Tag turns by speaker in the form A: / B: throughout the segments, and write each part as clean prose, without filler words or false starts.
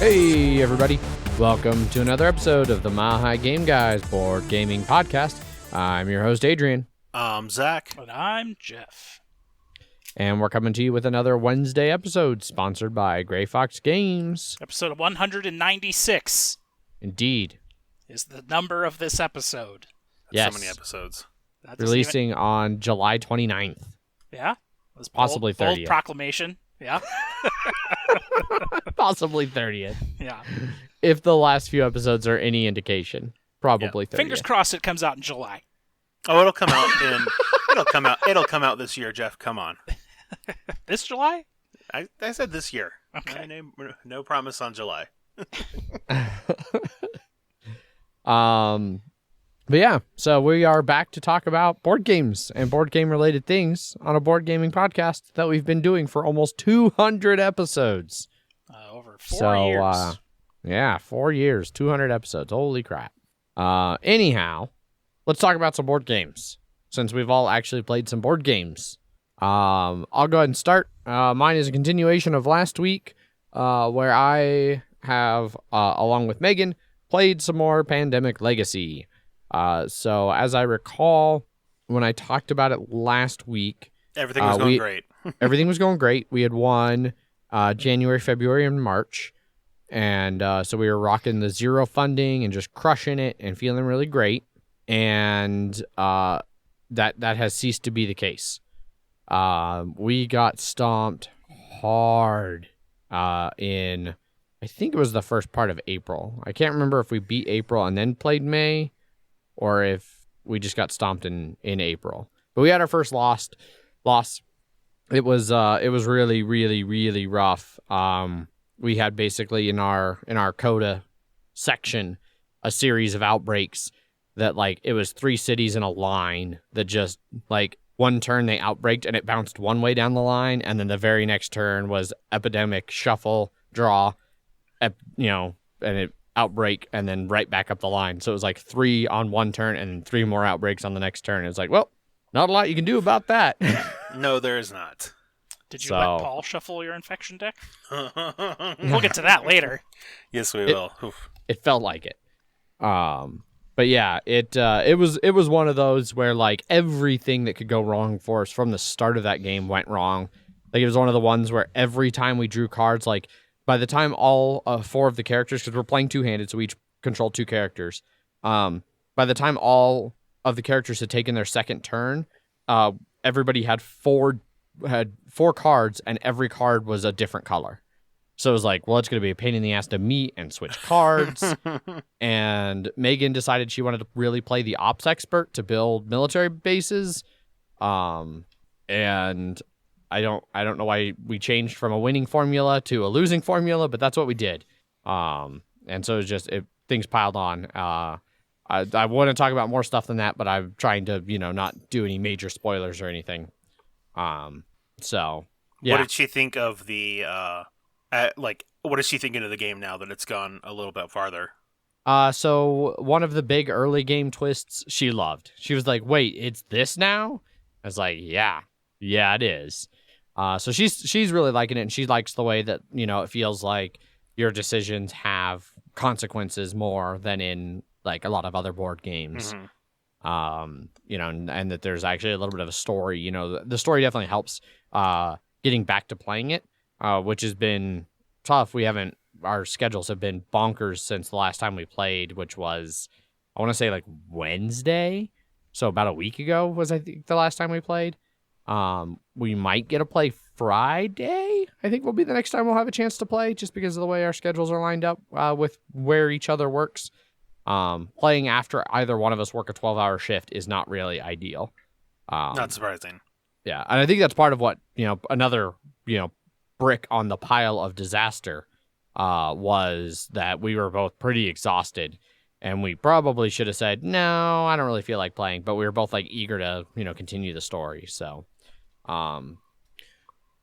A: Hey everybody, welcome to another episode of the Mile High Game Guys Board Gaming Podcast. I'm your host Adrian.
B: I'm Zach.
C: And I'm Jeff.
A: And we're coming to you with another Wednesday episode sponsored by Gray Fox Games.
C: Episode 196
A: Indeed.
C: is the number of this episode.
A: Yes.
B: So many episodes.
C: That doesn't
A: Releasing on July 29th.
C: Yeah? Was
A: Possibly
C: bold
A: 30th.
C: proclamation. Yeah.
A: Possibly 30th.
C: Yeah.
A: If the last few episodes are any indication. Probably 30th.
C: Fingers crossed it comes out in July.
B: Oh, it'll come out in. It'll come out this year, Jeff. Come on.
C: This July?
B: I said this year.
C: Okay.
B: No promise on July.
A: But yeah, so we are back to talk about board games and board game related things on a board gaming podcast that we've been doing for almost 200 episodes.
C: Over 4 years.
A: Yeah, 4 years, 200 episodes. Holy crap. Anyhow, let's talk about some board games since we've all actually played some board games. I'll go ahead and start. Mine is a continuation of last week, where I have, along with Megan, played some more Pandemic Legacy. So as I recall, when I talked about it last week,
B: Everything was going great.
A: Everything was going great. We had won January, February, and March. And so we were rocking the zero funding and just crushing it and feeling really great. And that has ceased to be the case. We got stomped hard in, I think it was the first part of April. I can't remember if we beat April and then played May, or if we just got stomped in April. But we had our first loss. It was really, really, really rough. We had basically in our coda section a series of outbreaks that, like, it was 3 cities in a line that just, like, one turn they outbreaked and it bounced one way down the line, and then the very next turn was epidemic, shuffle, draw, and it outbreak, and then right back up the line. So it was like 3 on one turn and 3 more outbreaks on the next turn. It was like, well, not a lot you can do about that.
B: No, there is not.
C: Did you let Paul shuffle your infection deck? We'll get to that later.
B: Yes, we will. Oof.
A: It felt like it. But yeah, it was one of those where, like, everything that could go wrong for us from the start of that game went wrong. Like, it was one of the ones where every time we drew cards, like, by the time all 4 of the characters, because we're playing two-handed, so we each control 2 characters. By the time all of the characters had taken their second turn, everybody had 4 cards, and every card was a different color. So it was like, well, it's going to be a pain in the ass to meet and switch cards. And Megan decided she wanted to really play the ops expert to build military bases. And I don't know why we changed from a winning formula to a losing formula, but that's what we did. And so it was just things piled on. I want to talk about more stuff than that, but I'm trying to, not do any major spoilers or anything. So yeah.
B: What did she think of the what is she thinking of the game now that it's gone a little bit farther?
A: So one of the big early game twists she loved. She was like, "Wait, it's this now?" I was like, "Yeah, it is." So she's really liking it, and she likes the way that, it feels like your decisions have consequences more than in, like, a lot of other board games. Mm-hmm. And that there's actually a little bit of a story. The story definitely helps getting back to playing it, which has been tough. Our schedules have been bonkers since the last time we played, which was, I want to say, like, Wednesday. So about a week ago was, I think, the last time we played. We might get to play Friday. I think will be the next time we'll have a chance to play, just because of the way our schedules are lined up with where each other works. Playing after either one of us work a 12-hour shift is not really ideal.
B: Not surprising.
A: Yeah, and I think that's part of what, another, brick on the pile of disaster was that we were both pretty exhausted, and we probably should have said, no, I don't really feel like playing, but we were both, like, eager to, continue the story. So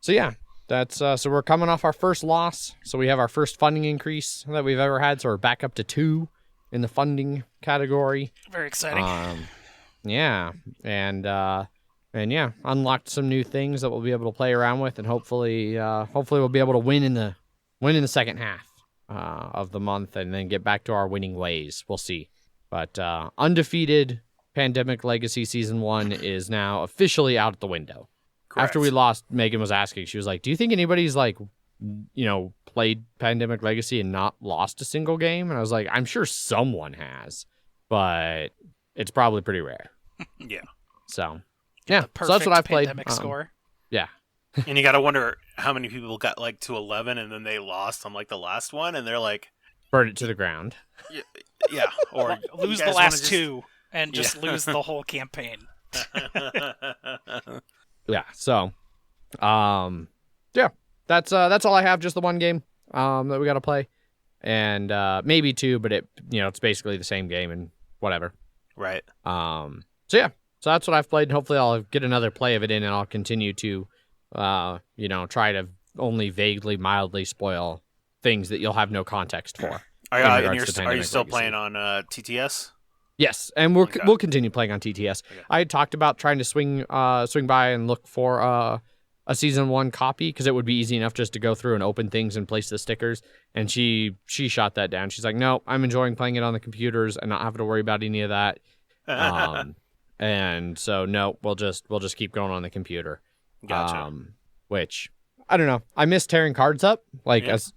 A: yeah, that's, so we're coming off our first loss. So we have our first funding increase that we've ever had. So we're back up to 2 in the funding category.
C: Very exciting.
A: Yeah. And yeah, unlocked some new things that we'll be able to play around with, and hopefully we'll be able to win in the second half. of the month, and then get back to our winning ways. We'll see. But undefeated Pandemic Legacy Season 1 is now officially out the window.
B: Correct.
A: After we lost, Megan was asking, she was like, do you think anybody's like, played Pandemic Legacy and not lost a single game? And I was like, I'm sure someone has, but it's probably pretty rare.
B: Yeah.
A: So, yeah.
C: The
A: So that's what I played.
C: Pandemic score.
A: Yeah.
B: And you got to wonder how many people got like to 11 and then they lost on like the last one, and they're like,
A: Burn it to the ground.
B: yeah, or
C: Lose the last two and just lose the whole campaign.
A: Yeah. So, yeah, that's all I have. Just the one game that we got to play, and maybe two, but it's basically the same game and whatever.
B: Right.
A: So yeah, so that's what I've played. And hopefully, I'll get another play of it in, and I'll continue to, try to only vaguely, mildly spoil things that you'll have no context for.
B: Are you still playing on TTS?
A: Yes, and we'll continue playing on TTS. Okay. I had talked about trying to swing by and look for a Season 1 copy, because it would be easy enough just to go through and open things and place the stickers. And she shot that down. She's like, no, I'm enjoying playing it on the computers and not having to worry about any of that. And so no, we'll just keep going on the computer.
B: Gotcha.
A: Which I don't know. I miss tearing cards up. As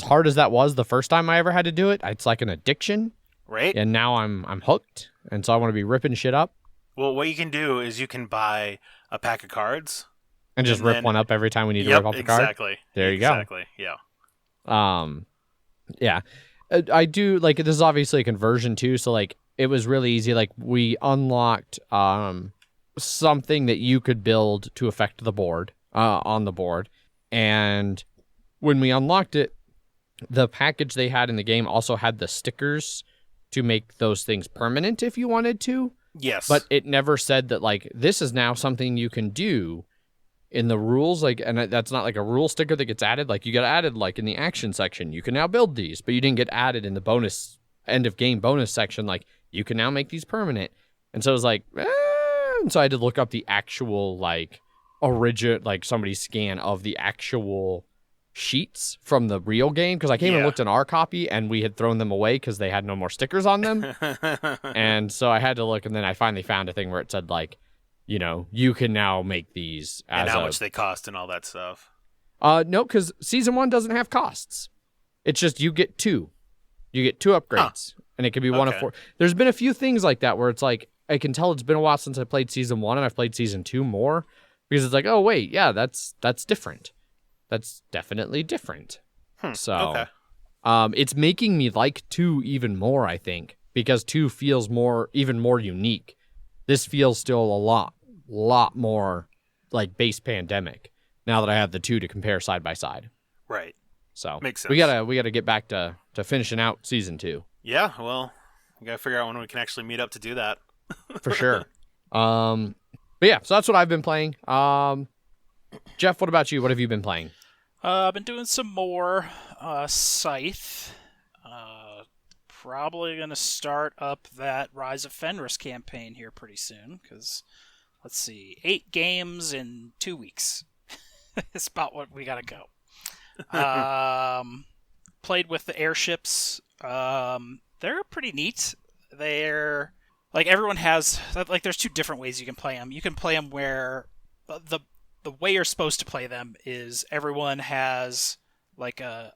A: hard as that was the first time I ever had to do it, it's like an addiction.
B: Right.
A: And now I'm hooked, and so I want to be ripping shit up.
B: Well, what you can do is you can buy a pack of cards
A: and just rip one up every time we need to rip up the card.
B: Exactly.
A: There you go.
B: Exactly. Yeah.
A: Yeah. I do this is obviously a conversion too, so it was really easy. We unlocked something that you could build to affect the board on the board, and when we unlocked it, the package they had in the game also had the stickers to make those things permanent if you wanted to.
B: Yes.
A: But it never said that this is now something you can do in the rules, and that's not a rule sticker that gets added. You got added in the action section. You can now build these, but you didn't get added in the bonus end of game bonus section. You can now make these permanent. And so it was and so I had to look up the actual original somebody's scan of the actual sheets from the real game, because I came and looked in our copy and we had thrown them away because they had no more stickers on them. And so I had to look, and then I finally found a thing where it said you can now make these as
B: and how much they cost and all that stuff.
A: No, because Season 1 doesn't have costs. It's just you get two upgrades, and it can be one of four. There's been a few things like that where it's I can tell it's been a while since I played Season 1 and I've played Season 2 more, because it's oh wait, yeah, that's different. That's definitely different. So, it's making me like 2 even more, I think, because 2 feels even more unique. This feels still a lot more base Pandemic now that I have the 2 to compare side by side.
B: Right.
A: So
B: makes sense.
A: we gotta get back to finishing out Season 2.
B: Yeah. Well, we gotta figure out when we can actually meet up to do that.
A: For sure. But yeah, so that's what I've been playing. Jeff, what about you? What have you been playing?
C: I've been doing some more Scythe. Probably going to start up that Rise of Fenris campaign here pretty soon, because, let's see, 8 games in 2 weeks. It's about what we got to go. Played with the airships. They're pretty neat. They're, everyone has, there's 2 different ways you can play them. You can play them where the way you're supposed to play them is everyone has a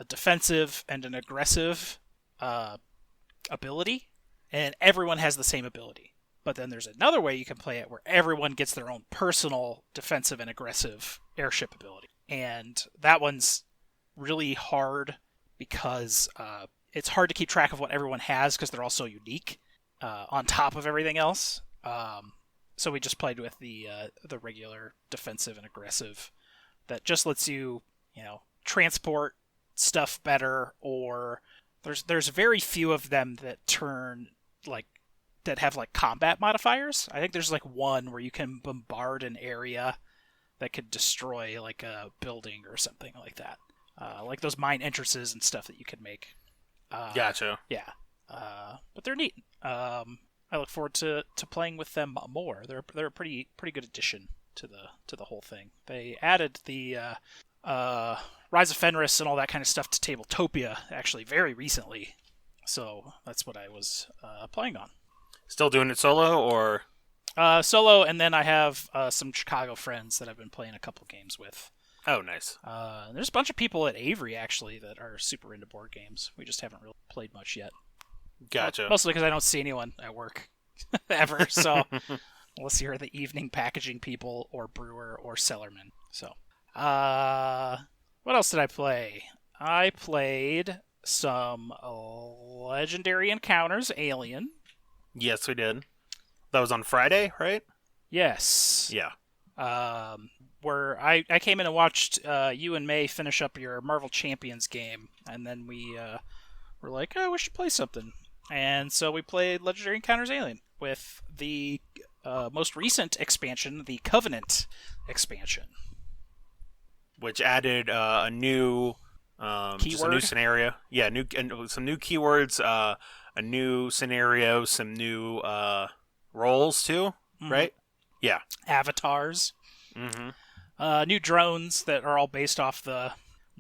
C: defensive and an aggressive ability, and everyone has the same ability. But then there's another way you can play it where everyone gets their own personal defensive and aggressive airship ability. And that one's really hard because it's hard to keep track of what everyone has because they're all so unique on top of everything else. So we just played with the regular defensive and aggressive that just lets you, transport stuff better, or there's very few of them that turn that have combat modifiers. I think there's one where you can bombard an area that could destroy a building or something like that. Those mine entrances and stuff that you can make.
B: Gotcha.
C: Yeah. But they're neat. I look forward to playing with them more. They're a pretty good addition to the whole thing. They added the Rise of Fenris and all that kind of stuff to Tabletopia actually very recently. So that's what I was playing on.
B: Still doing it solo, or?
C: Solo, and then I have some Chicago friends that I've been playing a couple games with.
B: Oh, nice.
C: There's a bunch of people at Avery, actually, that are super into board games. We just haven't really played much yet.
B: Gotcha.
C: Mostly because I don't see anyone at work ever, so unless you're the evening packaging people or brewer or cellarman. So, what else did I play? I played some Legendary Encounters Alien.
B: Yes, we did. That was on Friday, right?
C: Yes.
B: Yeah.
C: Where I came in and watched you and May finish up your Marvel Champions game, and then we were like, oh, we should play something. And so we played Legendary Encounters Alien with the most recent expansion, the Covenant expansion.
B: Which added a new just a new scenario. Yeah, some new keywords, a new scenario, some new roles too, right? Yeah.
C: Avatars.
B: Mm-hmm.
C: New drones that are all based off the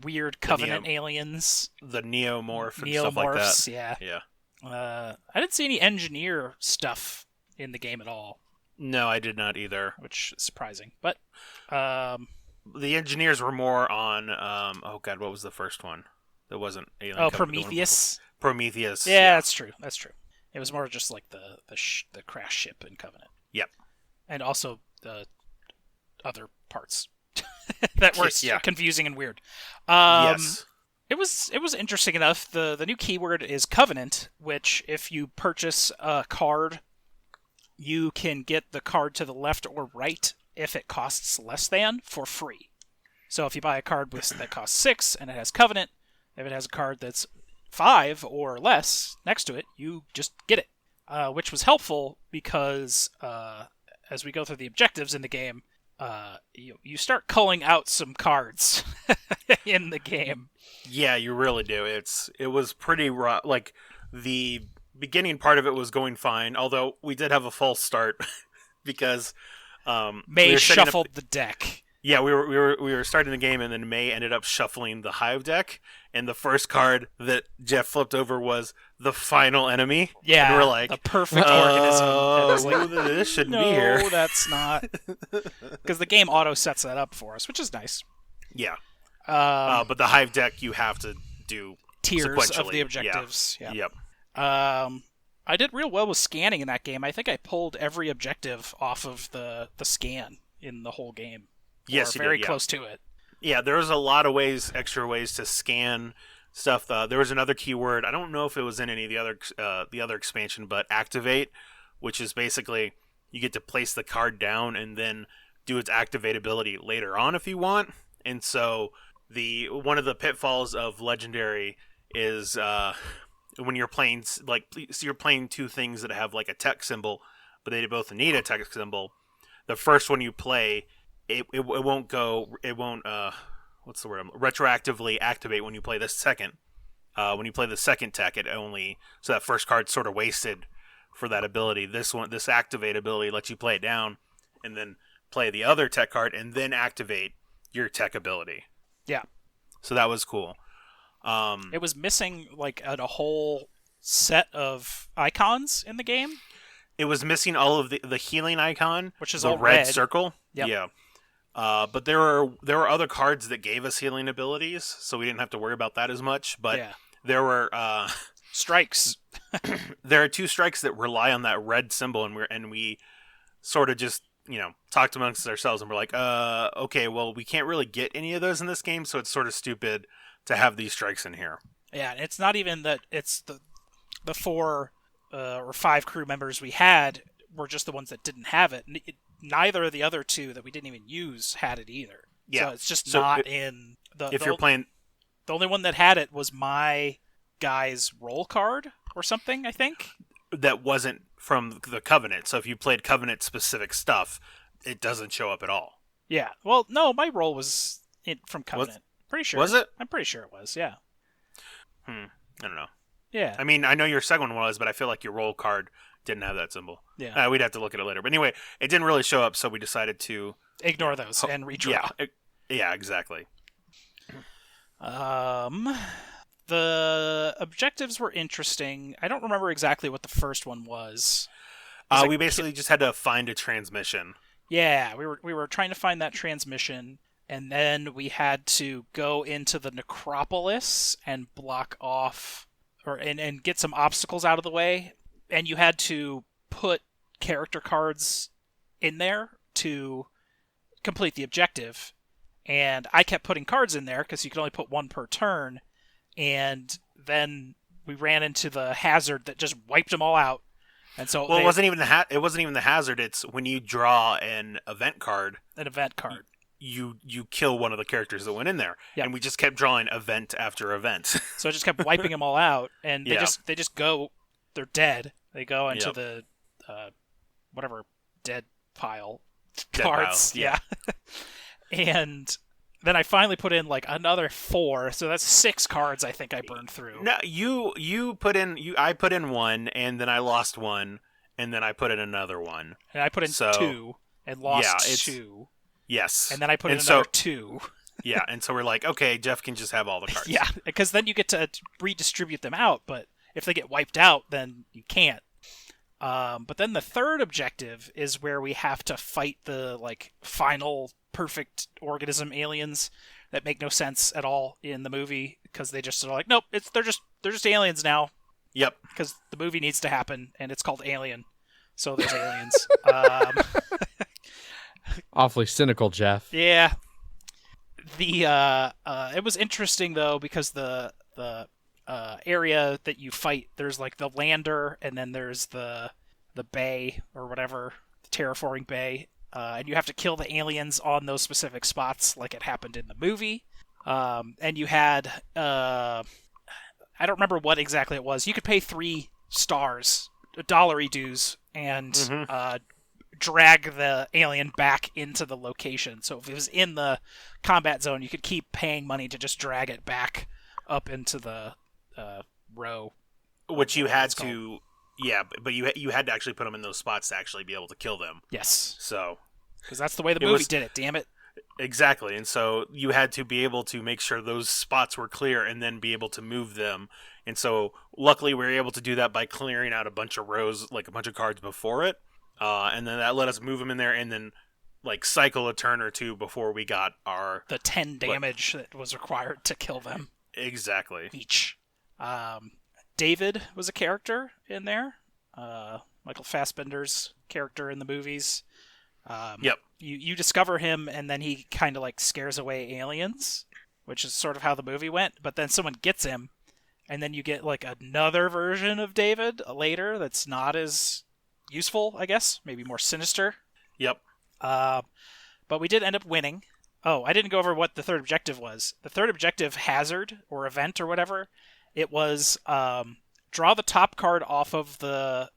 C: weird Covenant aliens.
B: The Neomorph and stuff like that.
C: Yeah.
B: Yeah.
C: I didn't see any engineer stuff in the game at all.
B: No, I did not either.
C: Which is surprising. But
B: the engineers were more on oh god, what was the first one? That wasn't Alien Covenant,
C: Prometheus.
B: Prometheus.
C: Yeah, that's true. That's true. It was more just like the crash ship in Covenant.
B: Yep.
C: And also the other parts that were confusing and weird.
B: Yes.
C: It was interesting enough. The new keyword is Covenant, which if you purchase a card, you can get the card to the left or right if it costs less than for free. So if you buy a card that costs 6 and it has Covenant, if it has a card that's 5 or less next to it, you just get it. Which was helpful because as we go through the objectives in the game, you start culling out some cards in the game.
B: Yeah, you really do. It was pretty raw. Like the beginning part of it was going fine, although we did have a false start because
C: May shuffled the deck.
B: Yeah, we were starting the game, and then May ended up shuffling the Hive deck, and the first card that Jeff flipped over was the final enemy.
C: Yeah,
B: and we're like,
C: the perfect organism. And it's like,
B: this shouldn't be here.
C: No, that's not. Because the game auto sets that up for us, which is nice.
B: Yeah. But the Hive deck you have to do
C: tiers of the objectives.
B: Yeah.
C: Yeah.
B: Yep.
C: I did real well with scanning in that game. I think I pulled every objective off of the scan in the whole game.
B: Yes,
C: very
B: did, yeah.
C: close to it.
B: Yeah, there was a lot of extra ways to scan stuff. There was another keyword. I don't know if it was in any of the other expansion, but activate, which is basically you get to place the card down and then do its activate ability later on if you want. And so one of the pitfalls of Legendary is when you're playing so you're playing two things that have like a tech symbol, but they both need a tech symbol. The first one you play, it won't what's the word? Retroactively activate when you play the second. When you play the second tech, so that first card's sort of wasted for that ability. This activate ability lets you play it down and then play the other tech card and then activate your tech ability.
C: Yeah.
B: So that was cool.
C: It was missing like a whole set of icons in the game.
B: It was missing all of the healing icon,
C: which is
B: the
C: all
B: red circle.
C: Yep.
B: Yeah. But there were other cards that gave us healing abilities, so we didn't have to worry about that as much. But there were
C: strikes.
B: There are 2 strikes that rely on that red symbol, and we sort of just talked amongst ourselves, and we're like, okay, well, we can't really get any of those in this game, so it's sort of stupid to have these strikes in here.
C: Yeah, and it's not even that. It's the 4 or 5 crew members we had were just the ones that didn't have it. Neither of the other 2 that we didn't even use had it either.
B: Yeah.
C: So it's just not in the...
B: If you're playing...
C: The only one that had it was my guy's roll card or something, I think.
B: That wasn't from the Covenant. So if you played Covenant-specific stuff, it doesn't show up at all.
C: Yeah. Well, no, my roll was from Covenant. Pretty sure.
B: Was it?
C: I'm pretty sure it was, yeah.
B: I don't know.
C: Yeah.
B: I mean, I know your second one was, but I feel like your roll card didn't have that symbol.
C: Yeah.
B: We'd have to look at it later. But anyway, it didn't really show up, so we decided to...
C: ignore those and redraw.
B: Yeah, exactly.
C: The objectives were interesting. I don't remember exactly what the first one was.
B: We basically just had to find a transmission.
C: Yeah, we were trying to find that transmission, and then we had to go into the necropolis and block off, and get some obstacles out of the way. And you had to put character cards in there to complete the objective. And I kept putting cards in there because you could only put one per turn. And then we ran into the hazard that just wiped them all out. And so
B: it wasn't even the hazard. It's when you draw an event card.
C: An event card.
B: You kill one of the characters that went in there,
C: yep.
B: And we just kept drawing event after event.
C: So it just kept wiping them all out, and they just go. They're dead. They go into the whatever dead pile cards.
B: Pile, yeah.
C: And then I finally put in like another 4, so that's 6 cards I think I burned through.
B: No, I put in 1, and then I lost 1, and then I put in another 1.
C: And I put in 2 and lost 2.
B: Yes.
C: And then I put in another 2.
B: Yeah, and so we're like, okay, Jeff can just have all the cards.
C: Yeah, because then you get to redistribute them out, but if they get wiped out, then you can't. But then the third objective is where we have to fight the final perfect organism aliens that make no sense at all in the movie because they just are like, nope, they're just aliens now.
B: Yep.
C: Because the movie needs to happen and it's called Alien, so there's aliens.
A: Awfully cynical, Jeff.
C: Yeah. It was interesting though because the area that you fight, there's like the lander and then there's the bay or whatever, the terraforming bay, and you have to kill the aliens on those specific spots like it happened in the movie. And you had I don't remember what exactly it was. You could pay $3 $1 dues and drag the alien back into the location. So if it was in the combat zone, you could keep paying money to just drag it back up into the row.
B: Which you had to, but you had to actually put them in those spots to actually be able to kill them.
C: Yes.
B: So,
C: because that's the way the movie did it. Damn it.
B: Exactly, and so you had to be able to make sure those spots were clear and then be able to move them. And so, luckily, we were able to do that by clearing out a bunch of rows, like a bunch of cards before it, and then that let us move them in there and then cycle a turn or two before we got the
C: 10 damage that was required to kill them.
B: Exactly.
C: Each. David was a character in there. Michael Fassbender's character in the movies.
B: Yep.
C: You discover him, and then he kind of scares away aliens, which is sort of how the movie went. But then someone gets him, and then you get another version of David later that's not as useful, I guess. Maybe more sinister.
B: Yep.
C: But we did end up winning. Oh, I didn't go over what the third objective was. The third objective, hazard or event or whatever, it was draw the top card off of the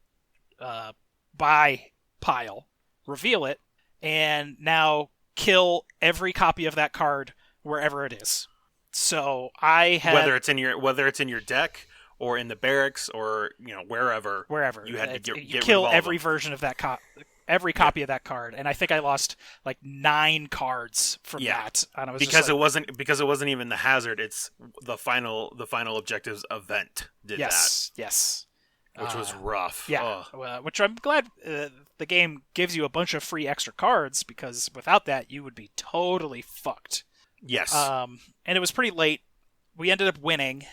C: buy pile, reveal it, and now kill every copy of that card wherever it is. So I had
B: whether it's in your deck or in the barracks or wherever you had to get
C: kill
B: rid of
C: every version of that every copy of that card, and I think I lost 9 cards from that. And I was
B: because it wasn't even the hazard; it's the final objectives event did that.
C: Yes.
B: Which was rough.
C: Yeah, which I'm glad the game gives you a bunch of free extra cards, because without that, you would be totally fucked.
B: Yes.
C: And it was pretty late. We ended up winning,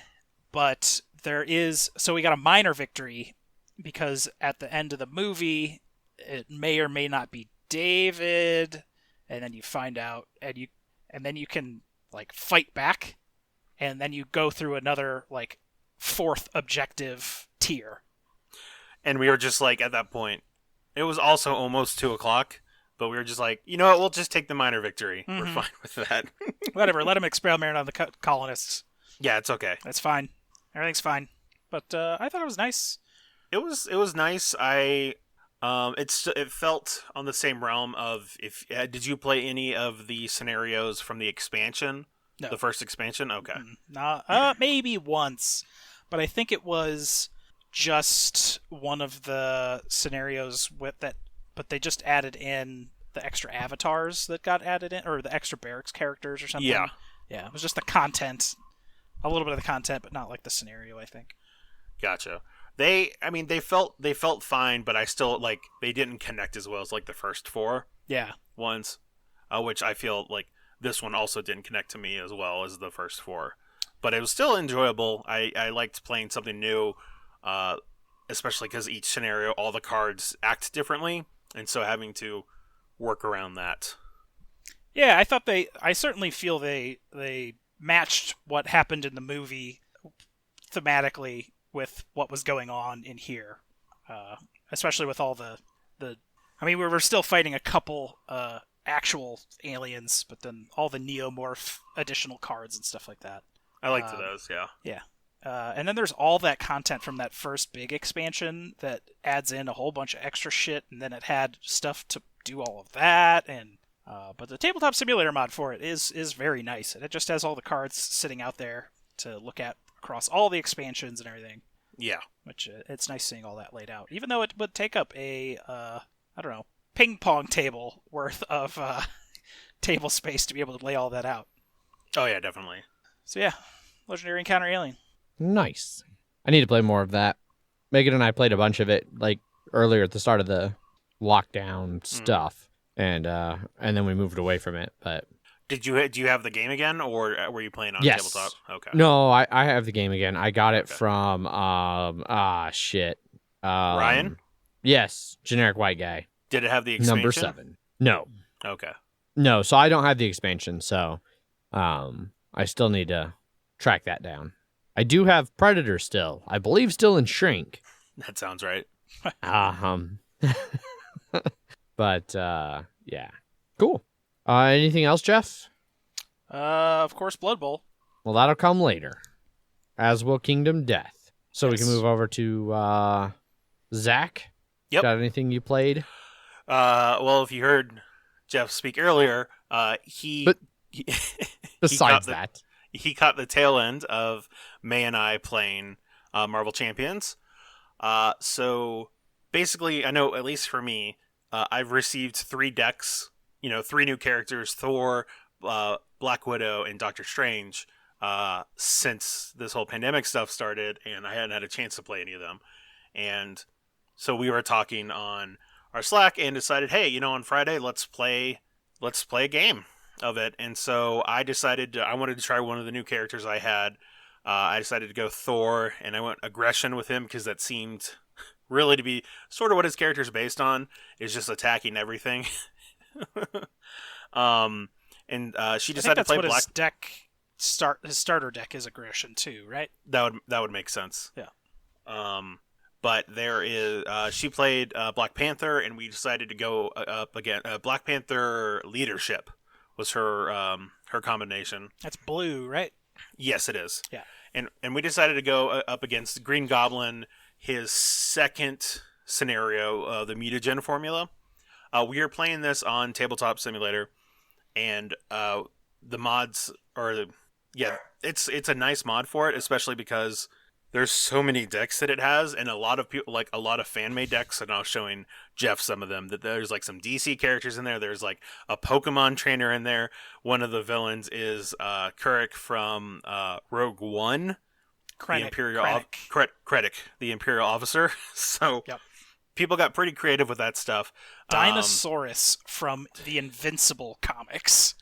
C: but so we got a minor victory, because at the end of the movie, it may or may not be David, and then you find out, and then you can fight back, and then you go through another 4th objective tier.
B: And we were just at that point, it was also almost 2:00, but we were just you know what, we'll just take the minor victory. Mm-hmm. We're fine with that.
C: Whatever, let them experiment on the colonists.
B: Yeah, it's okay.
C: That's fine. Everything's fine. But I thought it was nice.
B: It was nice. It felt on the same realm of did you play any of the scenarios from the expansion?
C: No.
B: The first expansion? Okay.
C: Maybe once, but I think it was just one of the scenarios with that, but they just added in the extra avatars that got added in, or the extra barracks characters or something.
B: Yeah.
C: It was just the content. a little bit of the content, but not like the scenario, I think.
B: Gotcha. They felt fine, but I still like they didn't connect as well as like the first 4
C: Yeah.
B: ones, which I feel like this one also didn't connect to me as well as the first 4. But it was still enjoyable. I liked playing something new, especially because each scenario, all the cards act differently, and so having to work around that.
C: Yeah, I certainly feel they matched what happened in the movie thematically with what was going on in here, especially with all the. I mean, we were still fighting a couple actual aliens, but then all the neomorph additional cards and stuff like that.
B: I liked those, yeah.
C: Yeah. And then there's all that content from that first big expansion that adds in a whole bunch of extra shit, and then it had stuff to do all of that, and but the tabletop simulator mod for it is very nice, and it just has all the cards sitting out there to look at across all the expansions and everything.
B: Yeah.
C: Which it's nice seeing all that laid out, even though it would take up a I don't know, ping pong table worth of table space to be able to lay all that out.
B: Oh yeah, definitely.
C: So yeah, Legendary Encounter Alien.
A: Nice. I need to play more of that. Megan and I played a bunch of it like earlier at the start of the lockdown stuff, and then we moved away from it. But
B: do you have the game again, or were you playing on
A: yes.
B: tabletop? Okay.
A: No, I have the game again. I got it from
B: Ryan?
A: Yes, generic white guy.
B: Did it have the expansion?
A: Number 7. No.
B: Okay.
A: No, so I don't have the expansion, so I still need to track that down. I do have Predator still. I believe still in Shrink.
B: That sounds right.
A: But yeah. Cool. Anything else, Jeff?
C: Of course, Blood Bowl.
A: Well, that'll come later. As will Kingdom Death. So we can move over to Zach.
B: Yep.
A: Got anything you played?
B: Well, if you heard Jeff speak earlier, he
A: Besides that,
B: he caught the tail end of May and I playing Marvel Champions. So basically, I know at least for me, I've received 3 decks. 3 new characters: Thor, Black Widow, and Doctor Strange. Since this whole pandemic stuff started, and I hadn't had a chance to play any of them, and so we were talking on our Slack and decided, hey, on Friday let's play a game of it. And so I decided I wanted to try one of the new characters I had. I decided to go Thor, and I went aggression with him because that seemed really to be sort of what his character is based on, is just attacking everything. She decided to play
C: what
B: Black.
C: His deck his starter deck is aggression too, right?
B: That would make sense.
C: Yeah.
B: But there is she played Black Panther, and we decided to go up again. Black Panther leadership was her combination.
C: That's blue, right?
B: Yes, it is.
C: Yeah.
B: And we decided to go up against Green Goblin, his second scenario, the mutagen formula. We are playing this on Tabletop Simulator, and the mods are it's a nice mod for it, especially because there's so many decks that it has, and a lot of people, like a lot of fan-made decks, and I was showing Jeff some of them, that there's like some DC characters in there. There's like a Pokemon trainer in there. One of the villains is Krennic from Rogue One, the Imperial the Imperial officer. So people got pretty creative with that stuff.
C: Dinosaurus from the Invincible comics,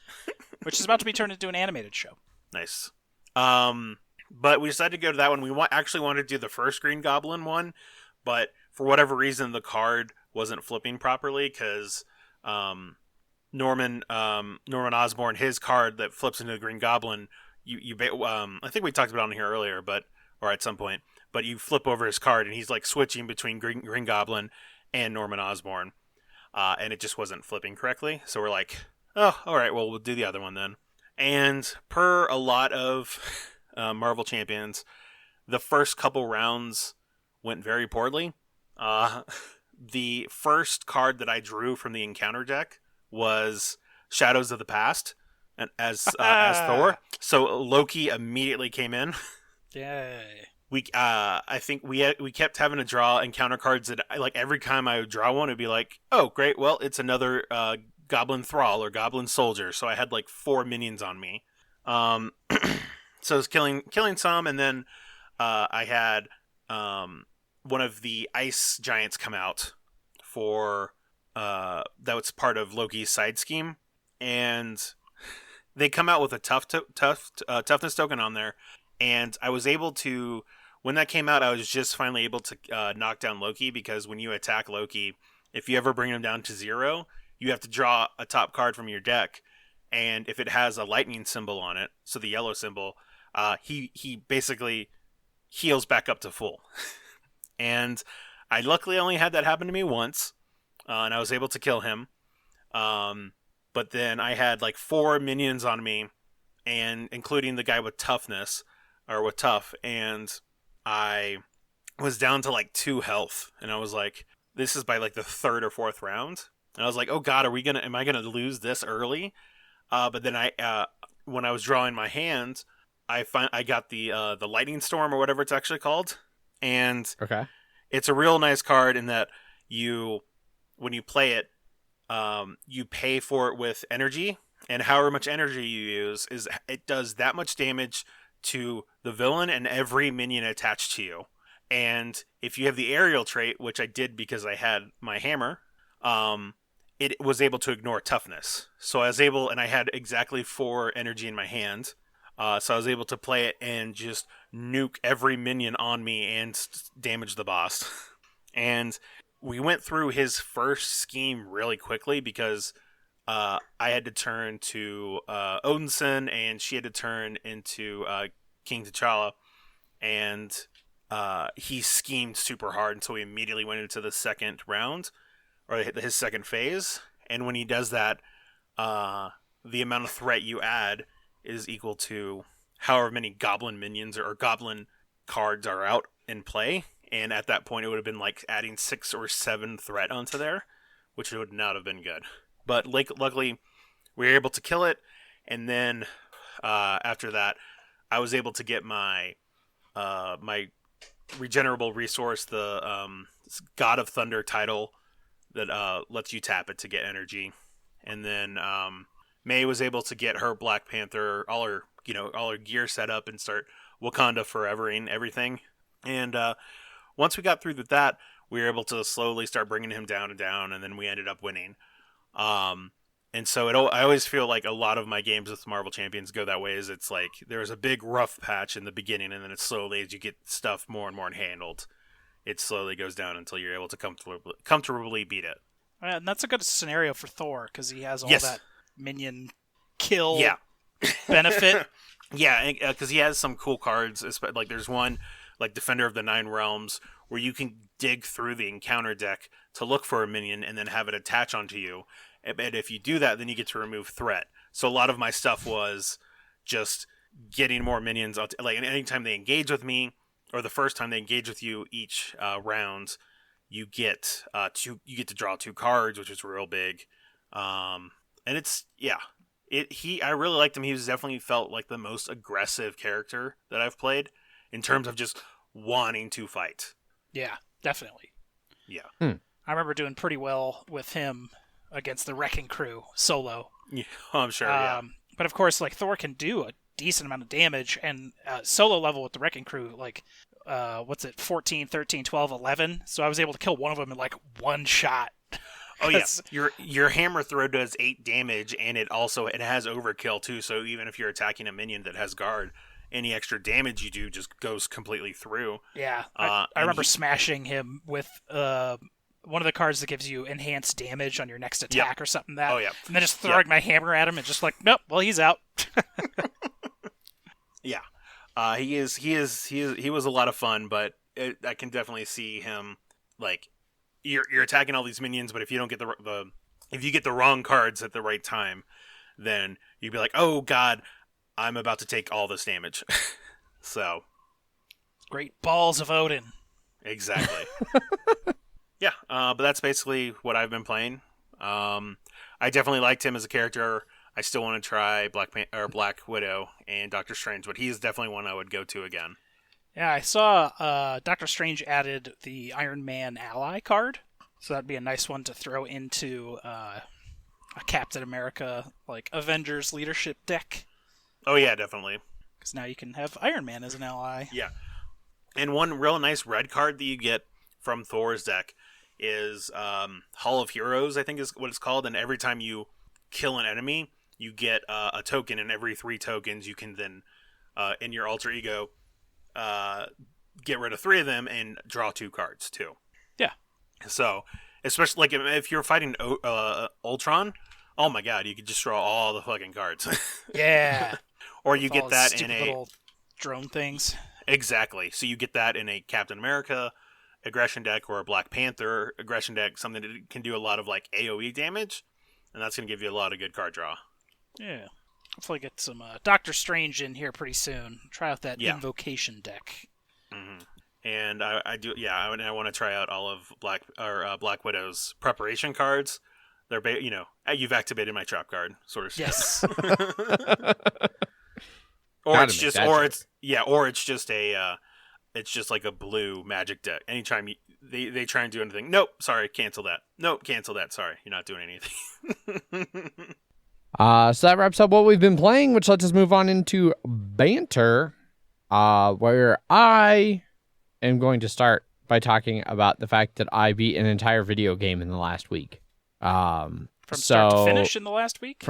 C: which is about to be turned into an animated show.
B: Nice. But we decided to go to that one. We actually wanted to do the first Green Goblin one, but for whatever reason, the card wasn't flipping properly because Norman Osborn, his card that flips into the Green Goblin, I think we talked about it on here earlier, or at some point, but you flip over his card and he's like switching between Green Goblin and Norman Osborn, and it just wasn't flipping correctly. So we're like, oh, all right, well, we'll do the other one then. And per a lot of Marvel Champions, the first couple rounds went very poorly. The first card that I drew from the encounter deck was Shadows of the Past, and as Thor. So Loki immediately came in.
C: Yay!
B: I think we kept having to draw encounter cards that like every time I would draw one, it'd be like, oh great, well it's another Goblin Thrall or Goblin Soldier. So I had like 4 minions on me. So I was killing some, and then I had one of the ice giants come out for that was part of Loki's side scheme, and they come out with a toughness token on there, and I was able to. When that came out, I was just finally able to knock down Loki, because when you attack Loki, if you ever bring him down to 0, you have to draw a top card from your deck, and if it has a lightning symbol on it, so the yellow symbol, he basically heals back up to full. And I luckily only had that happen to me once, and I was able to kill him. But then I had like 4 minions on me, and including the guy with toughness, or with tough, and I was down to like 2 health, and I was like, this is by like the 3rd or 4th round, and I was like, oh god, am I gonna lose this early? But then when I was drawing my hand, I got the lightning storm, or whatever it's actually called, and
A: Okay.
B: it's a real nice card in that when you play it, you pay for it with energy, and however much energy you use, it does that much damage to the villain and every minion attached to you. And if you have the aerial trait, which I did because I had my hammer, it was able to ignore toughness. So I was able, and I had exactly 4 energy in my hand, so I was able to play it and just nuke every minion on me and damage the boss. And we went through his first scheme really quickly, because I had to turn to Odinson, and she had to turn into King T'Challa, and he schemed super hard until we immediately went into the second round, or his second phase. And when he does that, the amount of threat you add is equal to however many goblin minions or goblin cards are out in play. And at that point, it would have been like adding 6 or 7 threat onto there, which would not have been good. But luckily, we were able to kill it, and then after that, I was able to get my my regenerable resource, the God of Thunder title that lets you tap it to get energy, and then May was able to get her Black Panther, all her gear set up and start Wakanda forevering everything, and once we got through with that, we were able to slowly start bringing him down and down, and then we ended up winning. And so I always feel like a lot of my games with Marvel Champions go that way. Is it's like there's a big rough patch in the beginning, and then it's slowly, as you get stuff more and more handled, it slowly goes down until you're able to comfortably beat it.
C: And that's a good scenario for Thor, because he has all
B: Yes.
C: that minion kill
B: Yeah.
C: benefit.
B: Yeah, because he has some cool cards. Like there's one, like Defender of the Nine Realms, where you can dig through the encounter deck to look for a minion and then have it attach onto you. And if you do that, then you get to remove threat. So a lot of my stuff was just getting more minions. Like anytime they engage with me, or the first time they engage with you each round, you get to draw 2 cards, which is real big. And it's I really liked him. He was definitely felt like the most aggressive character that I've played in terms of just wanting to fight.
C: Yeah, definitely.
B: Yeah.
C: I remember doing pretty well with him against the Wrecking Crew solo.
B: Yeah, I'm sure. Yeah.
C: But of course, like Thor can do a decent amount of damage, and solo level with the Wrecking Crew, like what's it, 14, 13, 12, 11. So I was able to kill one of them in like one shot.
B: Oh yeah, your hammer throw does 8 damage, and it has overkill too. So even if you're attacking a minion that has guard, any extra damage you do just goes completely through.
C: Yeah, I remember smashing him with one of the cards that gives you enhanced damage on your next attack or something.
B: Oh yeah,
C: and then just throwing my hammer at him and just like, nope, well he's out.
B: Yeah, he was a lot of fun, but I can definitely see him like. You're attacking all these minions, but if you don't get if you get the wrong cards at the right time, then you'd be like, oh god, I'm about to take all this damage. So,
C: great balls of Odin.
B: Exactly. Yeah, but that's basically what I've been playing. I definitely liked him as a character. I still want to try Black Widow and Doctor Strange, but he's definitely one I would go to again.
C: Yeah, I saw Doctor Strange added the Iron Man ally card, so that'd be a nice one to throw into a Captain America, like, Avengers leadership deck.
B: Oh yeah, definitely.
C: Because now you can have Iron Man as an ally.
B: Yeah. And one real nice red card that you get from Thor's deck is Hall of Heroes, I think is what it's called. And every time you kill an enemy, you get a token, and every 3 tokens you can then, in your alter ego, get rid of 3 of them and draw 2 cards too.
C: Yeah.
B: So, especially like if you're fighting Ultron, oh my god, you could just draw all the fucking cards.
C: Yeah.
B: Or you
C: With
B: get
C: all
B: that
C: stupid
B: in a
C: little drone things.
B: Exactly. So you get that in a Captain America aggression deck or a Black Panther aggression deck, something that can do a lot of like AoE damage, and that's going to give you a lot of good card draw.
C: Yeah. Hopefully get some Doctor Strange in here pretty soon. Try out that Invocation deck.
B: Mm-hmm. And I want to try out all of Black Widow's preparation cards. They're you've activated my trap card, sort of.
C: Yes.
B: Or it's just like a blue magic deck. Anytime they try and do anything, nope, sorry, cancel that. Nope, cancel that. Sorry, you're not doing anything.
A: So that wraps up what we've been playing, which lets us move on into Banter, where I am going to start by talking about the fact that I beat an entire video game in the last week.
C: From start to finish in the last week?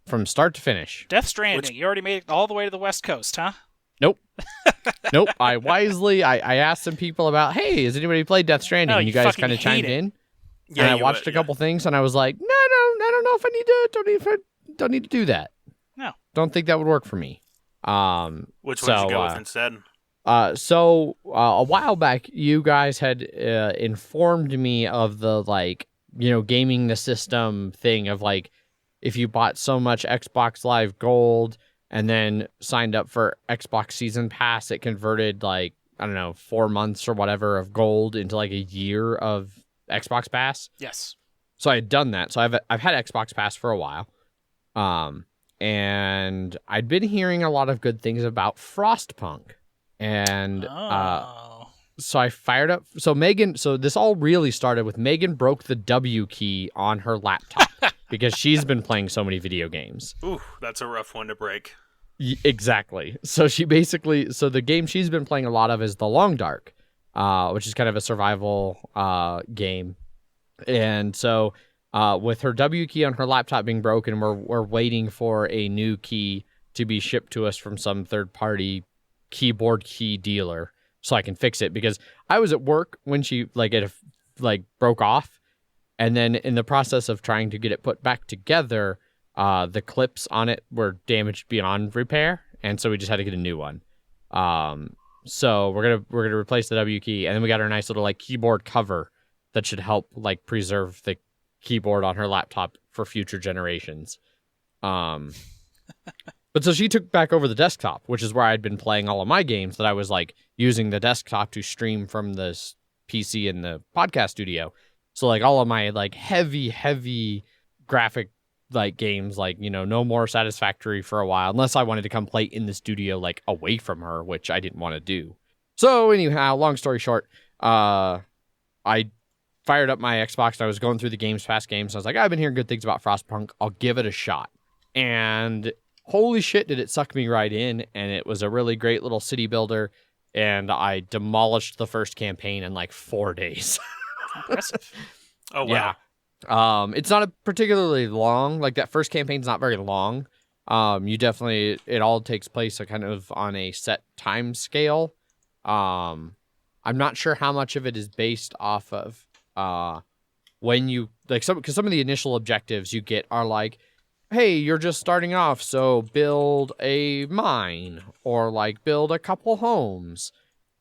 A: From start to finish.
C: Death Stranding. You already made it all the way to the West Coast, huh?
A: Nope. Nope. I asked some people about, hey, has anybody played Death Stranding? And you guys kind of chimed in. Yeah, and I watched a couple things, and I was like, no, I don't know if I need to. Don't need to do that.
C: No.
A: Don't think that would work for me.
B: Which one did you go with instead?
A: So a while back, you guys had informed me of the gaming the system thing of like, if you bought so much Xbox Live Gold and then signed up for Xbox Season Pass, it converted 4 months or whatever of gold into like a year of Xbox Pass.
C: Yes.
A: So I had done that. So I've had Xbox Pass for a while. And I'd been hearing a lot of good things about Frostpunk. And so I fired up. So this all really started with Megan broke the W key on her laptop because she's been playing so many video games.
B: Ooh, that's a rough one to break.
A: Exactly. So the game she's been playing a lot of is The Long Dark, which is kind of a survival game. And so with her W key on her laptop being broken, we're waiting for a new key to be shipped to us from some third-party keyboard key dealer so I can fix it, because I was at work when she broke off, and then in the process of trying to get it put back together, the clips on it were damaged beyond repair, and so we just had to get a new one. So we're gonna replace the W key, and then we got our nice little keyboard cover that should help preserve the keyboard on her laptop for future generations. But so she took back over the desktop, which is where I'd been playing all of my games that I was using the desktop to stream from the PC in the podcast studio. So all of my heavy graphic games, No More Satisfactory for a while, unless I wanted to come play in the studio away from her, which I didn't want to do. So anyhow, long story short, I fired up my Xbox and I was going through the Games Pass games. I was like, I've been hearing good things about Frostpunk. I'll give it a shot. And holy shit, did it suck me right in. And it was a really great little city builder. And I demolished the first campaign in 4 days.
C: Impressive.
B: Oh, wow.
A: Yeah. It's not a particularly long, that first campaign's not very long. It all takes place kind of on a set time scale. I'm not sure how much of it is based off of when you because some of the initial objectives you get are hey, you're just starting off, so build a mine or build a couple homes.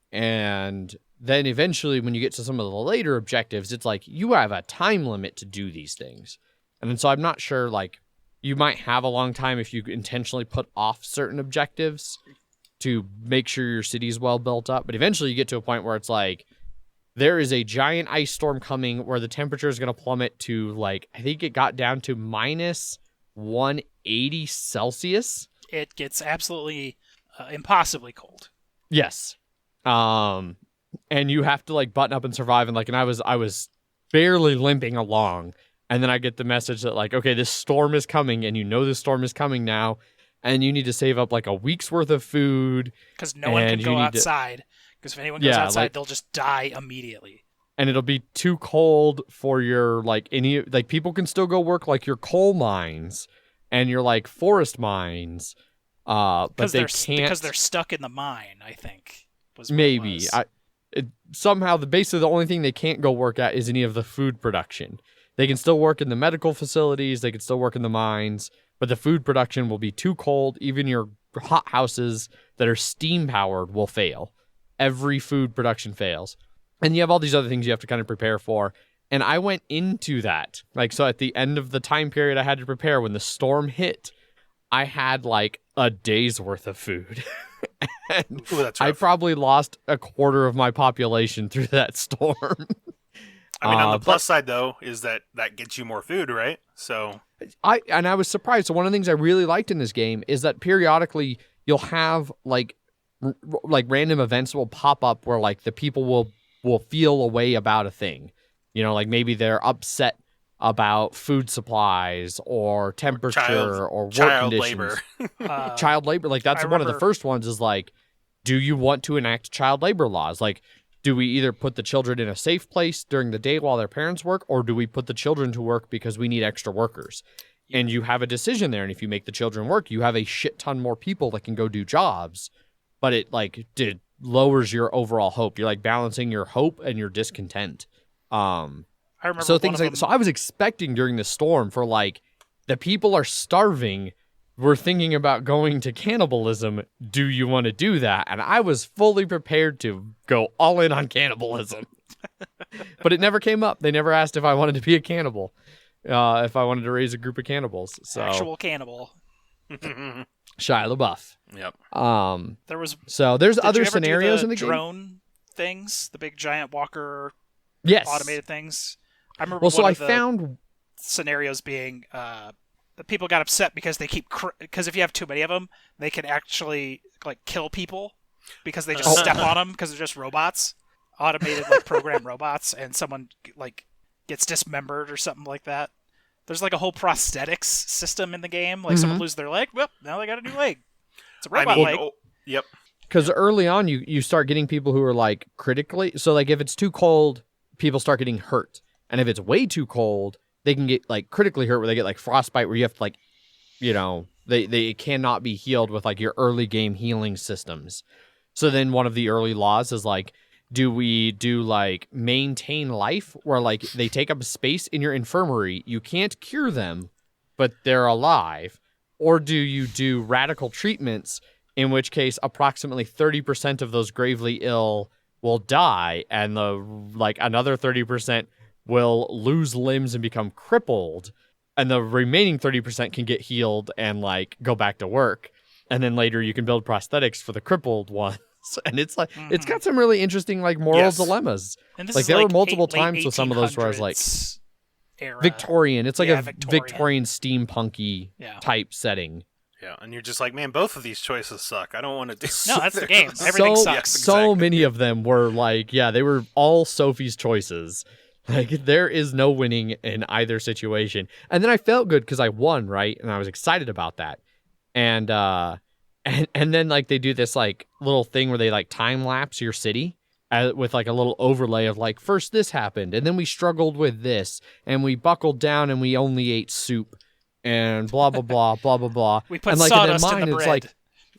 A: And then eventually when you get to some of the later objectives, it's you have a time limit to do these things. And so I'm not sure, you might have a long time if you intentionally put off certain objectives to make sure your city's well built up. But eventually you get to a point where it's there is a giant ice storm coming where the temperature is going to plummet to I think it got down to minus 180 Celsius.
C: It gets absolutely impossibly cold.
A: Yes. And you have to button up and survive. And and I was barely limping along. And then I get the message that okay, this storm is coming, and this storm is coming now. and you need to save up like a week's worth of food.
C: Because no one can
A: and
C: go
A: you need
C: outside. Because if anyone goes outside, they'll just die immediately.
A: And it'll be too cold for your people can still go work like your coal mines and your like forest mines. But they can't
C: because they're stuck in the mine, I think.
A: Maybe. Somehow basically the only thing they can't go work at is any of the food production. They can still work in the medical facilities, they can still work in the mines, but the food production will be too cold. Even your hot houses that are steam powered will fail. Every food production fails. And you have all these other things you have to kind of prepare for. And I went into that. So at the end of the time period I had to prepare, when the storm hit, I had like a day's worth of food. And
B: Ooh, that's rough.
A: I probably lost a quarter of my population through that storm.
B: I mean, on the plus side, though, is that gets you more food, right? So
A: I was surprised. So one of the things I really liked in this game is that periodically you'll have like random events will pop up where like the people will feel a way about a thing. Like maybe they're upset about food supplies or temperature or work conditions.
B: Labor.
A: Child labor. Like that's one of the first ones is like, do you want to enact child labor laws? Like, do we either put the children in a safe place during the day while their parents work, or do we put the children to work because we need extra workers? And you have a decision there. And if you make the children work, you have a shit ton more people that can go do jobs. But it lowers your overall hope. You're like balancing your hope and your discontent.
C: I remember
A: so I was expecting during the storm for like the people are starving. We're thinking about going to cannibalism. Do you want to do that? And I was fully prepared to go all in on cannibalism. But it never came up. They never asked if I wanted to be a cannibal, if I wanted to raise a group of cannibals. So
C: actual cannibal.
A: Shia LaBeouf.
B: Yep.
A: There's other scenarios in the
C: drone things, the big giant walker.
A: Yes.
C: Automated things. I remember
A: found
C: scenarios being the people got upset because they because if you have too many of them, they can actually like kill people because they just step on them because they're just robots, automated like program robots, and someone like gets dismembered or something like that. There's like a whole prosthetics system in the game. Like someone loses their leg, well, now they got a new leg. It's a robot leg.
B: Yep.
A: Because early on, you start getting people who are like critically. So like if it's too cold, people start getting hurt. And if it's way too cold, they can get like critically hurt where they get like frostbite where you have to like, they cannot be healed with like your early game healing systems. So then one of the early laws is like, do we do like maintain life where like they take up space in your infirmary? You can't cure them, but they're alive. Or do you do radical treatments, in which case approximately 30% of those gravely ill will die, and another 30% will lose limbs and become crippled, and the remaining 30% can get healed and like go back to work, and then later you can build prosthetics for the crippled ones. And it's like it's got some really interesting like moral dilemmas.
C: And this
A: like
C: is
A: there
C: like
A: were multiple times with some of those where I was like
C: era.
A: Victorian. It's like a Victorian steampunky type setting.
B: Yeah, and you're just like, man, both of these choices suck. I don't want to do.
C: No, that's the game. Everything sucks.
B: Yes,
A: So many of them were like, they were all Sophie's choices. Like there is no winning in either situation. And then I felt good because I won, right? And I was excited about that. And then like they do this like little thing where they like time lapse your city with like a little overlay of like, first this happened, and then we struggled with this, and we buckled down, and we only ate soup. And blah blah blah blah blah blah.
C: We put sawdust in the bread.
A: Like,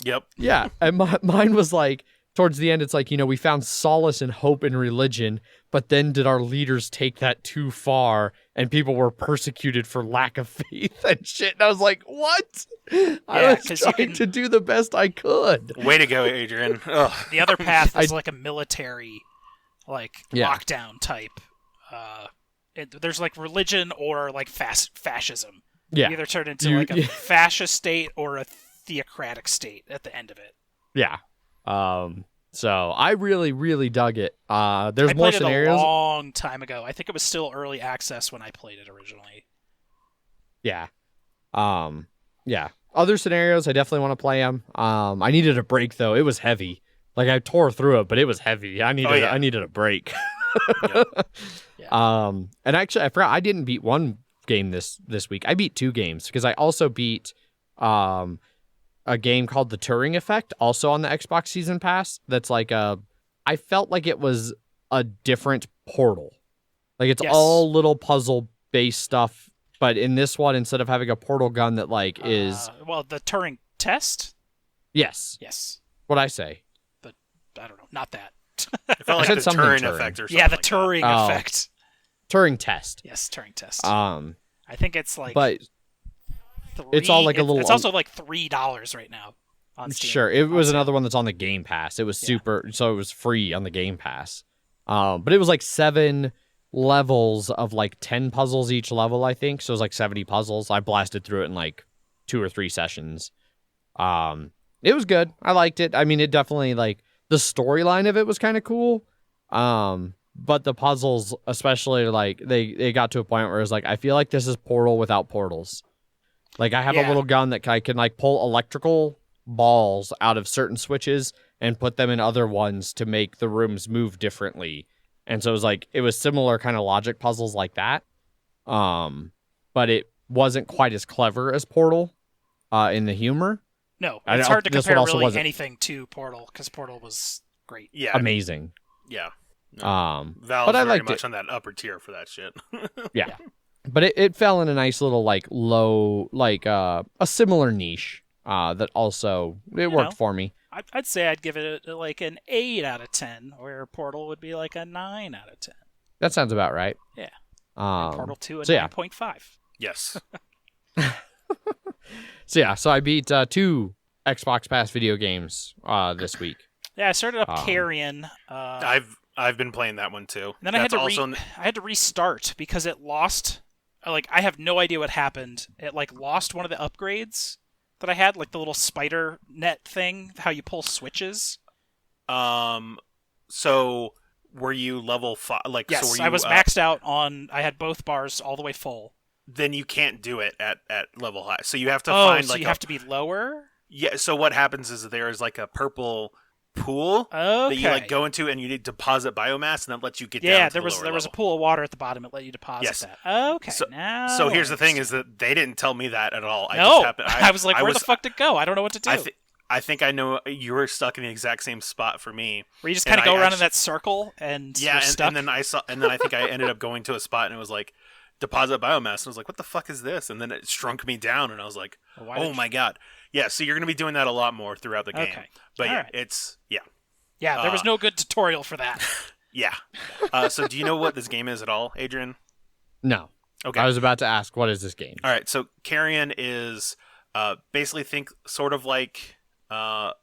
B: yep.
A: Yeah, and mine was like towards the end. It's like we found solace and hope in religion, but then did our leaders take that too far, and people were persecuted for lack of faith and shit. And I was like, what? I was trying to do the best I could.
B: Way to go, Adrian. Ugh.
C: The other path is like a military, lockdown type. There's like religion or like fascism.
A: Yeah.
C: You either turn into like a fascist state or a theocratic state at the end of it.
A: Yeah. So I really, really dug it. There's
C: I
A: more
C: played
A: scenarios.
C: It a long time ago. I think it was still early access when I played it originally.
A: Yeah. Yeah. Other scenarios, I definitely want to play them. I needed a break though. It was heavy. Like I tore through it, but it was heavy. I needed a break.
C: Yeah.
A: And actually I forgot I didn't beat one game this week. I beat two games because I also beat a game called The Turing Effect, also on the Xbox Season Pass. That's like I felt like it was a different Portal. Like it's all little puzzle based stuff, but in this one, instead of having a portal gun that like is
C: the Turing test.
A: Yes.
C: What'd
A: I say?
C: I don't know. Not that.
B: It felt like the Turing effect or something.
C: Yeah, the Turing effect.
A: Turing test.
C: Yes, Turing test.
A: I
C: think it's like.
A: But it's all like a little.
C: It's also like $3 right now on Steam.
A: Sure, it was another one that's on the Game Pass. It was super, so it was free on the Game Pass. But it was like 7 levels of like 10 puzzles each level, I think. So it was like 70 puzzles. I blasted through it in like 2 or 3 sessions. It was good. I liked it. I mean, it definitely like the storyline of it was kind of cool. But the puzzles, especially like they got to a point where it was like, I feel like this is Portal without portals. Like I have a little gun that I can like pull electrical balls out of certain switches and put them in other ones to make the rooms move differently. And so it was similar kind of logic puzzles like that. But it wasn't quite as clever as Portal in the humor.
C: No, it's hard to compare really anything to Portal because Portal was great.
B: Yeah.
A: Amazing.
B: Yeah.
A: No.
B: Valve's very much on that upper tier for that shit.
A: Yeah. But it fell in a nice little like low, like a similar niche that also worked for me.
C: I'd say I'd give it like an 8 out of 10, where Portal would be like a 9 out of 10.
A: That sounds about right.
C: Yeah. Portal 2 a 9.5.
B: Yes.
A: So I beat 2 Xbox Pass video games this week.
C: Yeah, I started up Carrion.
B: I've been playing that one too.
C: And then I had to restart because it lost. Like I have no idea what happened. It like lost one of the upgrades that I had, like the little spider net thing, how you pull switches.
B: So were you level 5? Like,
C: yes,
B: so were you,
C: I was maxed out on. I had both bars all the way full.
B: Then you can't do it at level high. So you have to find
C: so
B: like
C: you have to be lower.
B: Yeah. So what happens is there is like a purple pool that you like go into, and you need to deposit biomass, and that lets you get down to the lower level.
C: There was a pool of water at the bottom. It let you deposit that. Okay.
B: So here's the thing: is that they didn't tell me that at all.
C: I was like, where the fuck did it go? I don't know what to do.
B: I think I know you were stuck in the exact same spot for me.
C: Where you just kind of go around in that circle and you're stuck?
B: and then I think I ended up going to a spot, and it was like deposit biomass, and I was like, what the fuck is this? And then it shrunk me down, and I was like, oh my god. Yeah, so you're going to be doing that a lot more throughout the game. Okay. But
C: Yeah, there was no good tutorial for that.
B: Yeah. So do you know what this game is at all, Adrian?
A: No.
B: Okay.
A: I was about to ask, what is this game?
B: All right, so Carrion is basically think sort of like the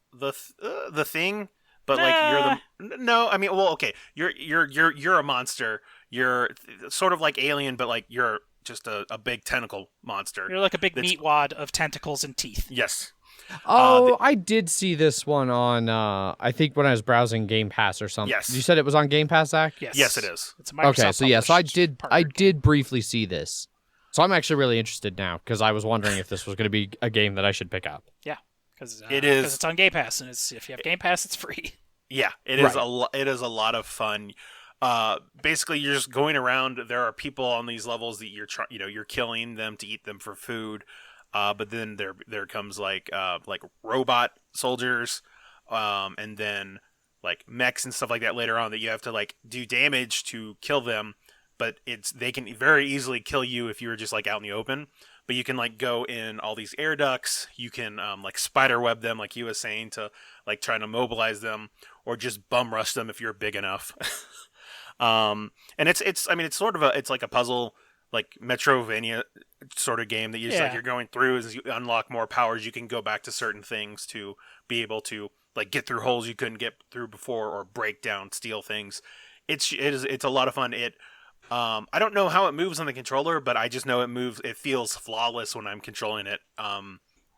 B: Thing, but like you're the no. I mean, well, okay, you're a monster. You're sort of like Alien, but like you're just a big tentacle monster.
C: You're like a big meat wad of tentacles and teeth.
B: Yes.
A: I did see this one on, I think when I was browsing Game Pass or something.
B: Yes.
A: You said it was on Game Pass, Zach?
B: Yes, it is.
C: It's a Microsoft
A: so I did briefly see this. So I'm actually really interested now, because I was wondering if this was going to be a game that I should pick up.
C: Yeah, because
B: it is.
C: Because it's on Game Pass, and if you have Game Pass, it's free.
B: Yeah, it is it is a lot of fun. Basically, you're just going around. There are people on these levels that you're killing them to eat them for food. But then there comes like robot soldiers, and then like mechs and stuff like that later on that you have to like do damage to kill them. But they can very easily kill you if you were just like out in the open. But you can like go in all these air ducts. You can like spider web them, like you was saying, to like trying to mobilize them, or just bum rush them if you're big enough. And it's sort of it's like a puzzle, like Metrovania sort of game that you just like you're going through. As you unlock more powers, you can go back to certain things to be able to like get through holes you couldn't get through before, or break down, steal things. It's a lot of fun. I don't know how it moves on the controller, but I just know it feels flawless when I'm controlling it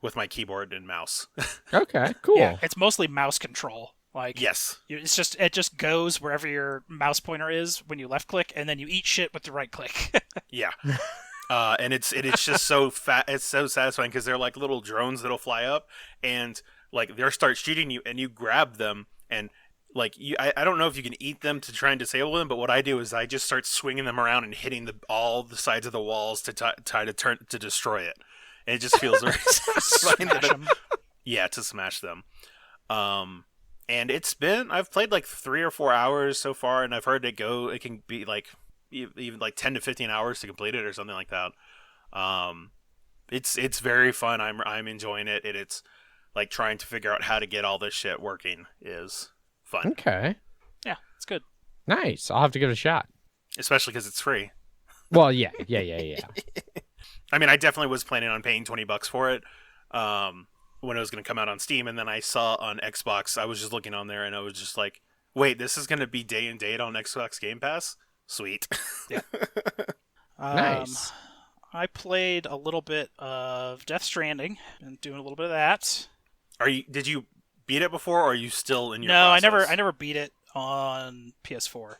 B: with my keyboard and mouse.
A: Okay, cool.
C: Yeah, it's mostly mouse control. Like,
B: yes,
C: it just goes wherever your mouse pointer is when you left click, and then you eat shit with the right click.
B: Yeah, and it's just so it's so satisfying, because they're like little drones that'll fly up, and like they'll start shooting you, and you grab them, and like I don't know if you can eat them to try and disable them, but what I do is I just start swinging them around and hitting all the sides of the walls to try to destroy it, and it just feels very satisfying. Yeah, to smash them. And I've played like 3 or 4 hours so far, and I've heard it can be like even like 10 to 15 hours to complete it or something like that. It's very fun. I'm enjoying it. It's like trying to figure out how to get all this shit working is fun.
A: Okay.
C: Yeah, it's good.
A: Nice. I'll have to give it a shot.
B: Especially because it's free.
A: Well, yeah.
B: I mean, I definitely was planning on paying $20 for it when it was going to come out on Steam, and then I saw on Xbox, I was just looking on there, and I was just like, wait, this is going to be day and date on Xbox Game Pass? Sweet.
C: Yeah.
A: Nice.
C: I played a little bit of Death Stranding and doing a little bit of that.
B: Did you beat it before, or are you still in your
C: No,
B: process?
C: I never beat it on PS4.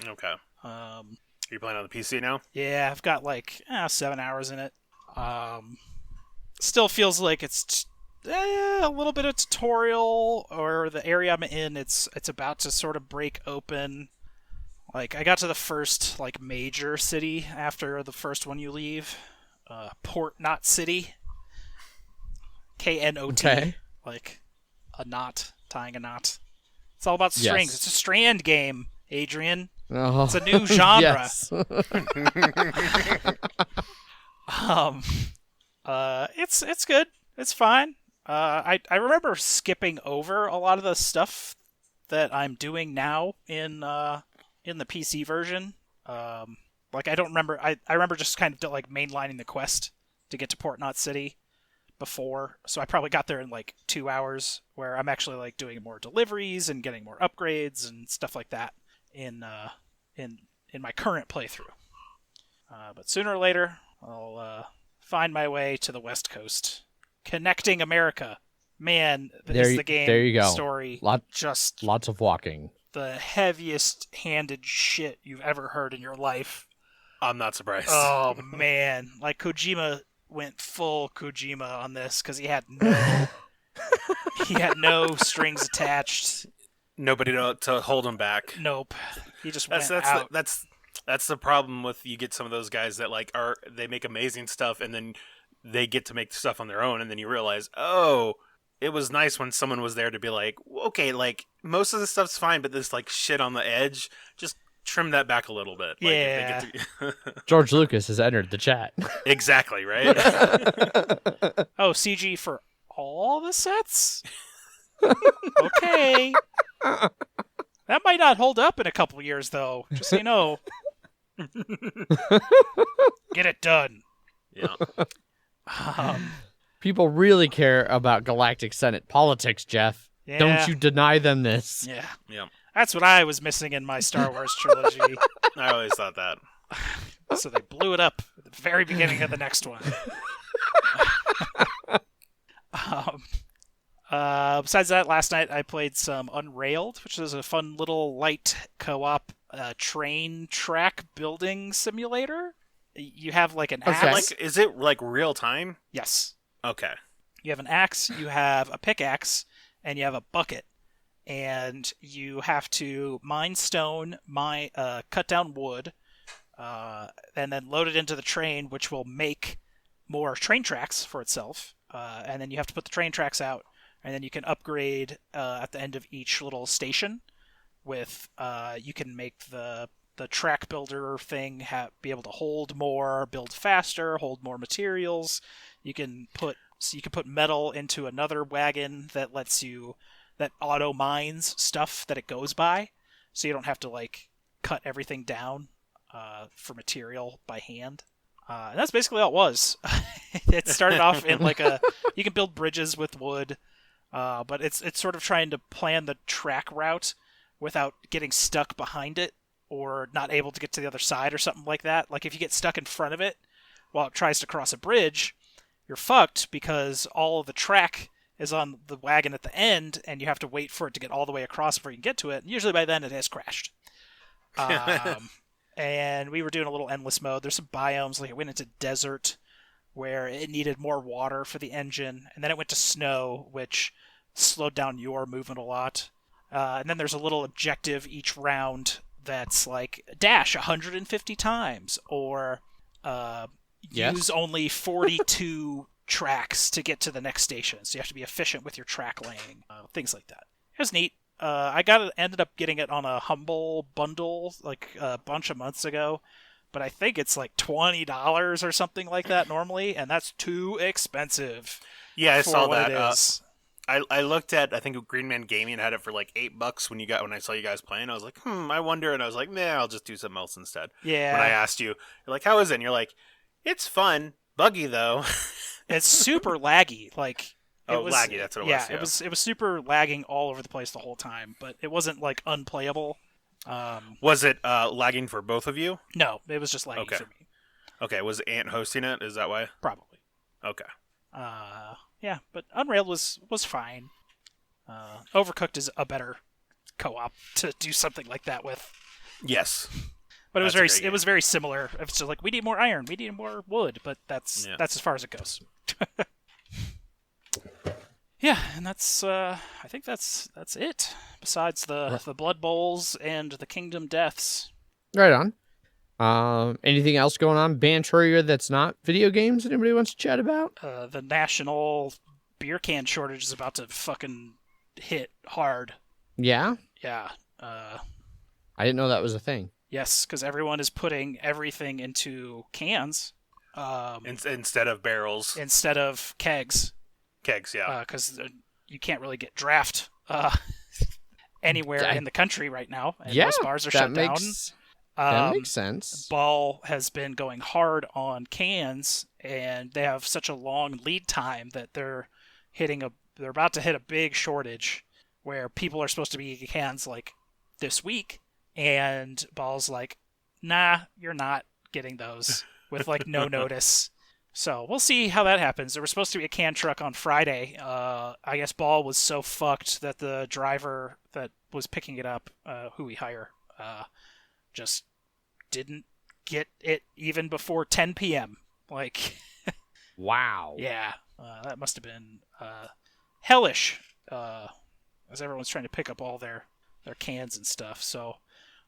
B: Okay. Are you playing on the PC now?
C: Yeah, I've got like 7 hours in it. Still feels like it's a little bit of tutorial, or the area I'm in, it's about to sort of break open. Like, I got to the first like major city after the first one you leave, Port Knot City, KNOT,
A: Okay.
C: like a knot, tying a knot. It's all about strings.
A: Yes.
C: It's a strand game, Adrian.
A: Oh,
C: It's a new genre.
A: Yes.
C: It's good. It's fine. I remember skipping over a lot of the stuff that I'm doing now in the PC version. Like, I don't remember. I remember just kind of like mainlining the quest to get to Port Knot City before, so I probably got there in like 2 hours, where I'm actually like doing more deliveries and getting more upgrades and stuff like that in my current playthrough. But sooner or later, I'll find my way to the West Coast, connecting America. Man, is the game
A: there you go.
C: story just
A: Lots of walking.
C: the heaviest-handed shit you've ever heard in your life.
B: I'm not surprised.
C: Oh man, like Kojima went full Kojima on this because he had no strings attached.
B: Nobody to hold him back.
C: Nope, he just went out.
B: That's the problem with, you get some of those guys that like they make amazing stuff, and then they get to make stuff on their own, and then you realize, oh, it was nice when someone was there to be like, okay, like most of the stuff's fine, but this like shit on the edge, just trim that back a little bit. Like,
C: Yeah.
A: George Lucas has entered the chat.
B: Exactly, right?
C: Oh, CG for all the sets? Okay. That might not hold up in a couple years, though. Just so you know. Get it done.
B: Yeah.
A: People really care about Galactic Senate politics, Jeff.
C: Yeah.
A: Don't you deny them this.
C: Yeah.
B: Yeah.
C: That's what I was missing in my Star Wars trilogy.
B: I always thought that.
C: So they blew it up at the very beginning of the next one. Besides that, last night I played some Unrailed, which is a fun little light co-op train track building simulator. You have like an axe.
B: Is it like real time?
C: Yes.
B: Okay.
C: You have an axe, you have a pickaxe, and you have a bucket. And you have to mine stone, cut down wood, and then load it into the train, which will make more train tracks for itself. And then you have to put the train tracks out, and then you can upgrade at the end of each little station with, you can make the track builder thing be able to hold more, build faster, hold more materials. You can put metal into another wagon that that auto mines stuff that it goes by, so you don't have to like cut everything down for material by hand. And that's basically all it was. It started off in like you can build bridges with wood, but it's sort of trying to plan the track route without getting stuck behind it or not able to get to the other side or something like that. Like if you get stuck in front of it while it tries to cross a bridge, you're fucked because all of the track is on the wagon at the end, and you have to wait for it to get all the way across before you can get to it. And usually by then it has crashed. And we were doing a little endless mode. There's some biomes, like it went into desert where it needed more water for the engine, and then it went to snow, which slowed down your movement a lot. And then there's a little objective each round that's like dash 150 times, or use only 42 tracks to get to the next station. So you have to be efficient with your track laying, things like that. It was neat. Ended up getting it on a Humble bundle like a bunch of months ago, but I think it's like $20 or something like that normally, and that's too expensive.
B: Yeah, I saw
C: what
B: that.
C: it is.
B: I looked at, I think Green Man Gaming had it for like $8 when I saw you guys playing. I was like, I wonder, and I was like, nah, I'll just do something else instead.
C: Yeah.
B: When I asked you, you're like, how is it? And you're like, it's fun, buggy though.
C: It's super laggy. Like
B: laggy. That's what it was. Yeah,
C: it was super lagging all over the place the whole time, but it wasn't like unplayable.
B: Was it lagging for both of you?
C: No, it was just lagging for me.
B: Okay, was Ant hosting it? Is that why?
C: Probably.
B: Okay.
C: Yeah, but Unrailed was fine. Overcooked is a better co-op to do something like that with.
B: Yes.
C: But it was very similar. It's just like, we need more iron, we need more wood, but that's as far as it goes. Yeah, and that's I think that's it. Besides the Blood Bowls and the Kingdom Deaths.
A: Right on. Anything else going on Banter that's not video games that anybody wants to chat about?
C: The national beer can shortage is about to fucking hit hard.
A: Yeah?
C: Yeah.
A: I didn't know that was a thing.
C: Yes, because everyone is putting everything into cans.
B: Instead of barrels.
C: Instead of kegs.
B: Kegs, yeah.
C: Because you can't really get draft anywhere in the country right now. And most bars are shut down.
A: That makes sense.
C: Ball has been going hard on cans, and they have such a long lead time that they're about to hit a big shortage where people are supposed to be getting cans like this week, and Ball's like, nah, you're not getting those with like no notice. So we'll see how that happens. There was supposed to be a can truck on Friday. I guess Ball was so fucked that the driver that was picking it up, who we hire, just didn't get it even before 10 p.m. Like,
A: wow.
C: Yeah, that must have been hellish, as everyone's trying to pick up all their cans and stuff. So,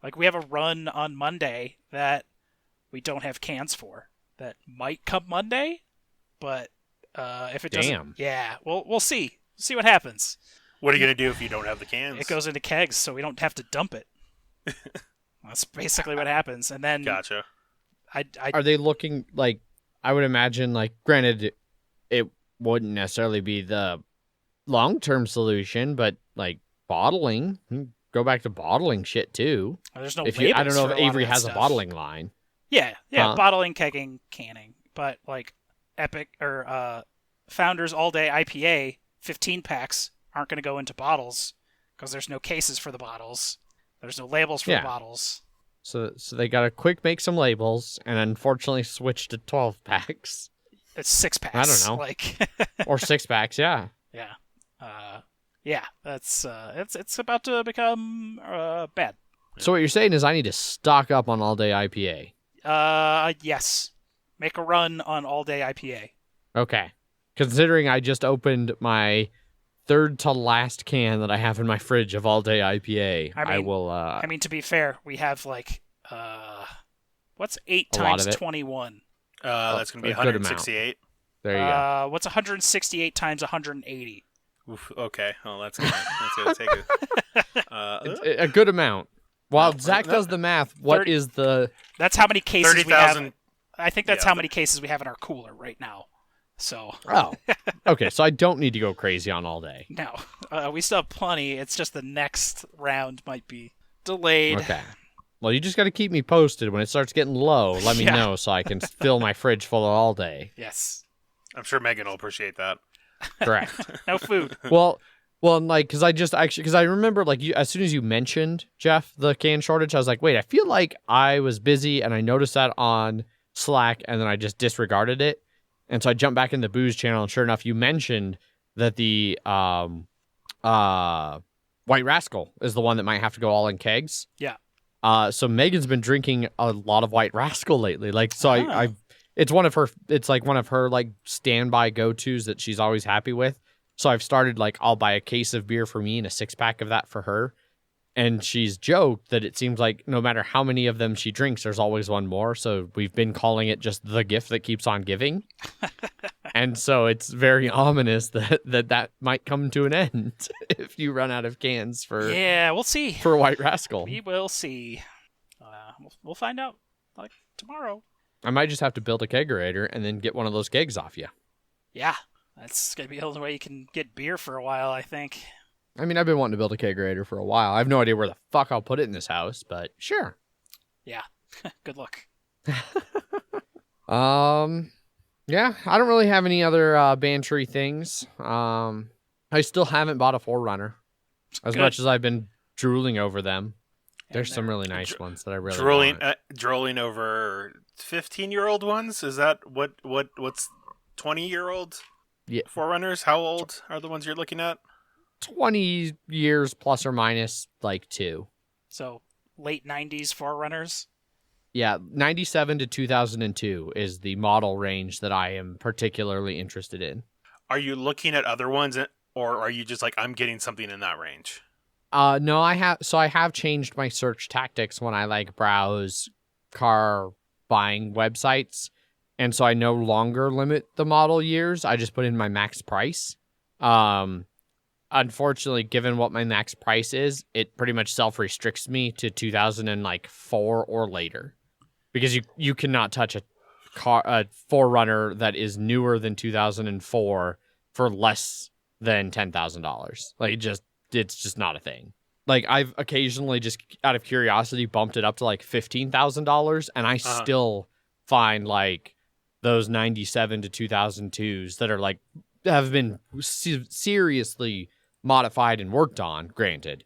C: like, we have a run on Monday that we don't have cans for. That might come Monday, but if it doesn't, yeah, we'll see. See what happens.
B: What are you gonna do if you don't have the cans?
C: It goes into kegs, so we don't have to dump it. That's basically what happens. And then,
B: gotcha.
A: Are they looking like? I would imagine, like, granted, it wouldn't necessarily be the long-term solution, but like bottling, go back to bottling shit too.
C: There's no.
A: I don't know if Avery has a bottling line.
C: Yeah, bottling, kegging, canning. But like Epic or Founders All Day IPA 15 packs aren't going to go into bottles because there's no cases for the bottles. There's no labels for the bottles.
A: So they got to quick make some labels and unfortunately switch to 12 packs.
C: It's 6 packs.
A: I don't know.
C: Like
A: or 6 packs, yeah.
C: Yeah. That's it's about to become bad.
A: So what you're saying is I need to stock up on All Day IPA.
C: Yes. Make a run on All Day IPA.
A: Okay. Considering I just opened my third to last can that I have in my fridge of All Day IPA, I will...
C: I mean, to be fair, we have like... what's 8 times 21?
B: That's going to be 168.
A: There you go.
C: What's 168 times 180?
B: Oof, okay. Oh, that's gonna take it.
A: A good amount. While Zach does the math, what is the...
C: That's how many cases
B: 30,
C: we have. I think that's how many cases we have in our cooler right now. So.
A: Oh. Okay, so I don't need to go crazy on All Day.
C: No. We still have plenty. It's just the next round might be delayed.
A: Okay. Well, you just got to keep me posted. When it starts getting low, let me know so I can fill my fridge full of All Day.
C: Yes.
B: I'm sure Megan will appreciate that.
A: Correct.
C: No food.
A: Well, like, because I remember, like, as soon as you mentioned, Jeff, the can shortage, I was like, wait, I feel like I was busy and I noticed that on Slack and then I just disregarded it. And so I jumped back in the booze channel and sure enough, you mentioned that the White Rascal is the one that might have to go all in kegs.
C: Yeah.
A: So Megan's been drinking a lot of White Rascal lately. Like, so it's one of her like standby go-tos that she's always happy with. So I've started, like, I'll buy a case of beer for me and a 6-pack of that for her. And she's joked that it seems like no matter how many of them she drinks, there's always one more. So we've been calling it just the gift that keeps on giving. And so it's very ominous that might come to an end if you run out of cans for
C: we'll see.
A: For White Rascal.
C: We will see. We'll find out like tomorrow.
A: I might just have to build a kegerator and then get one of those kegs off you.
C: Yeah, that's gonna be the only way you can get beer for a while, I think.
A: I mean, I've been wanting to build a kegerator for a while. I have no idea where the fuck I'll put it in this house, but sure.
C: Yeah. Good luck.
A: Yeah, I don't really have any other bantery things. I still haven't bought a Forerunner. As much as I've been drooling over them. There's some really nice ones that I really want.
B: Drooling over 15-year-old ones? Is that what's 20-year-old Forerunners? How old are the ones you're looking at?
A: 20 years plus or minus like 2.
C: So late 90s Forerunners?
A: Yeah, 97 to 2002 is the model range that I am particularly interested in.
B: Are you looking at other ones, or are you just like, I'm getting something in that range?
A: No, I have changed my search tactics when I browse car buying websites. And so I no longer limit the model years. I just put in my max price. Unfortunately, given what my max price is, it pretty much self-restricts me to 2004 or later. Because you cannot touch a Forerunner that is newer than 2004 for less than $10,000. It's just not a thing. I've occasionally just out of curiosity bumped it up to $15,000, and I still find those 97 to 2002s that are have been seriously modified and worked on, granted.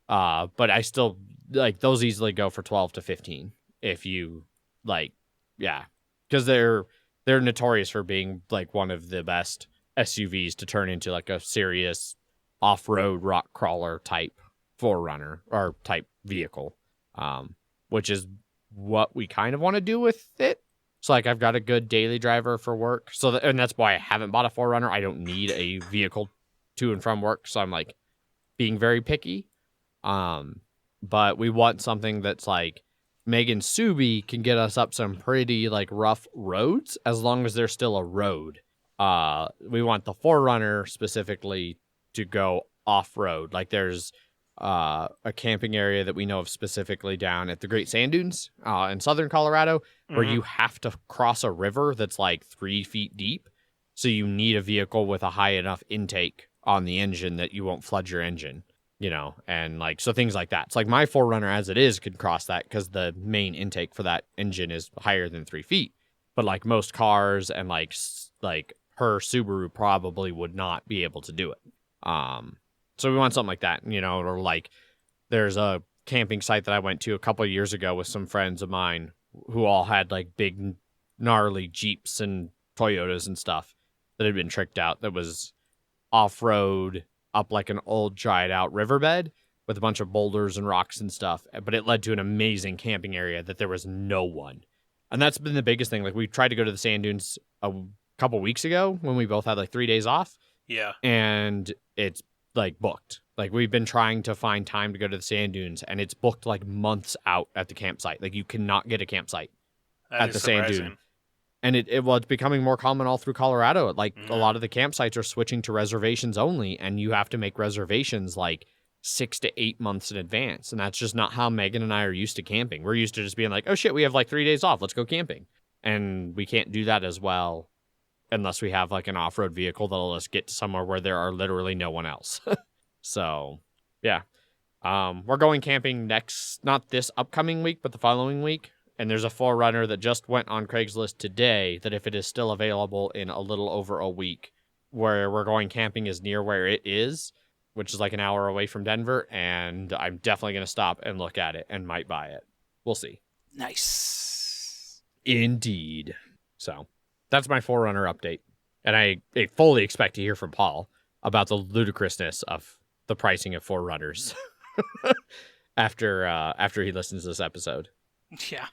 A: But I still those easily go for 12 to 15 if you because they're notorious for being one of the best SUVs to turn into a serious off-road rock crawler type Forerunner or type vehicle, which is what we kind of want to do with it. So I've got a good daily driver for work, and that's why I haven't bought a Forerunner. I don't need a vehicle to and from work, so I'm being very picky. But we want something that's Megan Subi can get us up some pretty rough roads as long as there's still a road. We want the Forerunner specifically to go off-road. There's a camping area that we know of specifically down at the Great Sand Dunes in southern Colorado where you have to cross a river that's 3 feet deep. So you need a vehicle with a high enough intake on the engine that you won't flood your engine, and so things like that. It's my Forerunner as it is could cross that because the main intake for that engine is higher than 3 feet. But most cars and her Subaru probably would not be able to do it. So we want something like that, or there's a camping site that I went to a couple of years ago with some friends of mine who all had big gnarly Jeeps and Toyotas and stuff that had been tricked out that was off-road up an old dried out riverbed with a bunch of boulders and rocks and stuff. But it led to an amazing camping area that there was no one. And that's been the biggest thing. We tried to go to the sand dunes a couple weeks ago when we both had 3 days off.
B: Yeah.
A: And it's booked. We've been trying to find time to go to the sand dunes and it's booked months out at the campsite. You cannot get a campsite at the sand dune. And it's becoming more common all through Colorado. A lot of the campsites are switching to reservations only, and you have to make reservations 6 to 8 months in advance. And that's just not how Megan and I are used to camping. We're used to just being oh shit, we have 3 days off. Let's go camping. And we can't do that as well unless we have an off-road vehicle that'll let us get to somewhere where there are literally no one else. So, yeah. We're going camping not this upcoming week, but the following week. And there's a Forerunner that just went on Craigslist today that if it is still available in a little over a week, where we're going camping is near where it is, which is an hour away from Denver. And I'm definitely going to stop and look at it and might buy it. We'll see.
C: Nice.
A: Indeed. So that's my Forerunner update. And I fully expect to hear from Paul about the ludicrousness of the pricing of Forerunners after he listens to this episode.
C: Yeah.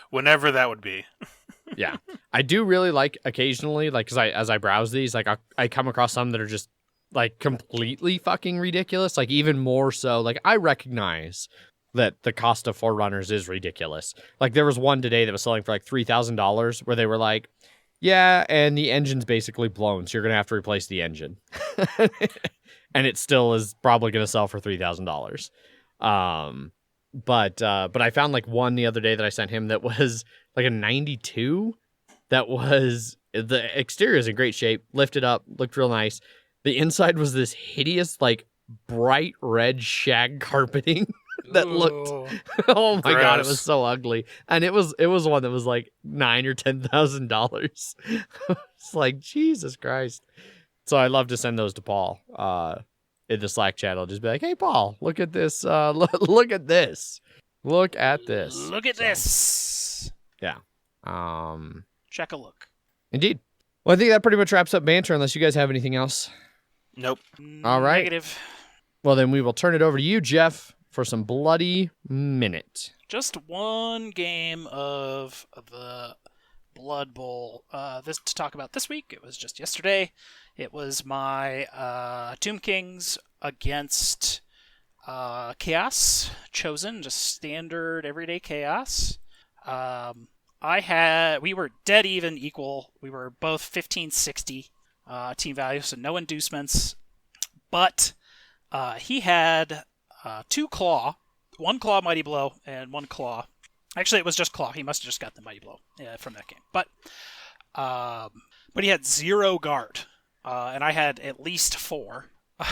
B: Whenever that would be.
A: Yeah. I do really occasionally, because as I browse these, I come across some that are just like completely fucking ridiculous. Like even more so, like I recognize that the cost of Forerunners is ridiculous. Like there was one today that was selling for like $3,000 where they were like, yeah, and the engine's basically blown, so you're going to have to replace the engine. And it still is probably going to sell for $3,000. But I found like one the other day that I sent him that was like a 92 that was, the exterior is in great shape, lifted up, looked real nice. The inside was this hideous, like bright red shag carpeting that looked, oh my God, it was so ugly. And it was one that was like $9,000 or $10,000. It's like, Jesus Christ. So I love to send those to Paul in the Slack channel. Just be like, hey, Paul, look at this. Look at this. Look at this.
C: Look at this.
A: Yeah.
C: Check a look.
A: Indeed. Well, I think that pretty much wraps up Banter, unless you guys have anything else.
B: Nope.
A: All right.
C: Negative.
A: Well, then we will turn it over to you, Jeff, for some bloody minute.
C: Just one game of the Blood Bowl this to talk about this week. It was just yesterday. It was my Tomb Kings against Chaos Chosen, just standard everyday Chaos. We were dead even equal. We were both 1560 team value, so no inducements. But he had 2 claw, 1 claw mighty blow, and 1 claw. Actually, it was just claw. He must have just got the mighty blow from that game. But he had 0 guard, and I had at least 4.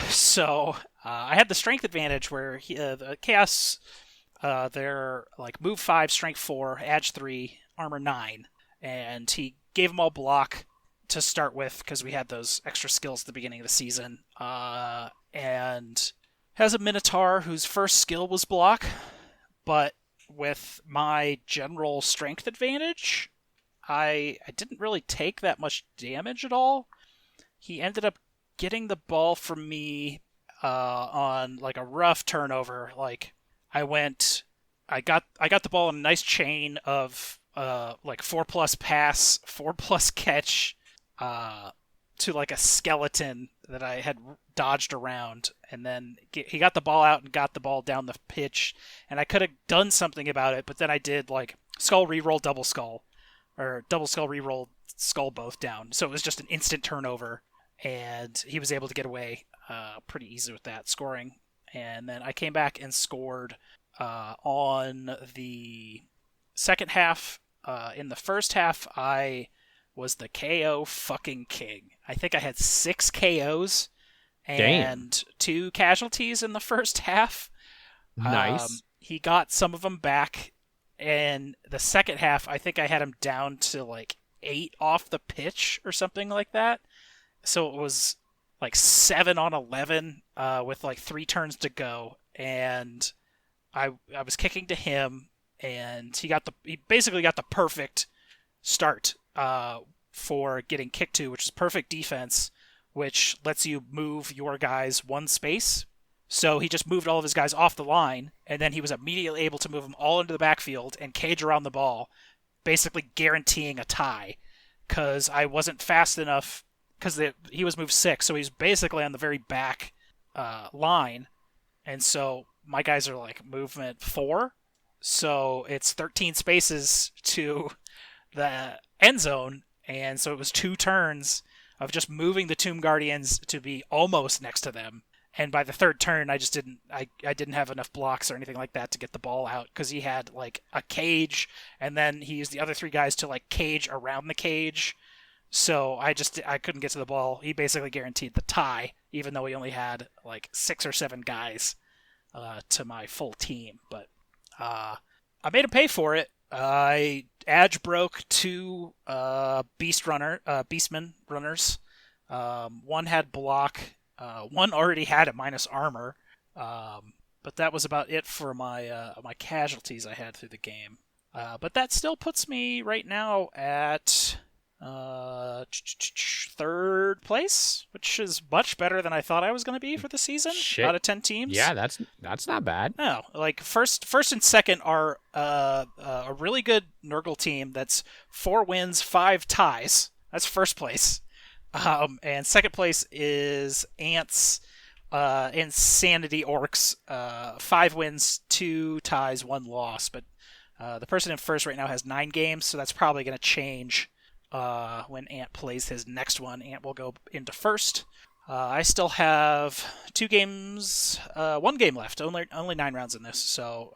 C: So I had the strength advantage where the Chaos, they're like move 5, strength 4, edge 3, armor 9, and he gave them all block to start with because we had those extra skills at the beginning of the season. And has a Minotaur whose first skill was block, but with my general strength advantage, I didn't really take that much damage at all. He ended up getting the ball from me on like a rough turnover. Like I got the ball in a nice chain of like 4+ pass, 4+ catch to like a skeleton that I had dodged around, and then he got the ball out and got the ball down the pitch, and I could have done something about it, but then I did like skull reroll double skull, or double skull reroll skull both down, so it was just an instant turnover, and he was able to get away pretty easy with that scoring. And then I came back and scored on the second half. In the first half, I was the KO fucking king. I think I had 6 KOs and 2 casualties in the first half.
A: Nice.
C: He got some of them back. And the second half, I think I had him down to like 8 off the pitch or something like that. So it was like 7 on 11 with like 3 turns to go. And I was kicking to him, and he basically got the perfect start for getting kicked to, which is perfect defense, which lets you move your guys 1 space. So he just moved all of his guys off the line, and then he was immediately able to move them all into the backfield and cage around the ball, basically guaranteeing a tie, because I wasn't fast enough, because he was moved 6, so he's basically on the very back line, and so my guys are like movement 4, so it's 13 spaces to the end zone. And so it was 2 turns of just moving the Tomb Guardians to be almost next to them. And by the 3rd turn, I didn't have enough blocks or anything like that to get the ball out, because he had like a cage, and then he used the other 3 guys to like cage around the cage. So I couldn't get to the ball. He basically guaranteed the tie, even though he only had like 6 or 7 guys to my full team. But I made him pay for it. I edge broke 2 beastmen runners. 1 had block. 1 already had a minus armor. But that was about it for my my casualties I had through the game. But that still puts me right now at 3rd place, which is much better than I thought I was going to be for the season.
A: Shit.
C: Out of 10 teams.
A: Yeah, that's not bad.
C: No, like first and second are a really good Nurgle team that's 4 wins, 5 ties. That's first place. And second place is Ants Insanity Orcs. 5 wins, 2 ties, 1 loss. But the person in first right now has 9 games, so that's probably going to change when Ant plays his next one. Ant will go into first. I still have 2 games, 1 game left. Only 9 rounds in this, so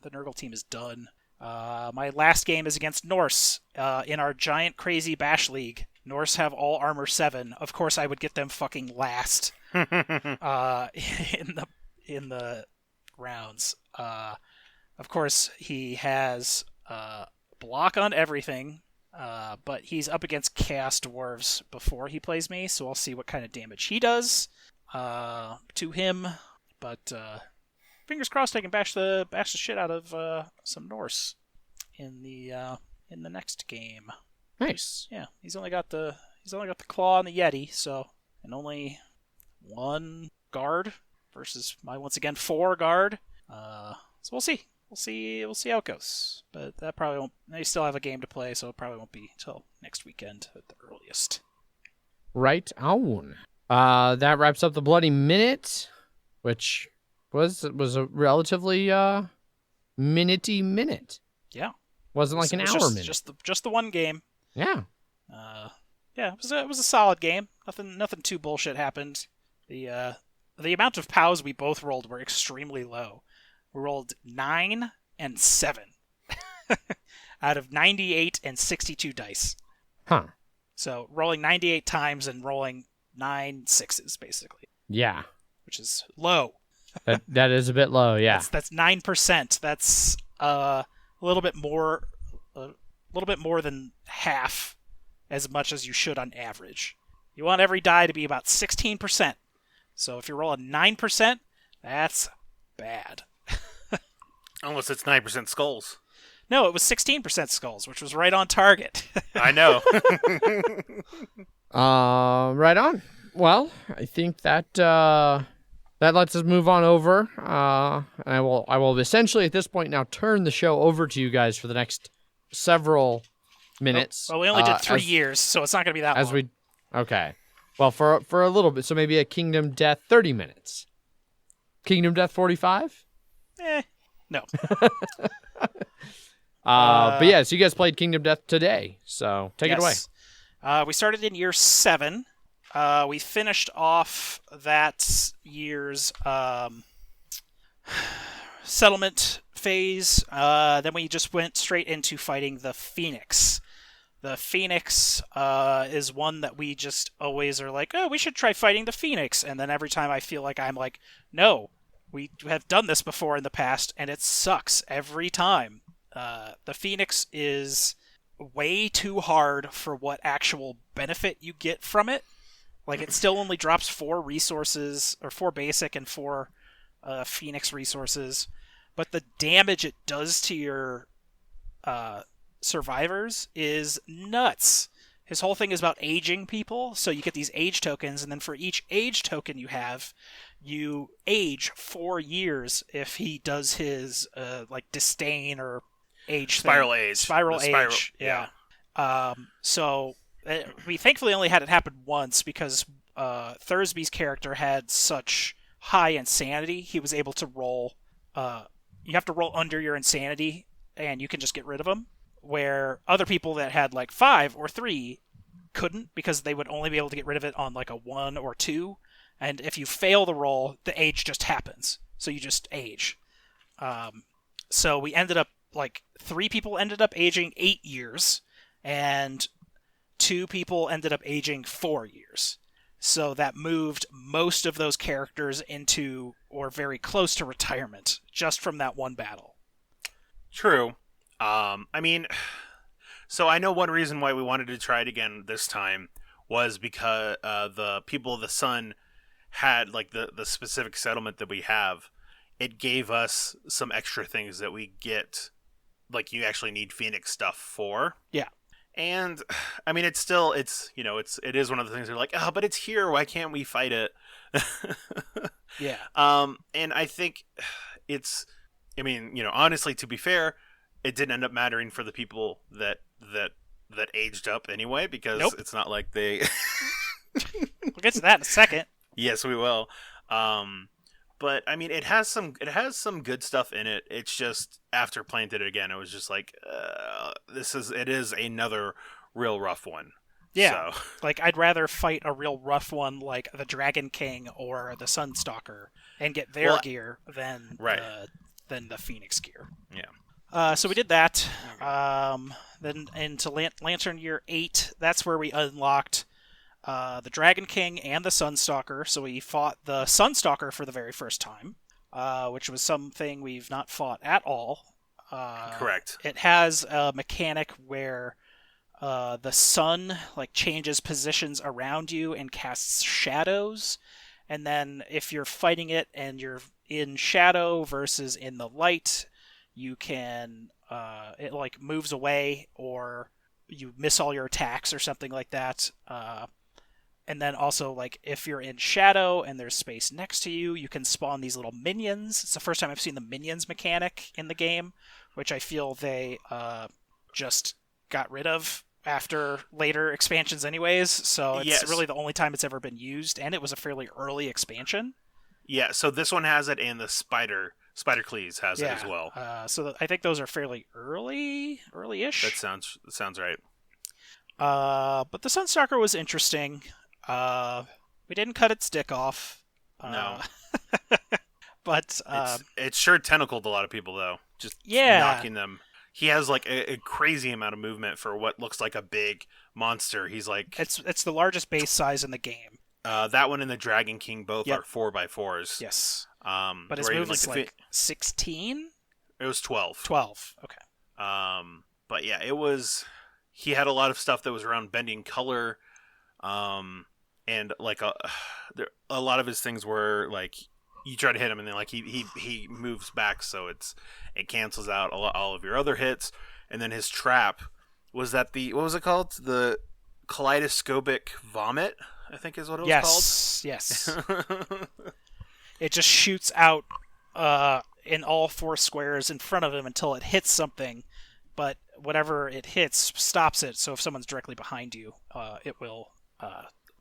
C: the Nurgle team is done. My last game is against Norse in our giant crazy bash league. Norse have all armor 7. Of course, I would get them fucking last in the rounds. Of course, he has block on everything, but he's up against Chaos Dwarves before he plays me, so I'll see what kind of damage he does to him. But fingers crossed, I can bash the shit out of some Norse in the next game.
A: Nice.
C: Yeah, he's only got the claw and the Yeti, so, and only 1 guard versus my once again 4 guard. So we'll see. We'll see how it goes. But that probably won't. They still have a game to play, so it probably won't be till next weekend at the earliest.
A: Right on. That wraps up the Bloody Minute, which was a relatively minute-y minute.
C: Yeah.
A: Wasn't like an hour minute.
C: Just the one game.
A: Yeah.
C: Yeah, it was a solid game. Nothing too bullshit happened. The amount of POWs we both rolled were extremely low. We rolled 9 and 7 out of 98 and 62 dice.
A: Huh.
C: So rolling 98 times and rolling 9 6s, basically.
A: Yeah.
C: Which is low.
A: That is a bit low, yeah.
C: That's 9%. That's a little bit more than half as much as you should on average. You want every die to be about 16%. So if you're rolling 9%, that's bad.
B: Unless it's 9% skulls.
C: No, it was 16% skulls, which was right on target.
B: I know.
A: Right on. Well, I think that lets us move on over. I will essentially at this point now turn the show over to you guys for the next several minutes.
C: Well, we only did 3 years, so it's not going to be that long.
A: Okay. Well, for a little bit, so maybe a Kingdom Death 30 minutes. Kingdom Death 45?
C: No.
A: But yeah, so you guys played Kingdom Death today, so take it away.
C: We started in year 7. We finished off that year's settlement phase. Then we just went straight into fighting the Phoenix. The Phoenix is one that we just always are like, oh, we should try fighting the Phoenix. And then every time I feel like I'm like, no, we have done this before in the past, and it sucks every time. The Phoenix is way too hard for what actual benefit you get from it. Like, it still only drops 4 resources, or 4 basic and 4 Phoenix resources. But the damage it does to your survivors is nuts. His whole thing is about aging people, so you get these age tokens, and then for each age token you have, you age 4 years if he does his disdain or age
B: Spiral
C: thing.
B: age.
C: Spiral age. Yeah. So we thankfully only had it happen once because Thursby's character had such high insanity. He was able to roll. You have to roll under your insanity, and you can just get rid of him. Where other people that had like 5 or 3 couldn't, because they would only be able to get rid of it on like a 1 or 2. And if you fail the roll, the age just happens. So you just age. So we ended up, 3 people ended up aging 8 years, and 2 people ended up aging 4 years. So that moved most of those characters into, or very close to, retirement, just from that one battle.
B: True. So I know one reason why we wanted to try it again this time was because the People of the Sun had, the specific settlement that we have. It gave us some extra things that we get, you actually need Phoenix stuff for.
C: Yeah.
B: And, it is one of the things they're like, oh, but it's here, why can't we fight it?
C: Yeah.
B: And I think it's, honestly, to be fair, it didn't end up mattering for the people that aged up anyway, because It's not like they
C: We'll get to that in a second.
B: Yes, we will. But I mean, it has some good stuff in it. It's just after playing it again, it was just like, it is another real rough one.
C: Yeah,
B: So.
C: like I'd rather fight a real rough one like the Dragon King or the Sunstalker and get their gear than the Phoenix gear.
B: Yeah.
C: So we did that. Then into Lantern Year 8, that's where we unlocked the Dragon King and the Sunstalker. So we fought the Sunstalker for the very first time, which was something we've not fought at all.
B: Correct.
C: It has a mechanic where the sun changes positions around you and casts shadows, and then if you're fighting it and you're in shadow versus in the light, you can it moves away, or you miss all your attacks or something like that. And then also if you're in shadow and there's space next to you, you can spawn these little minions. It's the first time I've seen the minions mechanic in the game, which I feel they just got rid of after later expansions anyways, so it's really the only time it's ever been used, and it was a fairly early expansion.
B: Yeah, so this one has it, and the Spider-Cleese has it as well.
C: So I think those are fairly early-ish.
B: That sounds right.
C: But the Sunstalker was interesting. We didn't cut its dick off.
B: No.
C: But
B: it's sure tentacled a lot of people, though. Just knocking them. He has a crazy amount of movement for what looks like a big monster. He's
C: it's the largest base size in the game.
B: That one and the Dragon King both are 4x4s.
C: Yes.
B: But
C: his move is 16?
B: It was 12.
C: 12. Okay.
B: But yeah, it was. He had a lot of stuff that was around bending color, and a lot of his things were you try to hit him, and then he moves back, so it cancels out all of your other hits. And then his trap was what was it called? The kaleidoscopic vomit, I think is what it was called.
C: Yes. It just shoots out in all four squares in front of him until it hits something, but whatever it hits stops it. So if someone's directly behind you, it will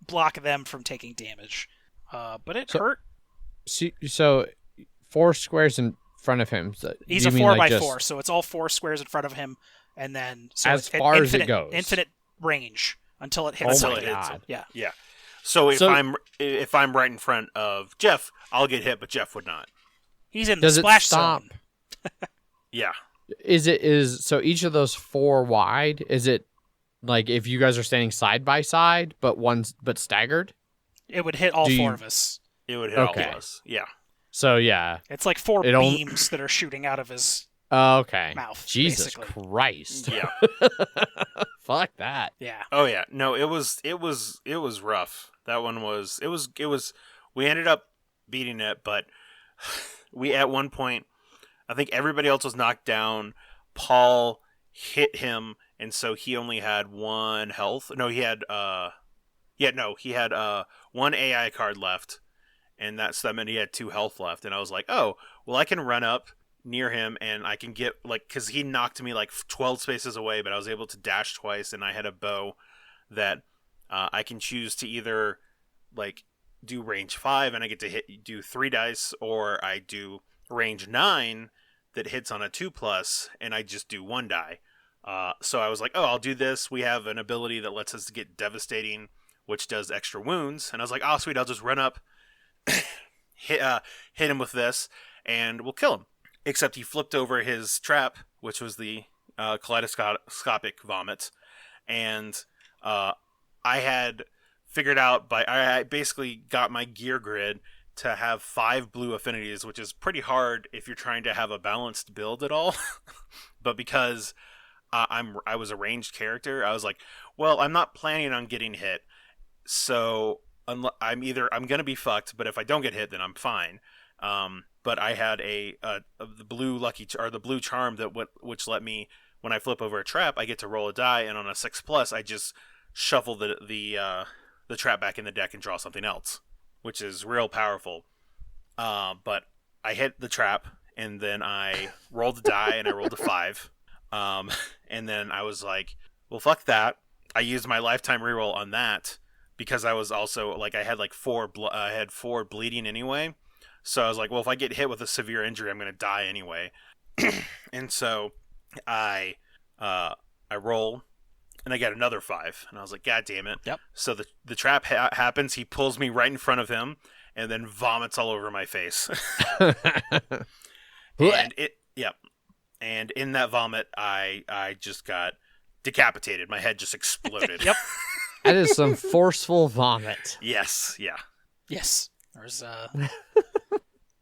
C: block them from taking damage. But it hurt.
A: So 4 squares in front of him. So
C: he's a 4x4, so it's all 4 squares in front of him, and then
A: as far as it goes,
C: infinite range until it hits.
A: Oh my god!
B: Yeah. So if I'm right in front of Jeff, I'll get hit, but Jeff would not.
C: He's in the splash zone.
B: Yeah.
A: So each of those 4 wide? Is it if you guys are standing side by side, but staggered?
C: It would hit all 4 of us.
B: It would hit all of us. Yeah.
A: So yeah,
C: it's 4 beams that are shooting out of his mouth.
A: Jesus
C: basically.
A: Christ.
B: Yeah.
A: Fuck that.
C: Yeah.
B: Oh yeah. No, it was rough. That one was. We ended up beating it, but we at one point, I think everybody else was knocked down. Paul hit him, and so he only had 1 health. No, he had he had 1 AI card left. And that meant he had 2 health left. And I was like, oh, well, I can run up near him and I can get, because he knocked me 12 spaces away, but I was able to dash twice, and I had a bow that I can choose to either, do range 5 and I get to do 3 dice, or I do range 9 that hits on a 2+, and I just do 1 die. So I was like, oh, I'll do this. We have an ability that lets us get devastating, which does extra wounds. And I was like, oh, sweet, I'll just run up, hit him with this, and we'll kill him. Except he flipped over his trap, which was the kaleidoscopic vomit, and I had figured out I basically got my gear grid to have 5 blue affinities, which is pretty hard if you're trying to have a balanced build at all. But because I was a ranged character, I was like, well, I'm not planning on getting hit, so I'm gonna be fucked, but if I don't get hit, then I'm fine. But I had the blue the blue charm which let me, when I flip over a trap, I get to roll a die, and on a 6+, I just shuffle the trap back in the deck and draw something else, which is real powerful. But I hit the trap, and then I rolled a die, and I rolled a 5. And then I was like, well, fuck that. I used my lifetime reroll on that. because I was also like I had like I had 4 bleeding anyway. So I was like, well, if I get hit with a severe injury, I'm going to die anyway. And so I roll, and I get another 5, and I was like, God damn it!
C: Yep.
B: So the trap happens. He pulls me right in front of him, and then vomits all over my face. And in that vomit, I just got decapitated. My head just exploded.
C: Yep.
A: That is some forceful vomit.
B: Yes. Yeah.
C: Yes. There's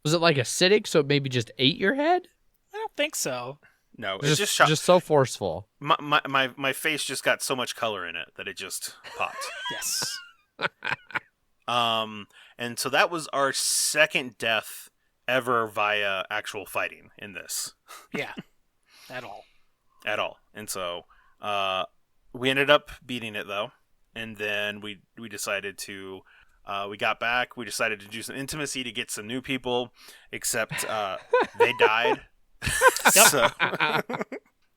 A: Was it like acidic, so it maybe just ate your head?
C: I don't think so.
B: No, it just shot.
A: Just so forceful.
B: My face just got so much color in it that it just popped.
C: Yes.
B: And so that was our second death ever via actual fighting in this.
C: Yeah. At all.
B: And so we ended up beating it though, and then we decided to we got back. We decided to do some intimacy to get some new people, except they died. So,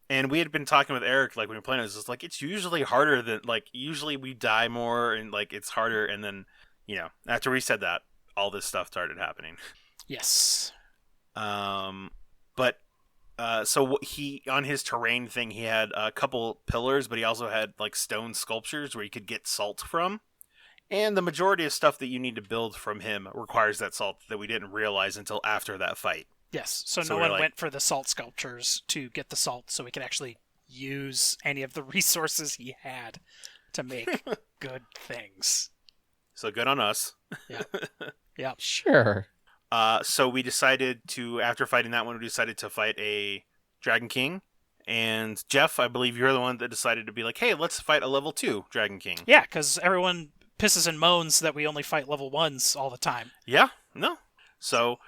B: and we had been talking with Eric, like when we were playing, it was just like it's usually harder than like usually we die more and like it's harder, and then after we said that, all this stuff started happening.
C: Yes.
B: But so he on his terrain thing, he had a couple pillars, but he also had like stone sculptures where you could get salt from. And the majority of stuff that you need to build from him requires that salt that we didn't realize until after that fight.
C: Yes, so no one went for the salt sculptures to get the salt so we could actually use any of the resources he had to make good things.
B: So good on us.
C: Yeah. Yeah.
A: Sure.
B: So we decided to, after fighting that one, we decided to fight a Dragon King. And Jeff, I believe you're the one that decided to be like, hey, let's fight a level 2 Dragon King.
C: Yeah, because everyone pisses and moans that we only fight level 1s all the time.
B: Yeah, no. So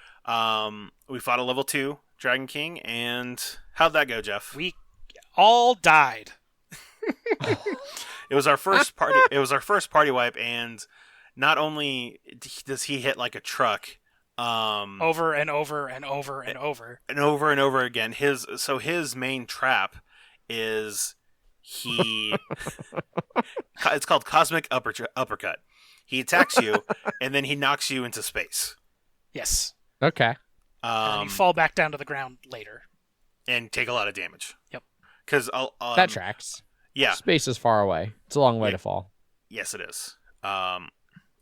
B: we fought a level 2 Dragon King, and how'd that go, Jeff?
C: We all died.
B: It was our first party. It was our first party wipe, and not only does he hit like a truck,
C: over and over and over and over
B: and over and over again. His main trap is it's called Cosmic Uppercut. He attacks you, and then he knocks you into space.
C: Yes.
A: Okay.
C: And you fall back down to the ground later.
B: And take a lot of damage.
C: Yep.
B: Because
A: that tracks.
B: Yeah.
A: Space is far away. It's a long way to fall.
B: Yes, it is.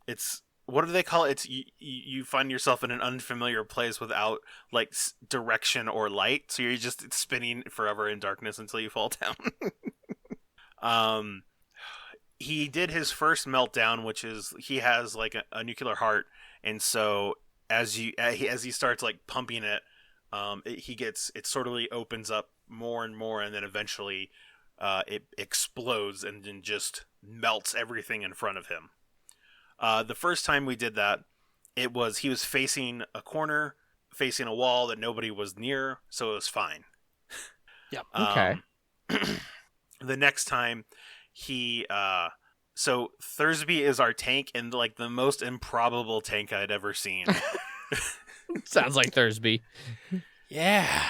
B: It's what do they call it? It's you find yourself in an unfamiliar place without like direction or light, so you're just spinning forever in darkness until you fall down. He did his first meltdown, which is he has like a nuclear heart, and so as he starts like pumping it, it sort of opens up more and more, and then eventually it explodes and then just melts everything in front of him. The first time we did that, he was facing a corner, facing a wall that nobody was near, so it was fine.
C: Yep.
A: Okay.
B: The next time, so Thursby is our tank, and like the most improbable tank I'd ever seen.
A: Sounds like Thursby.
C: Yeah.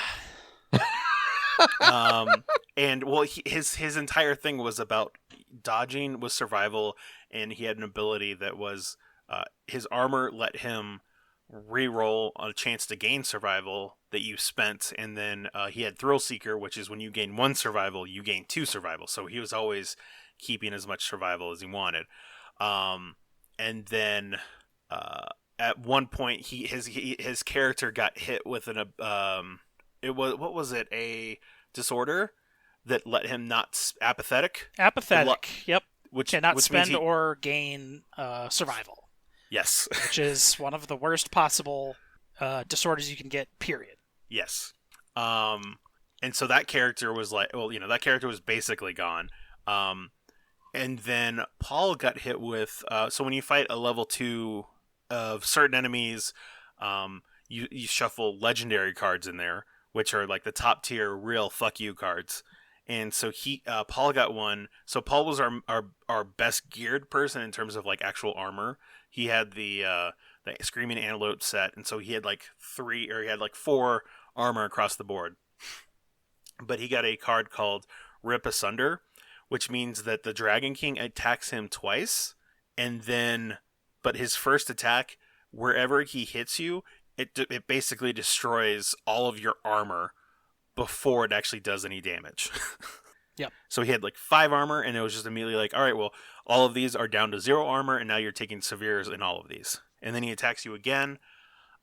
B: And well, his entire thing was about dodging with survival, and he had an ability that was his armor let him re-roll on a chance to gain survival that you spent, and then he had Thrill Seeker, which is when you gain 1 survival, you gain 2 survival. So he was always keeping as much survival as he wanted. And then at one point, his character got hit with a disorder that let him not apathetic.
C: Apathetic. Yep.
B: Which
C: cannot spend or gain survival.
B: Yes.
C: Which is one of the worst possible disorders you can get, period.
B: Yes. And so that character was that character was basically gone. And then Paul got hit with, so when you fight a level 2 of certain enemies, you shuffle legendary cards in there, which are like the top tier real fuck you cards. And so Paul got one. So Paul was our best geared person in terms of like actual armor. He had the Screaming Antelope set, and so he had like 4 armor across the board. But he got a card called Rip Asunder, which means that the Dragon King attacks him twice, and then, but his first attack, wherever he hits you, it basically destroys all of your armor before it actually does any damage.
C: Yep.
B: So he had like 5 armor, and it was just immediately like, all right, well, all of these are down to 0 armor, and now you're taking severes in all of these. And then he attacks you again,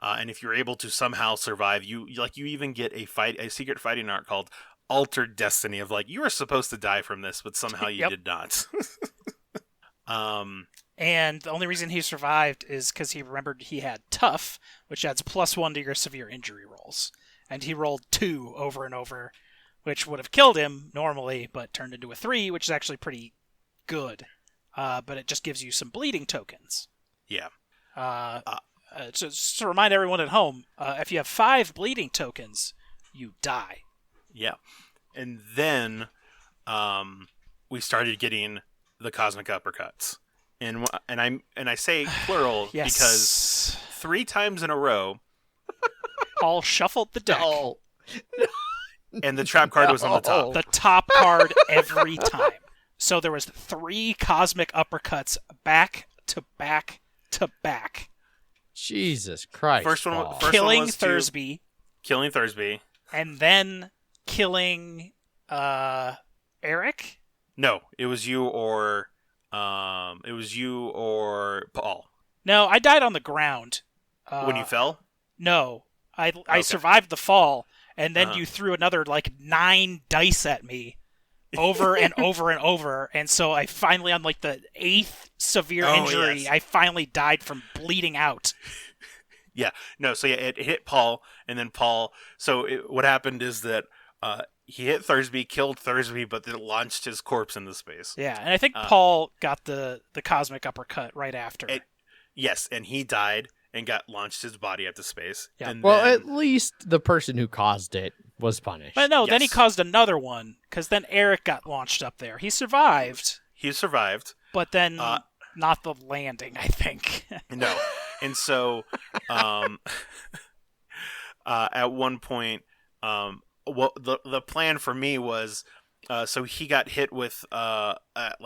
B: and if you're able to somehow survive, you even get a secret fighting art called Altered Destiny of like, you were supposed to die from this, but somehow you did not.
C: And the only reason he survived is because he remembered he had Tough, which adds +1 to your severe injury rolls. And he rolled 2 over and over, which would have killed him normally, but turned into a 3, which is actually pretty good. But it just gives you some bleeding tokens.
B: Yeah.
C: Just to remind everyone at home, if you have 5 bleeding tokens, you die.
B: Yeah. And then we started getting the cosmic uppercuts. And I say plural
C: Yes.
B: because 3 times in a row,
C: Paul shuffled the deck.
A: Oh.
B: and the trap card was on the top.
C: The top card every time. So there was 3 cosmic uppercuts back to back to back.
A: Jesus Christ.
B: First one
C: Killing
B: was
C: Thursby.
B: Killing Thursby.
C: And then killing Eric?
B: No, it was you or Paul.
C: No, I died on the ground.
B: When you fell?
C: No. I
B: Okay.
C: survived the fall, and then you threw another 9 dice at me over and over and over, and so I finally, on the 8th severe injury,
B: yes.
C: I finally died from bleeding out.
B: Yeah. No, so yeah, it hit Paul, and then Paul... So what happened is that he hit Thursby, killed Thursby, but then launched his corpse into space.
C: Yeah, and I think Paul got the cosmic uppercut right after.
B: Yes, and he died and launched his body into space.
C: Yeah.
B: And
A: Well,
B: then,
A: at least the person who caused it was punished.
C: But no, then he
B: Yes.
C: caused another one, because then Eric got launched up there. He survived,
B: he survived.
C: but then not the landing, I think.
B: No. And so at one point, the plan for me was, so he got hit with an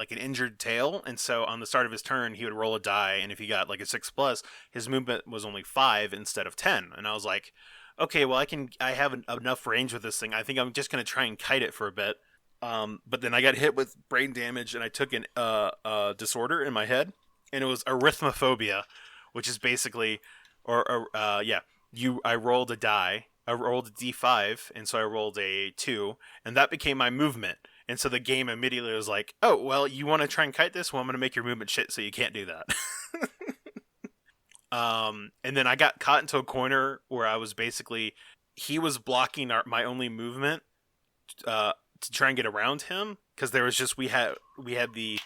B: injured tail, and so on the start of his turn, he would roll a die, and if he got a 6+, his movement was only 5 instead of 10. And I was like, okay, well, I have enough range with this thing. I think I'm just going to try and kite it for a bit. But then I got hit with brain damage, and I took an disorder in my head, and it was arithmophobia, which is basically, I rolled a die. I rolled a d5, and so I rolled a 2, and that became my movement. And so the game immediately was like, oh, well, you want to try and kite this? Well, I'm going to make your movement shit, so you can't do that. And then I got caught into a corner where I was basically, he was blocking my only movement to try and get around him, because there was just, we had the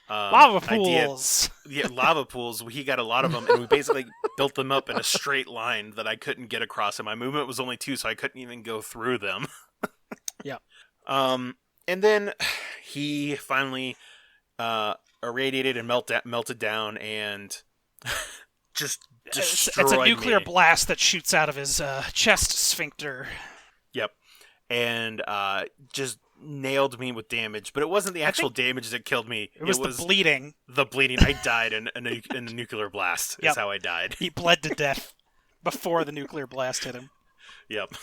C: Lava pools.
B: Lava pools. He got a lot of them, and we basically built them up in a straight line that I couldn't get across, and my movement was only 2, so I couldn't even go through them.
C: Yeah.
B: And then he finally irradiated and melted down, and just destroyed
C: It's a nuclear
B: me.
C: blast that shoots out of his chest sphincter.
B: Yep. And just nailed me with damage, but it wasn't the actual damage that killed me.
C: It was the bleeding.
B: The bleeding. I died in a nuclear blast. Is how I died.
C: He bled to death before the nuclear blast hit him.
B: Yep.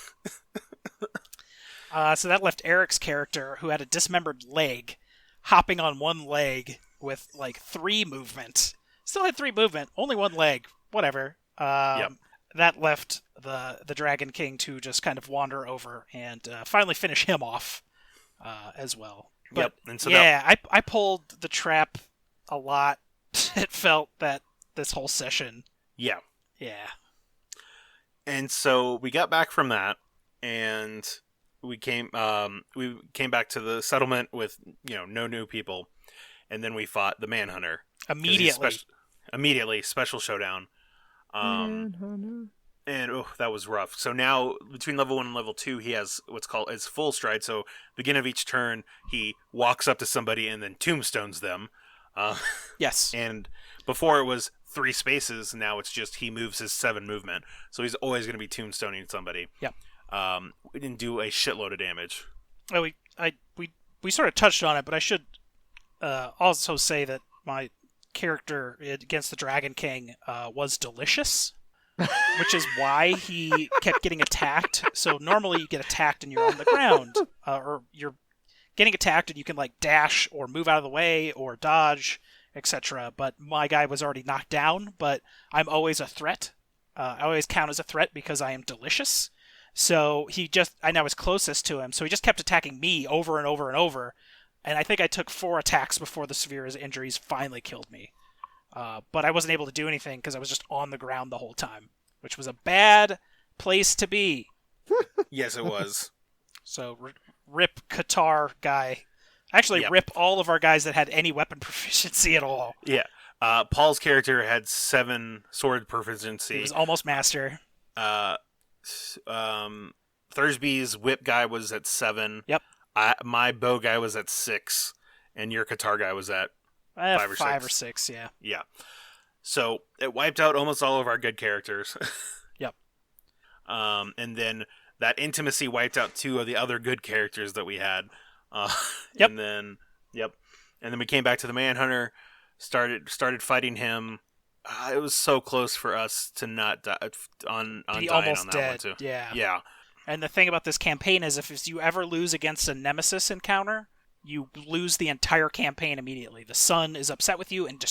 C: So that left Eric's character, who had a dismembered leg, hopping on one leg with 3 movement. Still had 3 movement, only 1 leg. Whatever.
B: Yep.
C: That left the Dragon King to just kind of wander over and finally finish him off as well. But
B: Yep. And so
C: I pulled the trap a lot. It felt that this whole session.
B: Yeah.
C: Yeah.
B: And so we got back from that, and we came back to the settlement with no new people, and then we fought the Manhunter immediately. Special showdown. And that was rough. So now between level 1 and level 2, he has what's called his full stride. So beginning of each turn, he walks up to somebody and then tombstones them.
C: Yes.
B: And before it was 3 spaces, now it's just he moves his 7 movement. So he's always going to be tombstoning somebody.
C: Yep.
B: We didn't do a shitload of damage.
C: Oh, we sort of touched on it, but I should also say that my character against the Dragon King was delicious, which is why he kept getting attacked. So normally you get attacked and you're on the ground, or you're getting attacked and you can like dash or move out of the way or dodge, etc. But my guy was already knocked down, but I'm always a threat. I always count as a threat because I am delicious. So I was closest to him, so he just kept attacking me over and over and over. And I think I took 4 attacks before the severe injuries finally killed me. But I wasn't able to do anything because I was just on the ground the whole time, which was a bad place to be.
B: Yes, it was.
C: So rip Qatar guy. Actually, rip all of our guys that had any weapon proficiency at all.
B: Yeah. Paul's character had 7 sword proficiency.
C: He was almost master.
B: Thursby's whip guy was at 7.
C: Yep.
B: My bow guy was at 6, and your Qatar guy was at 5 or 6.
C: 5 or 6, yeah.
B: Yeah. So it wiped out almost all of our good characters.
C: Yep.
B: And then that intimacy wiped out 2 of the other good characters that we had.
C: Yep.
B: And then we came back to the Manhunter, started fighting him. It was so close for us to not die on
C: He
B: dying
C: almost
B: on that
C: dead.
B: one too.
C: Yeah.
B: Yeah.
C: And the thing about this campaign is if you ever lose against a nemesis encounter, you lose the entire campaign immediately. The sun is upset with you and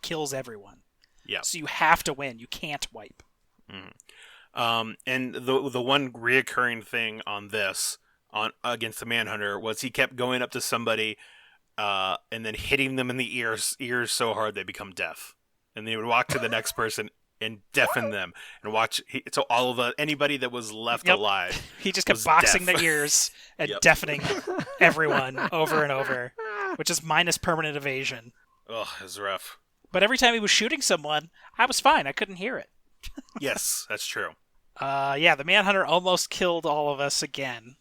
C: kills everyone.
B: Yeah.
C: So you have to win. You can't wipe.
B: Mm-hmm. And the one reoccurring thing on this against the Manhunter was he kept going up to somebody and then hitting them in the ears so hard they become deaf. And they would walk to the next person and deafen them and watch. So anybody that was left alive,
C: he just kept boxing
B: deaf.
C: the ears and deafening everyone over and over, which is minus permanent evasion.
B: Ugh, it was rough.
C: But every time he was shooting someone, I was fine. I couldn't hear it.
B: Yes, that's true.
C: The Manhunter almost killed all of us again.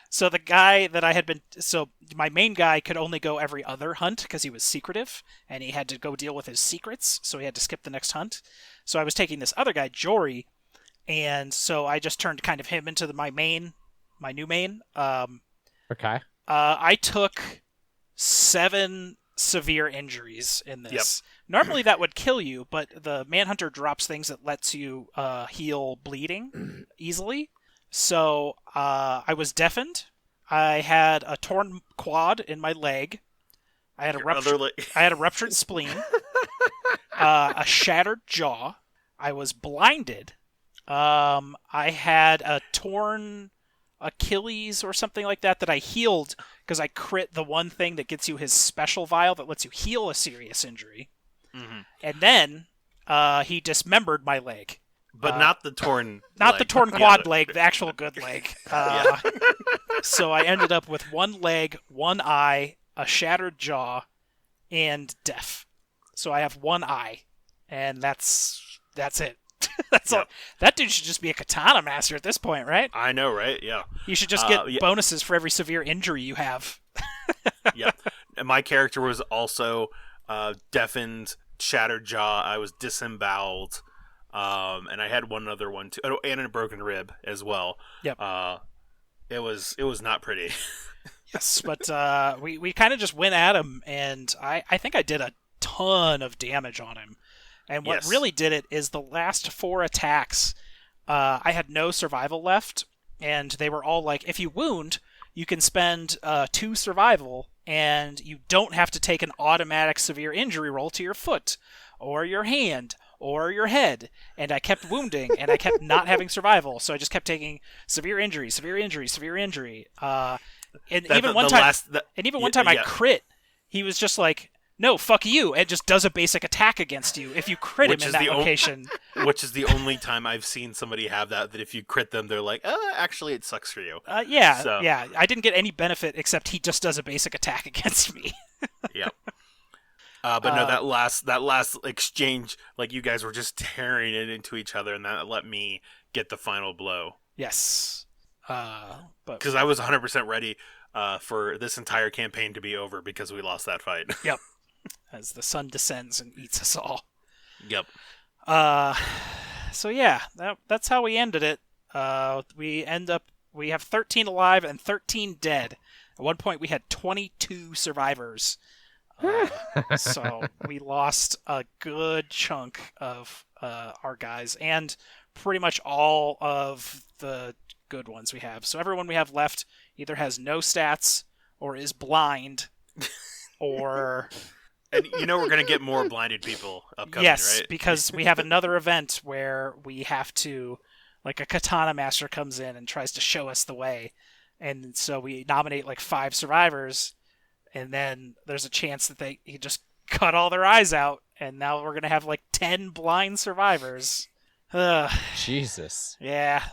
C: So the guy that I had been... So my main guy could only go every other hunt because he was secretive, and he had to go deal with his secrets, so he had to skip the next hunt. So I was taking this other guy, Jory, and so I just turned kind of him into my new main.
A: Okay.
C: I took 7 severe injuries in this. Yep. Normally that would kill you, but the Manhunter drops things that lets you heal bleeding easily. So I was deafened. I had a torn quad in my leg. I had a ruptured spleen. A shattered jaw. I was blinded. I had a torn Achilles or something like that I healed because I crit the one thing that gets you his special vial that lets you heal a serious injury. Mm-hmm. And then he dismembered my leg.
B: But not the torn
C: Not
B: leg.
C: the torn quad leg, the actual good leg. So I ended up with 1 leg, 1 eye, a shattered jaw, and deaf. So I have 1 eye, and that's it. That's all. That dude should just be a katana master at this point, right?
B: I know, right? Yeah.
C: You should just get bonuses for every severe injury you have.
B: Yeah. And my character was also deafened, shattered jaw. I was disemboweled. And I had one other one too, and a broken rib as well.
C: Yep.
B: It was not pretty.
C: Yes, but we kind of just went at him, and I think I did a ton of damage on him. And what really did it is the last 4 attacks, I had no survival left, and they were all like, if you wound, you can spend 2 survival, and you don't have to take an automatic severe injury roll to your foot, or your hand, or your head. And I kept wounding, and I kept not having survival, so I just kept taking severe injury. And even one time I crit, he was just like, no, fuck you, and just does a basic attack against you if you crit him in that location.
B: Which is the only time I've seen somebody have that if you crit them, they're like, actually, it sucks for you.
C: Yeah. I didn't get any benefit except he just does a basic attack against me.
B: Yep. But no, that last exchange, like you guys were just tearing it into each other, and that let me get the final blow.
C: Yes.
B: Because I was 100% ready for this entire campaign to be over because we lost that fight.
C: Yep. As the sun descends and eats us all.
B: Yep.
C: So yeah, that's how we ended it. We have 13 alive and 13 dead. At one point we had 22 survivors. So we lost a good chunk of our guys, and pretty much all of the good ones we have. So everyone we have left either has no stats, or is blind, or...
B: And we're going to get more blinded people upcoming,
C: yes,
B: right?
C: because we have another event where we have to... Like, a katana master comes in and tries to show us the way. And so we nominate, 5 survivors, and then there's a chance that he just cut all their eyes out, and now we're going to have, 10 blind survivors.
A: Jesus.
C: Yeah.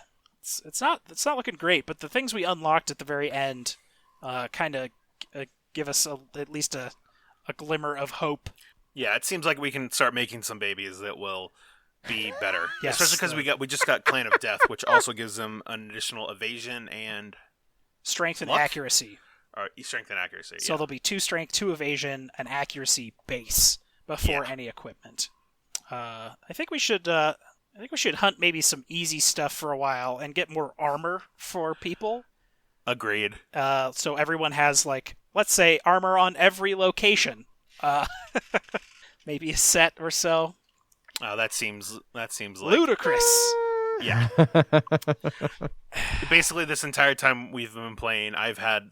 C: It's not looking great, but the things we unlocked at the very end kind of give us at least a glimmer of hope.
B: Yeah, it seems like we can start making some babies that will be better.
C: Yes,
B: especially because we just got Clan of Death, which also gives them an additional evasion and
C: strength and
B: luck?
C: Accuracy.
B: Or strength and accuracy.
C: So there'll be 2 strength, 2 evasion, and accuracy base before any equipment. I think we should hunt maybe some easy stuff for a while and get more armor for people.
B: Agreed.
C: So everyone has let's say armor on every location. Maybe a set or so.
B: That seems like
C: ludicrous.
B: Yeah. Basically, this entire time we've been playing, I've had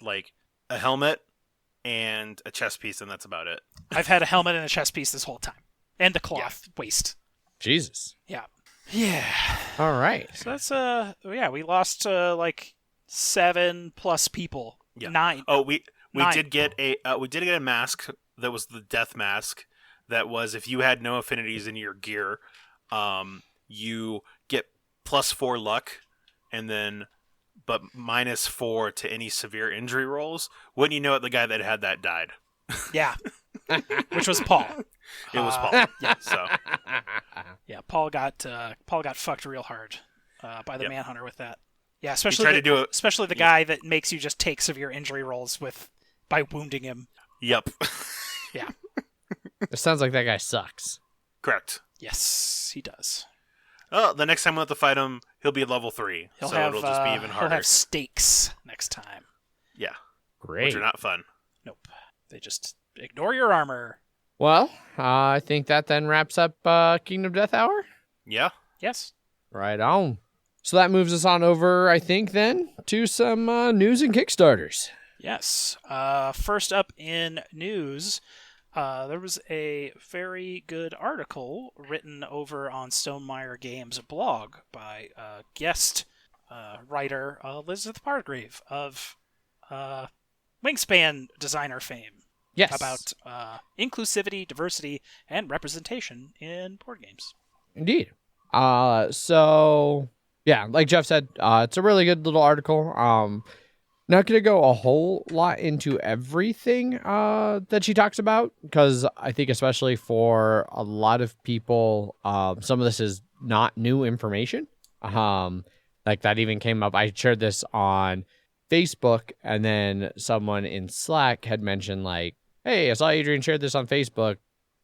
B: a helmet and a chest piece, and that's about it.
C: I've had a helmet and a chest piece this whole time, and a cloth waist.
A: Jesus.
C: Yeah.
A: All right.
C: So that's we lost 7+ people.
B: Yeah.
C: 9.
B: Oh, we
C: 9.
B: did get a mask that was the death mask. That was if you had no affinities in your gear, you get +4 luck, and then but -4 to any severe injury rolls. Wouldn't you know it? The guy that had that died.
C: Yeah. Which was Paul.
B: It was Paul.
C: Yeah.
B: So
C: yeah, Paul got fucked real hard by the Manhunter with that. Yeah, especially
B: tried to do it.
C: Especially the guy that makes you just take severe injury rolls by wounding him.
B: Yep.
C: Yeah.
A: It sounds like that guy sucks.
B: Correct.
C: Yes, he does.
B: Oh, the next time we'll have to fight him, he'll be at level 3.
C: It'll
B: just be even harder.
C: He'll have stakes next time.
B: Yeah.
A: Great.
B: Which are not fun.
C: Nope. They just ignore your armor.
A: Well, I think that then wraps up Kingdom Death Hour.
B: Yeah.
C: Yes.
A: Right on. So that moves us on over, I think, then, to some news and Kickstarters.
C: Yes. First up in news, there was a very good article written over on Stonemeyer Games blog by guest writer Elizabeth Pargrave of Wingspan designer fame.
A: Yes.
C: About inclusivity, diversity, and representation in board games.
A: Indeed. So, yeah, like Jeff said, it's a really good little article. Not going to go a whole lot into everything that she talks about, because I think especially for a lot of people, some of this is not new information. Like that even came up. I shared this on Facebook, and then someone in Slack had mentioned like, hey, I saw Adrian shared this on Facebook,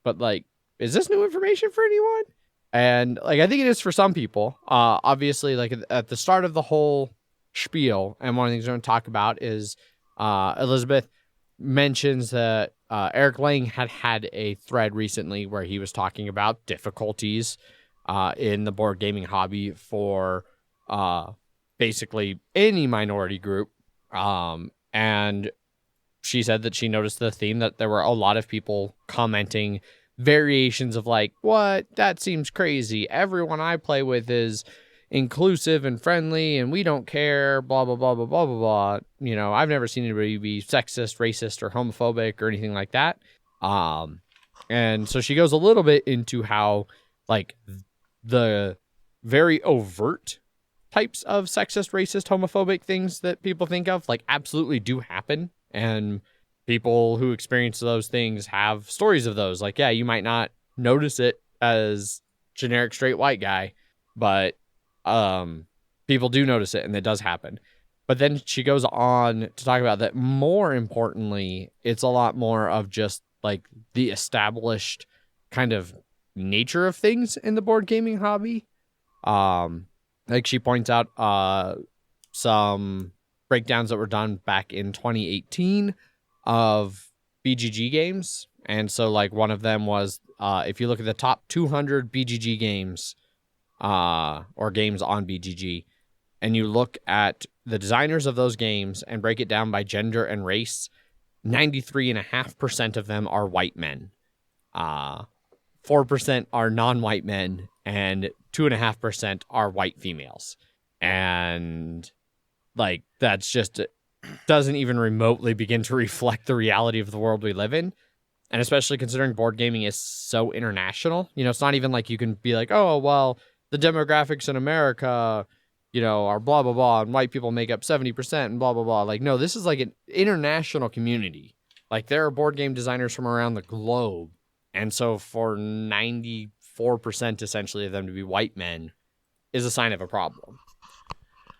A: but like, is this new information for anyone? And like, I think it is for some people. Obviously, like at the start of the whole spiel, and one of the things we're going to talk about is Elizabeth mentions that Eric Lang had a thread recently where he was talking about difficulties in the board gaming hobby for basically any minority group. And she said that she noticed the theme that there were a lot of people commenting variations of like, what? That seems crazy. Everyone I play with is inclusive and friendly, and we don't care, blah, blah, blah, blah, blah, blah, blah. You know, I've never seen anybody be sexist, racist, or homophobic or anything like that. And so she goes a little bit into how, like, the very overt types of sexist, racist, homophobic things that people think of, like, absolutely do happen. And people who experience those things have stories of those. Like, yeah, you might not notice it as generic straight white guy, but people do notice it, and it does happen. But then she goes on to talk about that more importantly, it's a lot more of just like the established kind of nature of things in the board gaming hobby. Like she points out some breakdowns that were done back in 2018 of BGG games. And so like one of them was, if you look at the top 200 BGG games, or games on BGG, and you look at the designers of those games and break it down by gender and race, 93.5% of them are white men. 4% are non-white men, and 2.5% are white females. And like that's just doesn't even remotely begin to reflect the reality of the world we live in. And especially considering board gaming is so international, it's not even like you can be like, oh, well, the demographics in America, are blah, blah, blah, and white people make up 70% and blah, blah, blah. Like, no, this is like an international community. Like, there are board game designers from around the globe. And so for 94% essentially of them to be white men is a sign of a problem.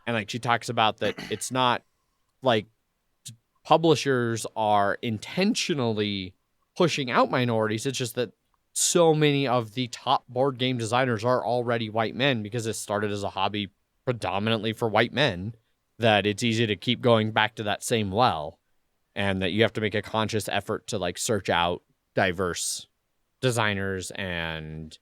A: And like she talks about that it's not like publishers are intentionally pushing out minorities. It's just that so many of the top board game designers are already white men because it started as a hobby predominantly for white men, that it's easy to keep going back to that same well, and that you have to make a conscious effort to like search out diverse designers and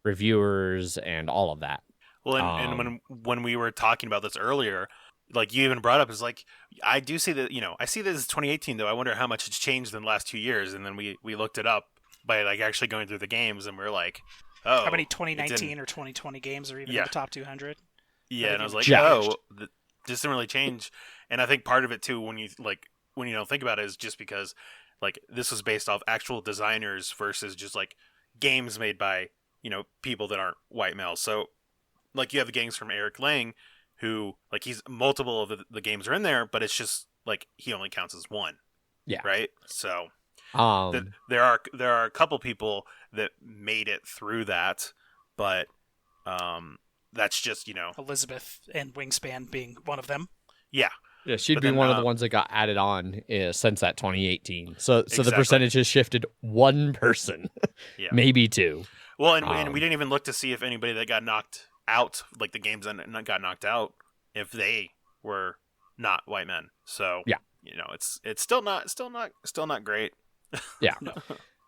A: reviewers and all of that.
B: Well, and when we were talking about this earlier, like you even brought up, is like, I do see that, I see this as 2018 though. I wonder how much it's changed in the last 2 years. And then we looked it up by like actually going through the games, and we're like, oh,
C: how many 2019 or 2020 games are even in the top 200?
B: Yeah, and I was like, this didn't really change. And I think part of it too, when you don't think about it, is just because like this was based off actual designers versus just like games made by people that aren't white males. So like you have the games from Eric Lang, who like he's multiple of the games are in there, but it's just like he only counts as one.
A: Yeah.
B: Right. So there are a couple people that made it through that, but that's just
C: Elizabeth and Wingspan being one of them.
B: Yeah.
A: Yeah, she'd be one of the ones that got added on since that 2018. So the percentage has shifted one person, maybe two.
B: Well, and we didn't even look to see if anybody that got knocked out, like the games that got knocked out, if they were not white men. So
A: yeah,
B: it's still not great.
A: Yeah.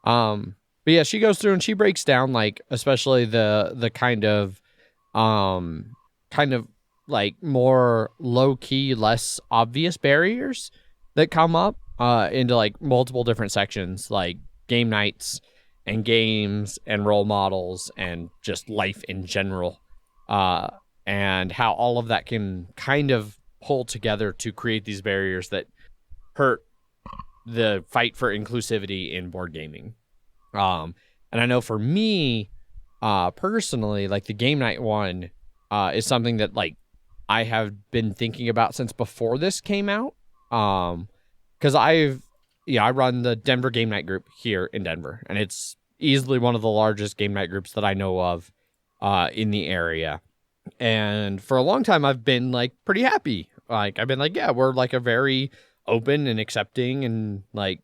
A: But yeah, she goes through and she breaks down like especially the kind of like more low key, less obvious barriers that come up into like multiple different sections, like game nights and games and role models and just life in general, and how all of that can kind of pull together to create these barriers that hurt the fight for inclusivity in board gaming. And I know for me, personally, like the game night one is something that like I have been thinking about since before this came out. Because I run the Denver Game Night group here in Denver, and it's easily one of the largest game night groups that I know of in the area. And for a long time, I've been like pretty happy. Like I've been like, yeah, we're like a very open and accepting and like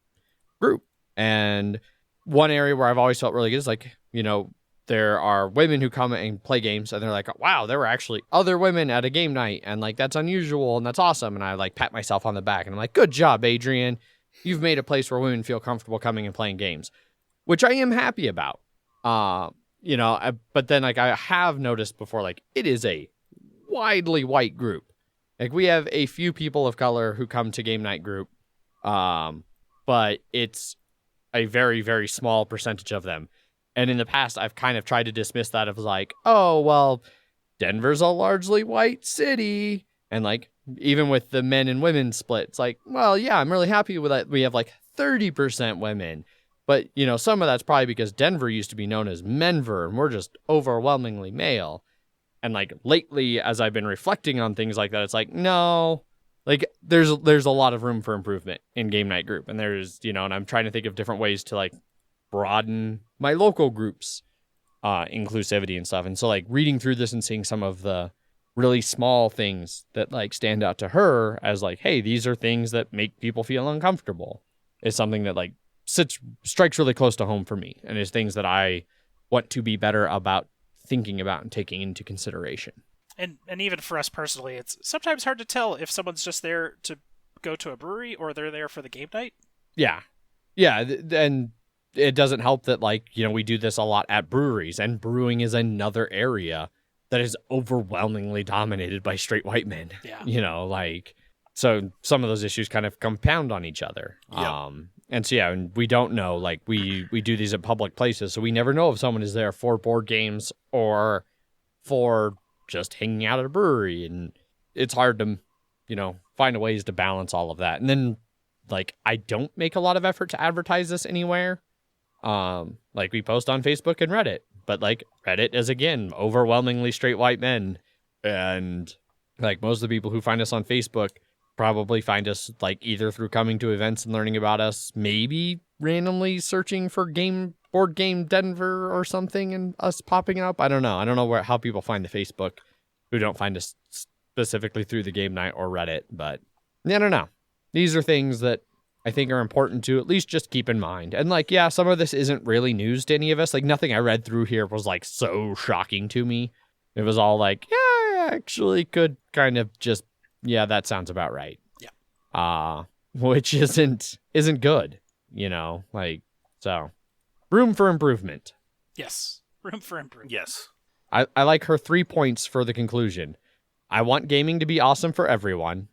A: group. And one area where I've always felt really good is like, there are women who come and play games and they're like, wow, there were actually other women at a game night. And like, that's unusual and that's awesome. And I like pat myself on the back and I'm like, good job, Adrian. You've made a place where women feel comfortable coming and playing games, which I am happy about. But then like I have noticed before, like it is a widely white group. Like we have a few people of color who come to game night group. But it's a very, very small percentage of them. And in the past, I've kind of tried to dismiss that as like, oh, well, Denver's a largely white city. And like, even with the men and women split, it's like, well, yeah, I'm really happy with that. We have like 30% women. But, some of that's probably because Denver used to be known as Menver, and we're just overwhelmingly male. And like lately, as I've been reflecting on things like that, it's like, no, like there's a lot of room for improvement in game night group. And there's, and I'm trying to think of different ways to like broaden my local groups inclusivity and stuff. And so like reading through this and seeing some of the really small things that like stand out to her as like, hey, these are things that make people feel uncomfortable is something that like strikes really close to home for me, and is things that I want to be better about thinking about and taking into consideration.
C: And even for us personally, it's sometimes hard to tell if someone's just there to go to a brewery or they're there for the game night.
A: Yeah. Yeah, and it doesn't help that, like, we do this a lot at breweries, and brewing is another area that is overwhelmingly dominated by straight white men.
C: Yeah.
A: So some of those issues kind of compound on each other.
B: Yep.
A: And so, and we don't know, like, we do these at public places, so we never know if someone is there for board games or for just hanging out at a brewery, and it's hard to, find ways to balance all of that. And then, like, I don't make a lot of effort to advertise this anywhere. Like, we post on Facebook and Reddit, but, like, Reddit is, again, overwhelmingly straight white men, and, like, most of the people who find us on Facebook probably find us, like, either through coming to events and learning about us, maybe randomly searching for Board Game Denver or something and us popping up. I don't know how people find the Facebook who don't find us specifically through the game night or Reddit, but I don't know. These are things that I think are important to at least just keep in mind. And, like, yeah, some of this isn't really news to any of us. Like, nothing I read through here was, like, so shocking to me. It was all like, yeah, I actually could kind of just, yeah, that sounds about right.
C: Yeah.
A: Which isn't good, so room for improvement.
C: Yes. Room for improvement.
B: Yes.
A: I like her 3 points for the conclusion. I want gaming to be awesome for everyone.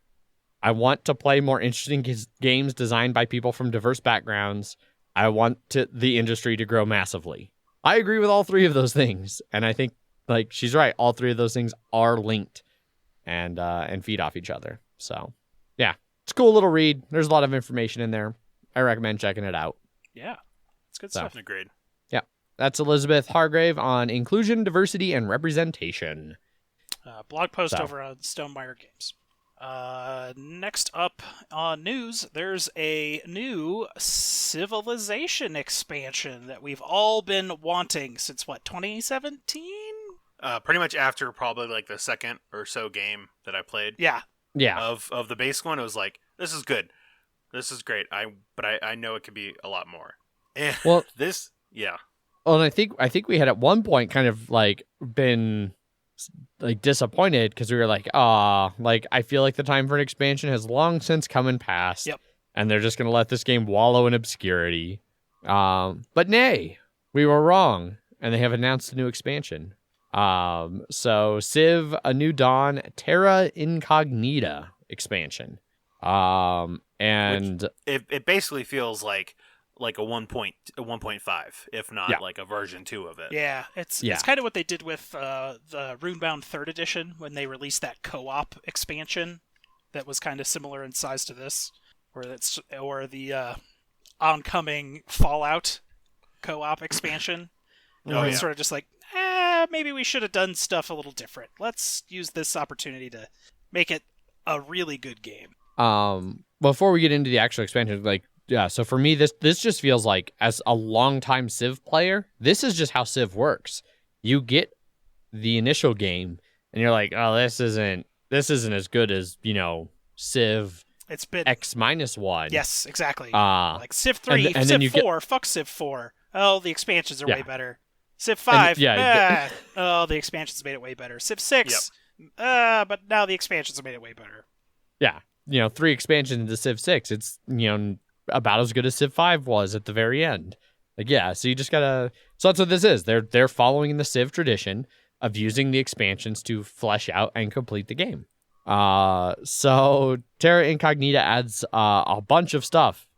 A: I want to play more interesting games designed by people from diverse backgrounds. I want the industry to grow massively. I agree with all three of those things, and I think, like, she's right. All three of those things are linked and feed off each other. So, yeah, it's a cool little read. There's a lot of information in there. I recommend checking it out.
C: Yeah, it's good stuff.
B: Agreed.
A: Yeah, that's Elizabeth Hargrave on inclusion, diversity, and representation.
C: Blog post over on Stonemeyer Games. Next up on news, there's a new Civilization expansion that we've all been wanting since, 2017?
B: Pretty much after probably, like, the second or so game that I played.
C: Yeah.
B: Of the base one, it was like, this is good. This is great. But I know it could be a lot more. And
A: well,
B: yeah.
A: Well, and I think we had at one point kind of, like, been, like, disappointed because we were like, like, I feel like the time for an expansion has long since come and passed.
C: Yep.
A: And they're just going to let this game wallow in obscurity. But nay, we were wrong. And they have announced a new expansion. So Civ, A New Dawn, Terra Incognita expansion. And
B: which, it basically feels like a 1.5, if not like a version 2 of it.
C: Yeah, it's kind of what they did with the Runebound 3rd Edition when they released that co-op expansion that was kind of similar in size to this, or the oncoming Fallout co-op expansion. It's sort of just like, maybe we should have done stuff a little different. Let's use this opportunity to make it a really good game.
A: Before we get into the actual expansion, like, yeah, so for me, this just feels like, as a longtime Civ player, this is just how Civ works. You get the initial game, and you're like, oh, this isn't as good as, Civ.
C: It's been
A: X-1.
C: Yes, exactly. Like Civ 3, and Civ 4, fuck Civ 4. Oh, the expansions are way better. Civ 5, oh, the expansions made it way better. Civ 6, but now the expansions have made it way better.
A: Yeah, 3 expansions into Civ 6, it's, about as good as Civ 5 was at the very end. Like, yeah, so you just gotta... So that's what this is. They're following the Civ tradition of using the expansions to flesh out and complete the game. So Terra Incognita adds a bunch of stuff.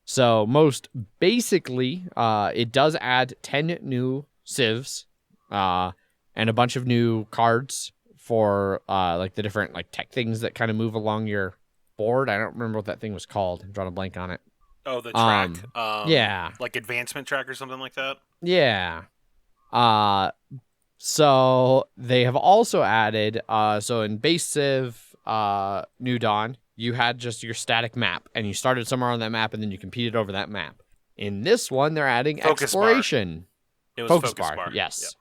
A: So most basically, it does add 10 new civs, and a bunch of new cards for like the different, like, tech things that kind of move along your board. I don't remember what that thing was called. I'm drawing a blank on it.
B: Oh, the track.
A: Yeah.
B: Like advancement track or something like that?
A: Yeah. So they have also added, so in base Civ, New Dawn, you had just your static map, and you started somewhere on that map, and then you competed over that map. In this one, they're adding
B: Focus
A: exploration.
B: Bar. It was Focus bar.
A: Yes.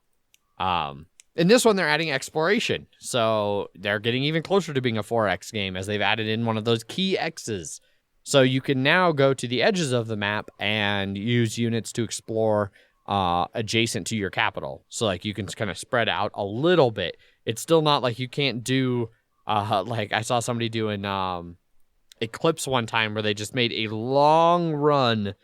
B: Yep.
A: In this one, they're adding exploration. So they're getting even closer to being a 4X game, as they've added in one of those key X's. So you can now go to the edges of the map and use units to explore adjacent to your capital. So, like, you can kind of spread out a little bit. It's still not like you can't do, like I saw somebody doing Eclipse one time where they just made a long run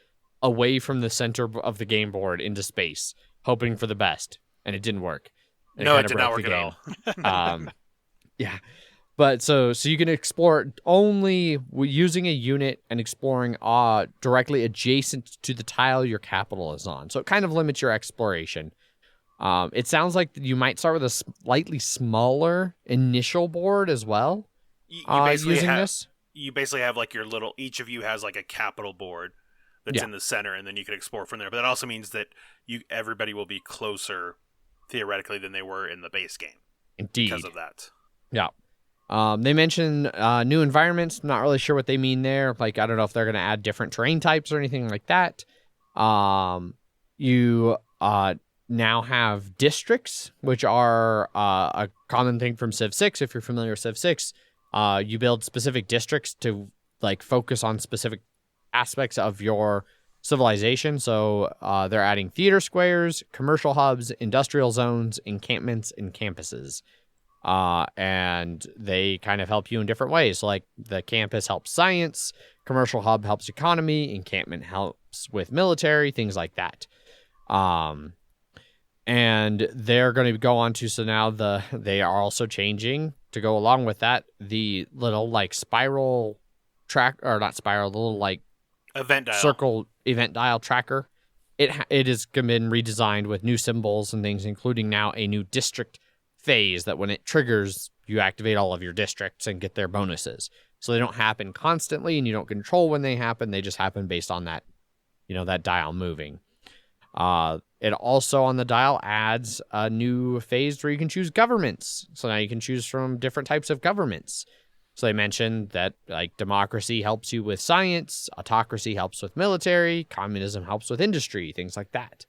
A: away from the center of the game board into space, hoping for the best, and it didn't work. And
B: No,
A: kinda
B: it did
A: broke
B: not work
A: the
B: at all.
A: game. Yeah. But so you can explore only using a unit and exploring directly adjacent to the tile your capital is on. So it kind of limits your exploration. It sounds like you might start with a slightly smaller initial board as well.
B: You basically
A: using
B: have,
A: this.
B: You basically have like your little. Each of you has like a capital board that's
A: Yeah.
B: in the center, and then you can explore from there. But that also means that everybody will be closer theoretically than they were in the base game
A: Indeed.
B: because of that.
A: Yeah. They mention new environments. Not really sure what they mean there. Like, I don't know if they're going to add different terrain types or anything like that. You now have districts, which are a common thing from Civ 6. If you're familiar with Civ 6, you build specific districts to like focus on specific aspects of your civilization. So they're adding theater squares, commercial hubs, industrial zones, encampments, and campuses. And they kind of help you in different ways. So, like, the campus helps science, commercial hub helps economy, encampment helps with military, things like that. And they're going to go on to, so now they are also changing to go along with that, the little like spiral track, or not spiral, the little like
B: Event dial.
A: circle event dial tracker. It has been redesigned with new symbols and things, including now a new district phase that when it triggers, you activate all of your districts and get their bonuses. So they don't happen constantly and you don't control when they happen. They just happen based on that, that dial moving. It also on the dial adds a new phase where you can choose governments. So now you can choose from different types of governments. So they mentioned that like democracy helps you with science, autocracy helps with military, communism helps with industry, things like that.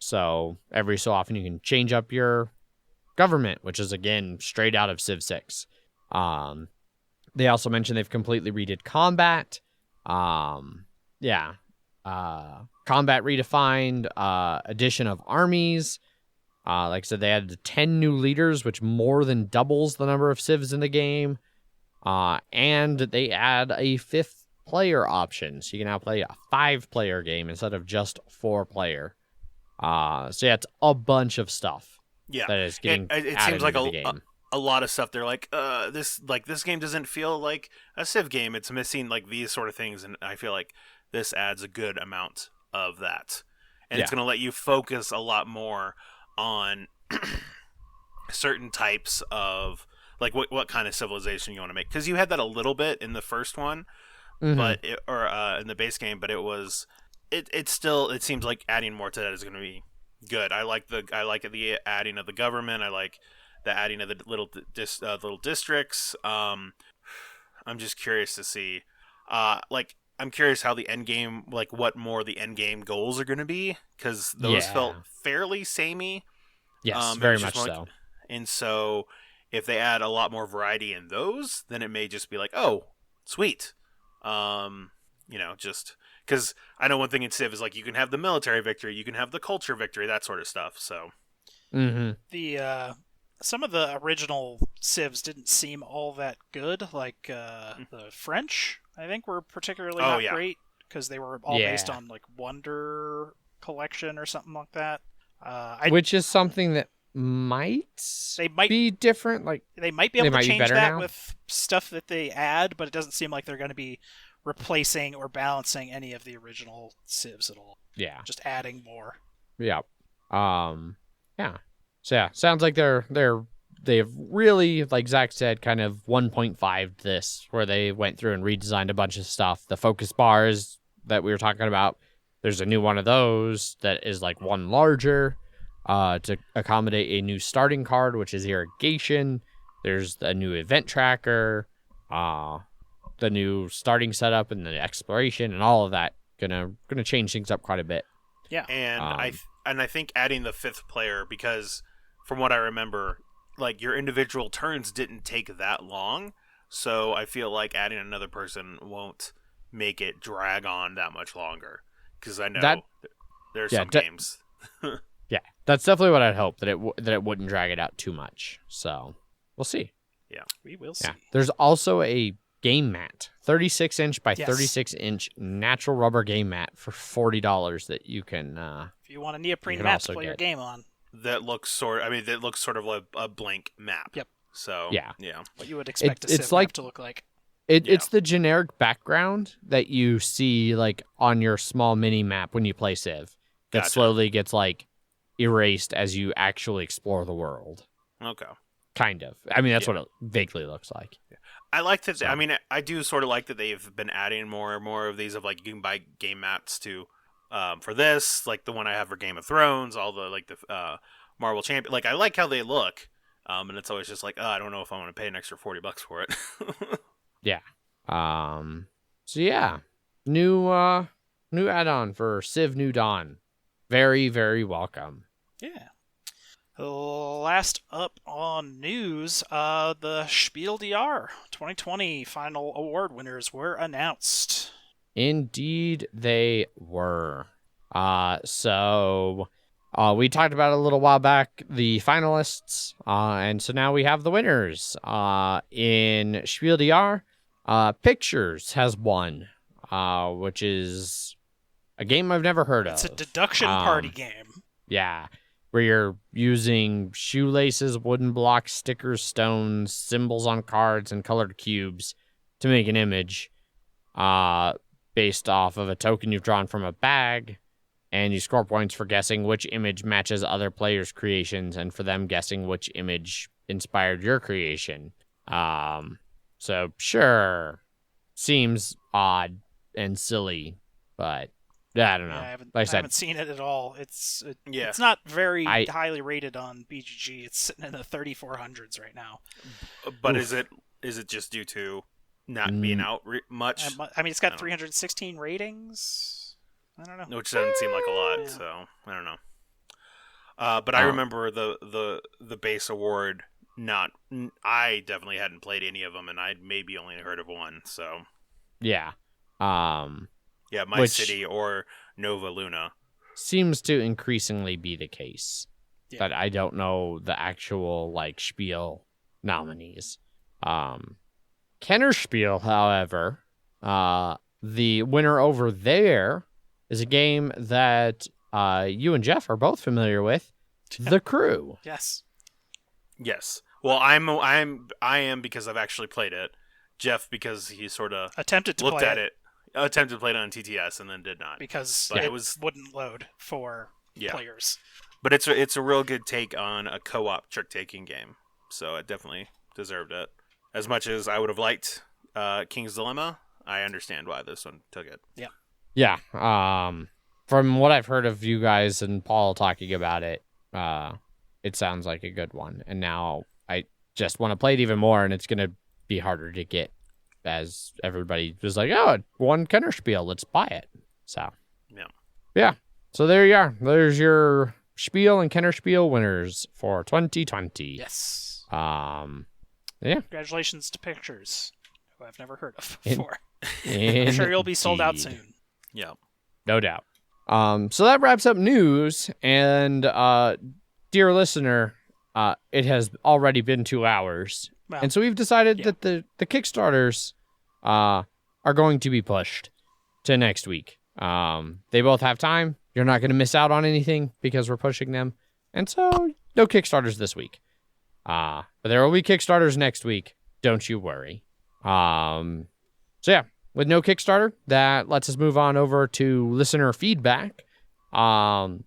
A: So every so often you can change up your government, which is again straight out of Civ 6. They also mentioned they've completely redid combat. Combat redefined, addition of armies. Like I said, they added 10 new leaders, which more than doubles the number of civs in the game. And they add a 5th player option. So you can now play a 5-player game instead of just 4-player. So yeah, it's a bunch of stuff.
B: Yeah,
A: that is getting
B: it
A: added
B: seems like
A: into the game.
B: a lot of stuff. They're like, this game doesn't feel like a Civ game. It's missing like these sort of things, and I feel like this adds a good amount of that, and it's going to let you focus a lot more on certain types of like what kind of civilization you want to make, because you had that a little bit in the first one, but in the base game, but it seems like adding more to that is going to be good. I like the adding of the government. I like the adding of the little districts. I'm just curious to see, I'm curious how the end game, like what more the end game goals are going to be, because those felt fairly samey.
A: Yes, very much so.
B: And so if they add a lot more variety in those, then it may just be like, oh, sweet. Just because I know one thing in Civ is like you can have the military victory, you can have the culture victory, that sort of stuff. So
C: the some of the original Civs didn't seem all that good. Like the French, I think, were particularly not great because they were all based on like Wonder Collection or something like that.
A: Which is something that might be different. Like
C: they might be able to change that
A: now
C: with stuff that they add, but it doesn't seem like they're going to be replacing or balancing any of the original Civs at all.
A: Yeah,
C: just adding more.
A: Yeah. So yeah, sounds like they've really, like Zach said, kind of 1.5'd this, where they went through and redesigned a bunch of stuff. The focus bars that we were talking about, there's a new one of those that is like one larger to accommodate a new starting card, which is irrigation. There's a new event tracker, the new starting setup, and the exploration, and all of that gonna change things up quite a bit.
C: Yeah,
B: and I think adding the 5th player, because from what I remember, like your individual turns didn't take that long, so I feel like adding another person won't make it drag on that much longer. Because I know there's some games.
A: Yeah, that's definitely what I'd hope, that it wouldn't drag it out too much. So we'll see.
C: Yeah, we will see.
A: Yeah. There's also a game mat, 36-inch by
C: Yes.
A: 36-inch natural rubber game mat for $40 that you can.
C: If you want a neoprene
A: can
C: mat
A: also
C: to play your
A: get-
C: game on,
B: That looks sort of like a blank map.
C: Yep.
B: So
A: Yeah.
C: what you would expect a
A: it's
C: Civ
A: like-
C: map to look like.
A: It's the generic background that you see like on your small mini map when you play Civ. That
B: Gotcha.
A: slowly gets like erased as you actually explore the world.
B: Okay.
A: Kind of. I mean, that's
B: Yeah.
A: what it vaguely looks like.
B: I like that.
A: So-
B: I mean, I do sort of like that they've been adding more and more of these of like you can buy game mats to, for this, like the one I have for Game of Thrones, all the like the Marvel Champion. Like I like how they look, and it's always just like, oh, I don't know if I want to pay an extra $40 for it.
A: Yeah. So yeah, new add-on for Civ New Dawn. Very, very welcome.
C: Yeah. Last up on news, the Spiel 2020 final award winners were announced.
A: Indeed, they were. So we talked about it a little while back, the finalists, and so now we have the winners. In Spiel DR, Pictures has won, which is a game I've never heard
C: It's
A: of.
C: a deduction party game.
A: Yeah, where you're using shoelaces, wooden blocks, stickers, stones, symbols on cards, and colored cubes to make an image based off of a token you've drawn from a bag, and you score points for guessing which image matches other players' creations and for them guessing which image inspired your creation. So sure, seems odd and silly, but I don't know.
C: Yeah,
A: Like I
C: I
A: said,
C: haven't seen it at all. It's not very
A: I-
C: highly rated on BGG. It's sitting in the 3400s right now.
B: But
A: Oof.
B: is it just due to not being out much?
C: I mean, it's
B: I
C: got
B: don't
C: 316 ratings. I don't know.
B: Which doesn't seem like a lot,
C: Yeah.
B: so I don't know. But I remember the base award. I definitely hadn't played any of them, and I'd maybe only heard of one. So
A: yeah.
B: yeah, My
A: Which-
B: City or Nova Luna.
A: Seems to increasingly be the case.
C: Yeah.
A: But I don't know the actual like Spiel nominees. Kennerspiel, however, the winner over there is a game that you and Jeff are both familiar with, The Crew.
C: Yes.
B: Yes. Well, I am because I've actually played it. Jeff because he sort of
C: Attempted to
B: looked
C: play
B: at it, attempted to play it on TTS, and then did not.
C: because
B: But
C: it
B: it was-
C: wouldn't load for
B: Yeah.
C: players.
B: But it's a real good take on a co-op trick-taking game, so it definitely deserved it. As much as I would have liked King's Dilemma, I understand why this one took it.
A: Yeah. From what I've heard of you guys and Paul talking about it, it sounds like a good one. And now I just want to play it even more, and it's going to be harder to get as everybody was like, oh, it won Kennerspiel, let's buy it. So, yeah. So there you are. There's your Spiel and Kennerspiel winners for 2020.
C: Yes.
A: Yeah.
C: Congratulations to Pictures, who I've never heard of
A: In-
C: before. I'm sure you'll be sold out
A: Indeed.
C: soon.
B: Yeah.
A: No doubt. So that wraps up news. And dear listener, it has already been 2 hours.
C: Well,
A: And so we've decided
C: yeah.
A: that the Kickstarters are going to be pushed to next week. They both have time. You're not going to miss out on anything because we're pushing them. And so no Kickstarters this week. But there will be Kickstarters next week. Don't you worry. So yeah, with no Kickstarter, that lets us move on over to listener feedback. No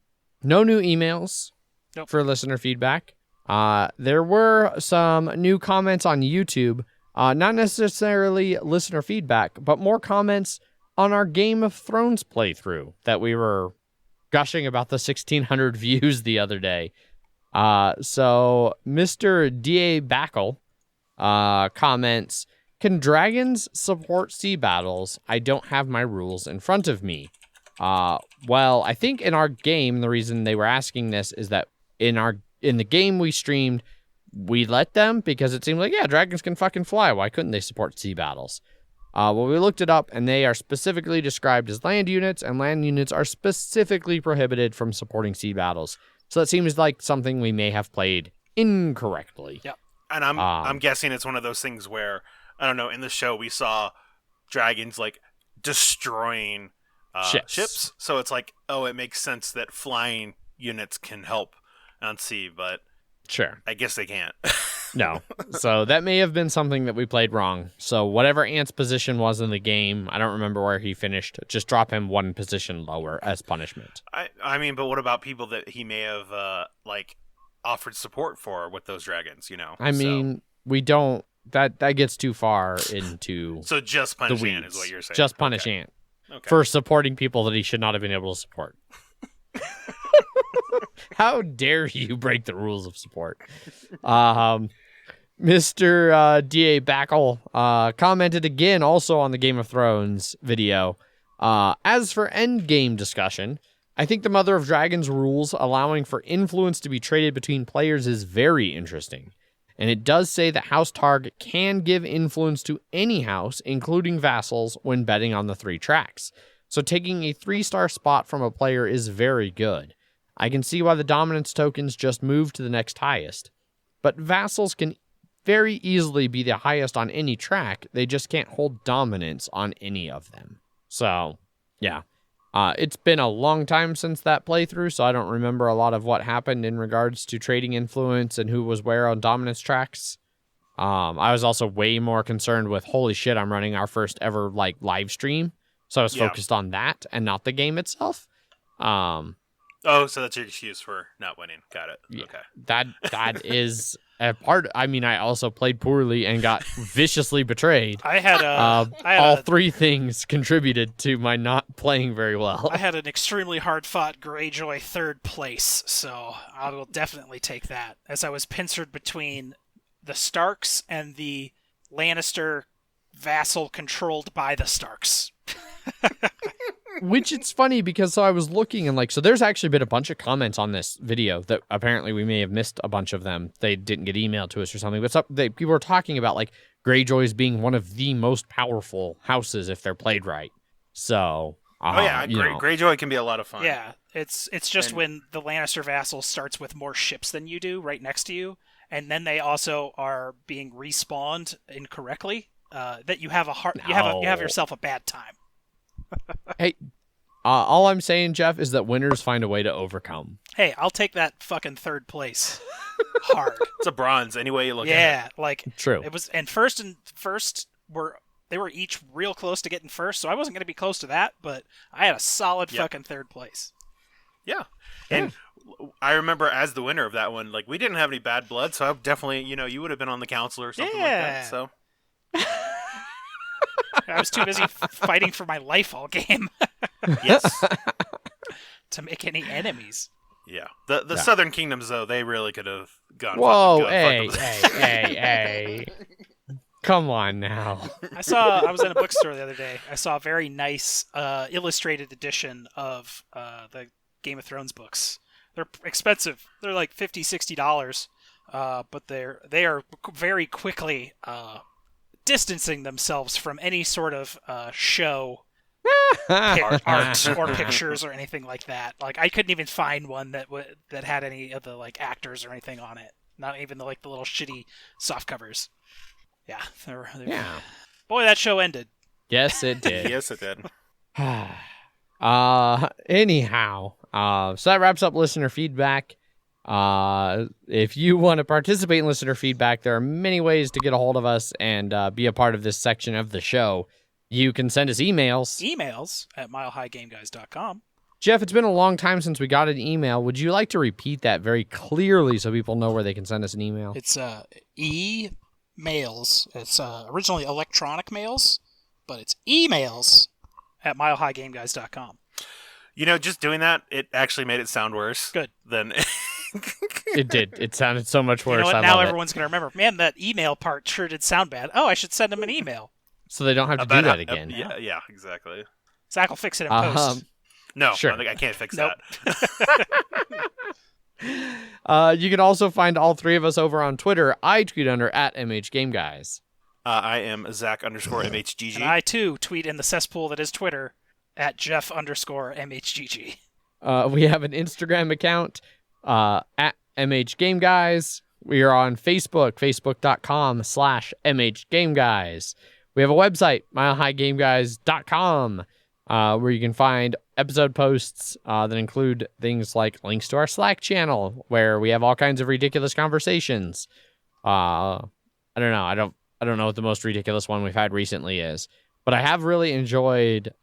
A: new emails
C: Nope.
A: for listener feedback. There were some new comments on YouTube, not necessarily listener feedback, but more comments on our Game of Thrones playthrough that we were gushing about the 1,600 views the other day. So Mr. D.A. Backle comments, can dragons support sea battles? I don't have my rules in front of me. Well, I think in our game, the reason they were asking this is that in the game we streamed, we let them because it seemed like, yeah, dragons can fucking fly. Why couldn't they support sea battles? Well, we looked it up, and they are specifically described as land units, and land units are specifically prohibited from supporting sea battles. So that seems like something we may have played incorrectly.
C: Yep.
B: And I'm guessing it's one of those things where I don't know, in the show we saw dragons like destroying ships. So it's like, oh, it makes sense that flying units can help on sea, but
A: Sure.
B: I guess they can't.
A: No. So that may have been something that we played wrong. So whatever Ant's position was in the game, I don't remember where he finished. Just drop him one position lower as punishment.
B: I mean, but what about people that he may have like offered support for with those dragons? You know,
A: I mean, we don't. That gets too far into
B: so just punish
A: the
B: Ant
A: weeds.
B: is what you're saying.
A: Just punish Ant
B: Okay.
A: for supporting people that he should not have been able to support. How dare you break the rules of support? Mr. D.A. Backle commented again also on the Game of Thrones video. As for endgame discussion, I think the Mother of Dragons rules allowing for influence to be traded between players is very interesting. And it does say that House Targ can give influence to any house, including vassals, when betting on the 3 tracks. So taking a 3-star spot from a player is very good. I can see why the dominance tokens just move to the next highest. But vassals can very easily be the highest on any track, they just can't hold dominance on any of them. So, yeah. It's been a long time since that playthrough, so I don't remember a lot of what happened in regards to trading influence and who was where on dominance tracks. I was also way more concerned with, holy shit, I'm running our first ever live stream. So I was focused on that and not the game itself.
B: Oh, so that's your excuse for not winning. Got it.
A: Yeah,
B: Okay.
A: that is a part. I mean, I also played poorly and got viciously betrayed.
C: I had
A: all 3 things contributed to my not playing very well.
C: I had an extremely hard-fought Greyjoy 3rd place, so I will definitely take that, as I was pincered between the Starks and the Lannister vassal controlled by the Starks.
A: Which it's funny because so I was looking and so there's actually been a bunch of comments on this video that apparently we may have missed a bunch of them. They didn't get emailed to us or something, but people were talking about Greyjoys being one of the most powerful houses if they're played right. So,
B: Greyjoy can be a lot of fun.
C: Yeah, it's just when the Lannister vassal starts with more ships than you do right next to you, and then they also are being respawned incorrectly, that you have you have yourself a bad time.
A: Hey, all I'm saying, Jeff, is that winners find a way to overcome.
C: Hey, I'll take that fucking 3rd place. Hard.
B: It's a bronze, any way you look at it.
A: True.
C: It was, and first they were each real close to getting first, so I wasn't going to be close to that, but I had a solid fucking 3rd place.
B: Yeah. And I remember as the winner of that one, we didn't have any bad blood, so I definitely, you would have been on the council or something like that. So
C: I was too busy fighting for my life all game.
B: Yes.
C: To make any enemies.
B: Yeah. The Southern Kingdoms, though, they really could have gone.
A: Whoa, hey. Come on now.
C: I was in a bookstore the other day. I saw a very nice illustrated edition of the Game of Thrones books. They're expensive. They're like $50, $60, but they are very quickly distancing themselves from any sort of show art or pictures or anything like that. I couldn't even find one that had any of the actors or anything on it. Not even the little shitty soft covers. Yeah,
A: yeah.
C: Boy, that show ended.
A: Yes, it did.
B: Yes, it did.
A: Anyhow, so that wraps up listener feedback. If you want to participate in listener feedback, there are many ways to get a hold of us and be a part of this section of the show. You can send us emails.
C: Emails at milehighgameguys.com.
A: Jeff, it's been a long time since we got an email. Would you like to repeat that very clearly so people know where they can send us an email?
C: It's e-mails. It's originally electronic mails, but it's emails at milehighgameguys.com.
B: Just doing that, it actually made it sound worse.
C: Good.
B: Than
A: It did. It sounded so much worse.
C: You know what?
A: I
C: now
A: love
C: everyone's going to remember, man, that email part sure did sound bad. Oh, I should send them an email.
A: So they don't have to do that again.
B: Yeah, exactly.
C: Zach will fix it in post.
B: No,
A: sure.
B: I can't fix
C: Nope.
B: that.
A: You can also find all 3 of us over on Twitter. I tweet under at MHGameGuys.
B: I am Zach_MHGG.
C: And I, too, tweet in the cesspool that is Twitter at Jeff_MHGG.
A: We have an Instagram account at MHGameGuys. We are on Facebook, facebook.com/MHGameGuys. We have a website, milehighgameguys.com, where you can find episode posts that include things like links to our Slack channel, where we have all kinds of ridiculous conversations. I don't know. I don't know what the most ridiculous one we've had recently is, but I have really enjoyed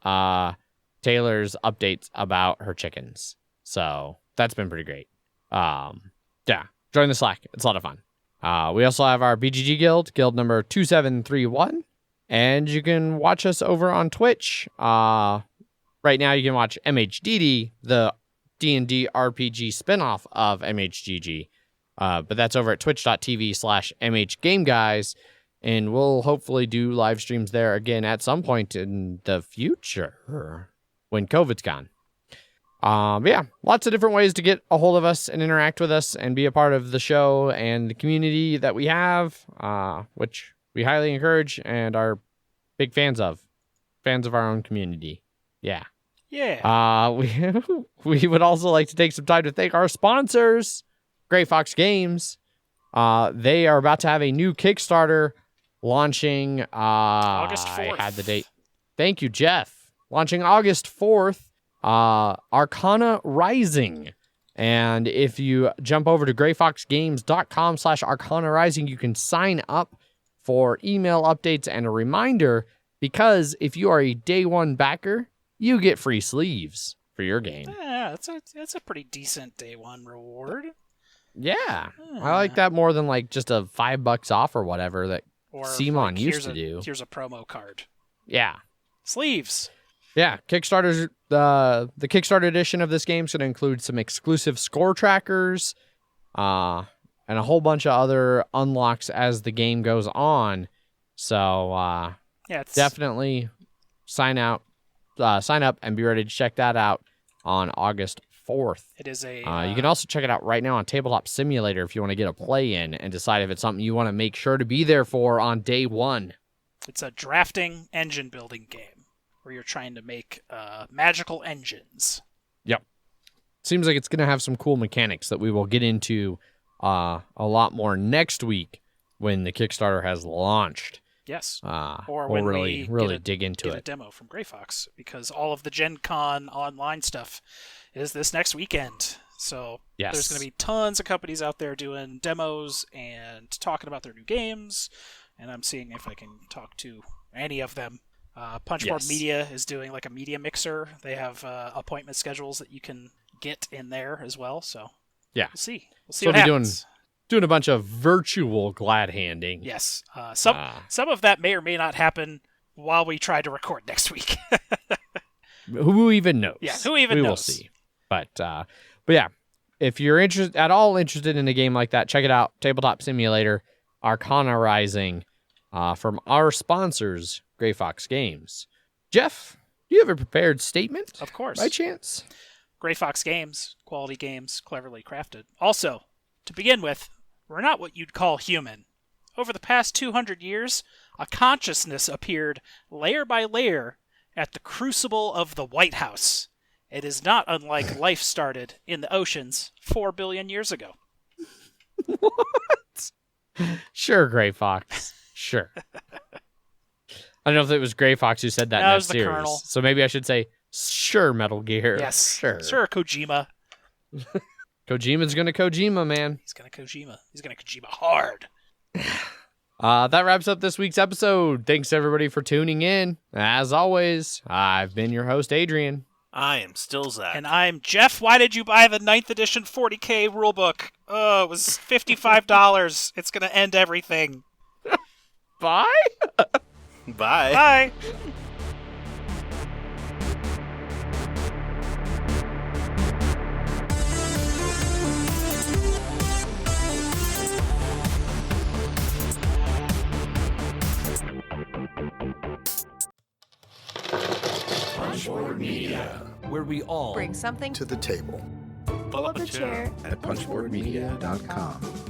A: Taylor's updates about her chickens. So that's been pretty great. Yeah, join the Slack. It's a lot of fun. We also have our BGG guild number 2731, and you can watch us over on Twitch. Right now you can watch MHDD, the D&D RPG spinoff of MHGG. But that's over at twitch.tv/MHGameGuys, and we'll hopefully do live streams there again at some point in the future when COVID's gone. Yeah, lots of different ways to get a hold of us and interact with us and be a part of the show and the community that we have, which we highly encourage and are big fans of our own community. Yeah.
C: Yeah.
A: We would also like to take some time to thank our sponsors, Gray Fox Games. They are about to have a new Kickstarter launching
C: August 4th.
A: I had the date. Thank you, Jeff. Launching August 4th. Arcana Rising. And if you jump over to grayfoxgames.com/Arcana Rising, you can sign up for email updates and a reminder, because if you are a day one backer, you get free sleeves for your game.
C: Yeah, that's a pretty decent day one reward.
A: Yeah. I like that more than like just a $5 off or whatever that
C: Or
A: Simon used to do.
C: Here's a promo card.
A: Yeah.
C: Sleeves.
A: Yeah, Kickstarter's the Kickstarter edition of this game is going to include some exclusive score trackers, and a whole bunch of other unlocks as the game goes on. So definitely sign up and be ready to check that out on August 4th.
C: It is a.
A: You can also check it out right now on Tabletop Simulator if you want to get a play in and decide if it's something you want to make sure to be there for on day one.
C: It's a drafting engine building game where you're trying to make magical engines.
A: Yep. Seems like it's going to have some cool mechanics that we will get into a lot more next week when the Kickstarter has launched.
C: Yes.
A: Or when we'll really dig into
C: get
A: it.
C: A demo from Gray Fox, because all of the Gen Con online stuff is this next weekend. So
A: yes.
C: There's going to be tons of companies out there doing demos and talking about their new games, and I'm seeing if I can talk to any of them. Punchboard Media is doing like a media mixer. They have appointment schedules that you can get in there as well. So
A: yeah,
C: we'll see
A: so
C: what happens.
A: Doing a bunch of virtual glad handing.
C: Yes. Some of that may or may not happen while we try to record next week.
A: Who even knows?
C: Yeah, who even knows?
A: We will see. But yeah, if you're at all interested in a game like that, check it out. Tabletop Simulator, Arcana Rising, from our sponsors, Gray Fox Games. Jeff, do you have a prepared statement?
C: Of course.
A: By chance?
C: Gray Fox Games, quality games, cleverly crafted. Also, to begin with, we're not what you'd call human. Over the past 200 years, a consciousness appeared layer by layer at the crucible of the White House. It is not unlike life started in the oceans 4 billion years ago.
A: What? Sure, Gray Fox. Sure. I don't know if it was Gray Fox who said that in that series.
C: Colonel.
A: So maybe I should say, sure, Metal Gear.
C: Yes.
A: Sure.
C: Sure, Kojima.
A: Kojima's going to Kojima, man.
C: He's going to Kojima. He's going to Kojima hard.
A: That wraps up this week's episode. Thanks, everybody, for tuning in. As always, I've been your host, Adrian.
B: I am still Zach.
C: And I'm Jeff. Why did you buy the 9th edition 40K rulebook? Oh, it was $55. It's going to end everything.
A: Bye?
B: Bye.
C: Bye.
D: Punchboard Media, where we all
E: bring something
F: to the table.
E: Pull up a chair
F: at punchboardmedia.com.